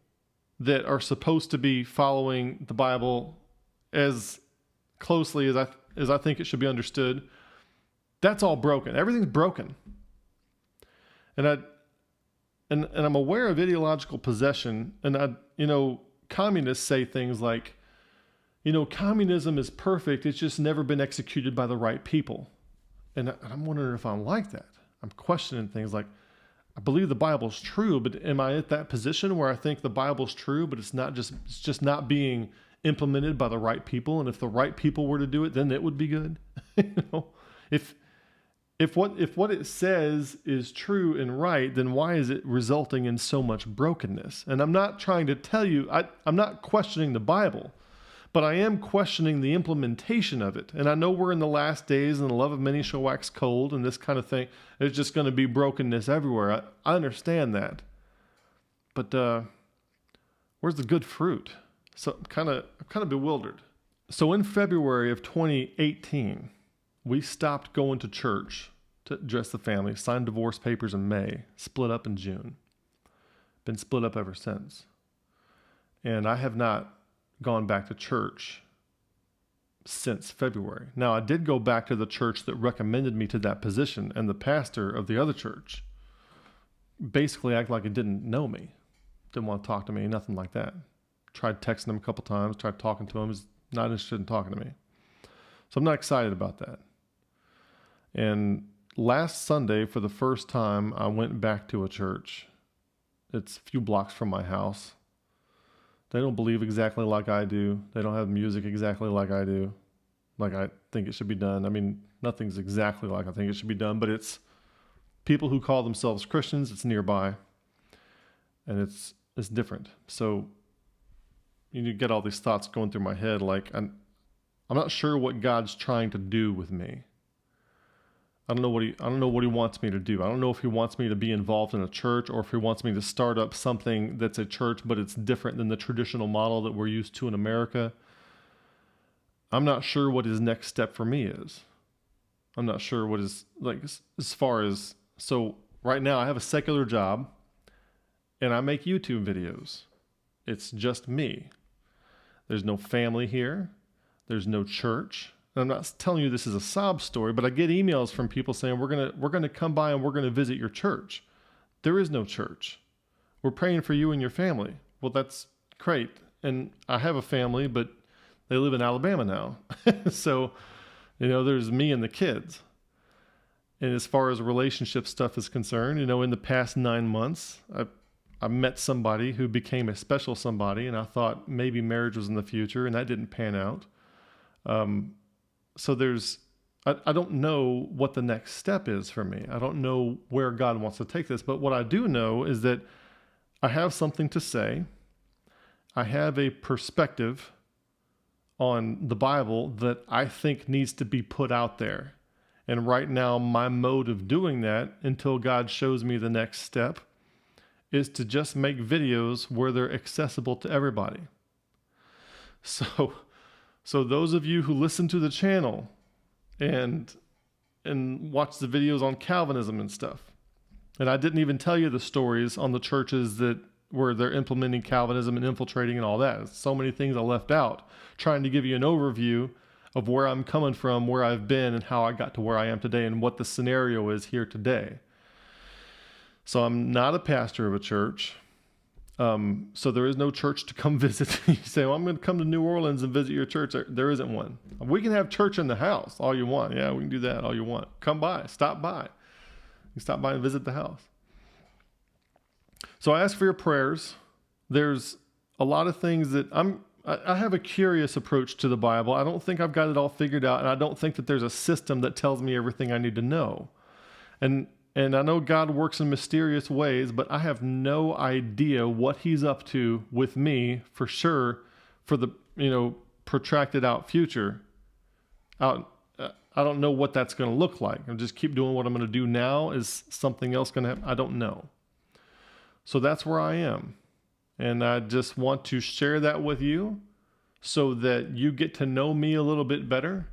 that are supposed to be following the Bible as closely as I think it should be understood, that's all broken. Everything's broken. And I'm aware of ideological possession, and communists say things like, communism is perfect, it's just never been executed by the right people. And I'm wondering if I'm like that. I'm questioning things like, I believe the Bible's true, but am I at that position where I think the Bible's true, but it's just not being implemented by the right people? And if the right people were to do it, then it would be good. If what it says is true and right, then why is it resulting in so much brokenness? And I'm not trying to tell you, I'm not questioning the Bible, but I am questioning the implementation of it. And I know we're in the last days and the love of many shall wax cold and this kind of thing. There's just going to be brokenness everywhere. I understand that. But where's the good fruit? So I'm kind of bewildered. So in February of 2018, we stopped going to church to address the family, signed divorce papers in May, split up in June. Been split up ever since. And I have not gone back to church since February. Now, I did go back to the church that recommended me to that position, and the pastor of the other church basically acted like he didn't know me, didn't want to talk to me, nothing like that. Tried texting him a couple times, tried talking to him, he's not interested in talking to me. So I'm not excited about that. And last Sunday, for the first time, I went back to a church. It's a few blocks from my house. They don't believe exactly like I do. They don't have music exactly like I do, like I think it should be done. I mean, nothing's exactly like I think it should be done, but it's people who call themselves Christians. It's nearby, and it's different. So you get all these thoughts going through my head, like I'm not sure what God's trying to do with me. I don't know what he wants me to do. I don't know if he wants me to be involved in a church or if he wants me to start up something that's a church, but it's different than the traditional model that we're used to in America. I'm not sure what his next step for me is. I'm not sure what is, like, as far as, so right now I have a secular job and I make YouTube videos. It's just me. There's no family here. There's no church. I'm not telling you this is a sob story, but I get emails from people saying, we're gonna come by and we're gonna visit your church. There is no church. We're praying for you and your family. Well, that's great. And I have a family, but they live in Alabama now. So, there's me and the kids. And as far as relationship stuff is concerned, in the past 9 months, I met somebody who became a special somebody, and I thought maybe marriage was in the future, and that didn't pan out. So I don't know what the next step is for me. I don't know where God wants to take this, but what I do know is that I have something to say. I have a perspective on the Bible that I think needs to be put out there. And right now, my mode of doing that, until God shows me the next step, is to just make videos where they're accessible to everybody. So those of you who listen to the channel and watch the videos on Calvinism and stuff, and I didn't even tell you the stories on the churches where they're implementing Calvinism and infiltrating and all that. So many things I left out, trying to give you an overview of where I'm coming from, where I've been, and how I got to where I am today, and what the scenario is here today. So I'm not a pastor of a church. So there is no church to come visit. You say, well, I'm going to come to New Orleans and visit your church. There isn't one. We can have church in the house all you want. Yeah, we can do that all you want. Come by, stop by. You can stop by and visit the house. So I ask for your prayers. There's a lot of things that I have a curious approach to the Bible. I don't think I've got it all figured out, and I don't think that there's a system that tells me everything I need to know. And I know God works in mysterious ways, but I have no idea what he's up to with me for sure for the, protracted out future. I don't know what that's going to look like. I just keep doing what I'm going to do now. Is something else going to happen? I don't know. So that's where I am. And I just want to share that with you so that you get to know me a little bit better.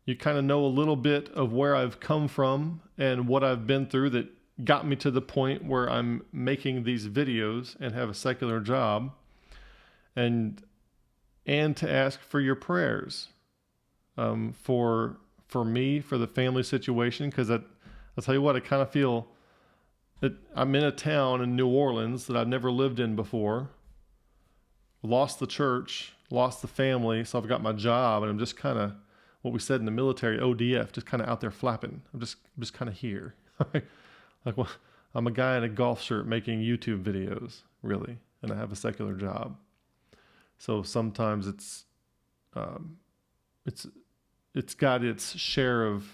You kind of know a little bit of where I've come from and what I've been through that got me to the point where I'm making these videos and have a secular job, and to ask for your prayers for me, for the family situation, because I'll tell you what, I kind of feel that I'm in a town in New Orleans that I've never lived in before, lost the church, lost the family, so I've got my job, and I'm just kind of, what we said in the military, ODF, just kind of out there flapping. I'm just kind of here. Like, well, I'm a guy in a golf shirt making YouTube videos, really, and I have a secular job. So sometimes it's got its share of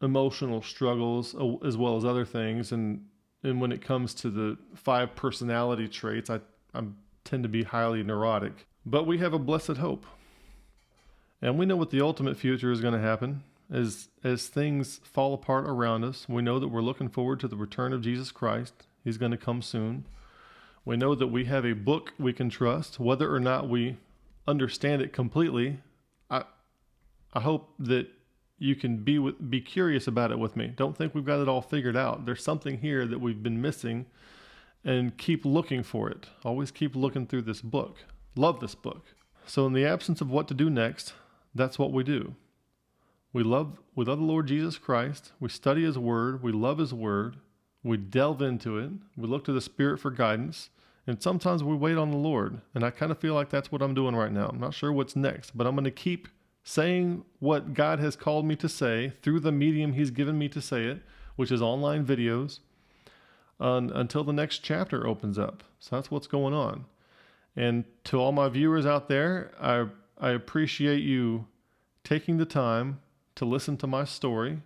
emotional struggles as well as other things, and when it comes to the 5 personality traits, I tend to be highly neurotic. But we have a blessed hope, and we know what the ultimate future is going to happen. As things fall apart around us, we know that we're looking forward to the return of Jesus Christ. He's going to come soon. We know that we have a book we can trust, whether or not we understand it completely. I hope that you can be curious about it with me. Don't think we've got it all figured out. There's something here that we've been missing, and keep looking for it. Always keep looking through this book. Love this book. So in the absence of what to do next, that's what we do. We love the Lord Jesus Christ. We study His Word. We love His Word. We delve into it. We look to the Spirit for guidance. And sometimes we wait on the Lord. And I kind of feel like that's what I'm doing right now. I'm not sure what's next, but I'm going to keep saying what God has called me to say through the medium He's given me to say it, which is online videos, until the next chapter opens up. So that's what's going on. And to all my viewers out there, I appreciate you taking the time to listen to my story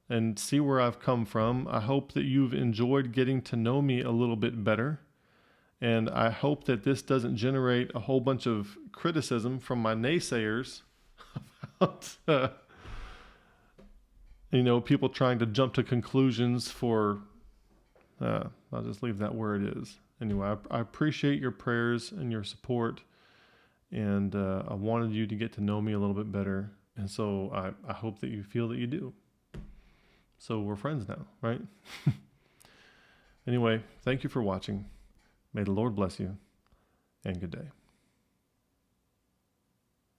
and see where I've come from. I hope that you've enjoyed getting to know me a little bit better. And I hope that this doesn't generate a whole bunch of criticism from my naysayers about, people trying to jump to conclusions for, I'll just leave that where it is. Anyway, I appreciate your prayers and your support. And I wanted you to get to know me a little bit better. And so I hope that you feel that you do. So we're friends now, right? Anyway, thank you for watching. May the Lord bless you, and good day.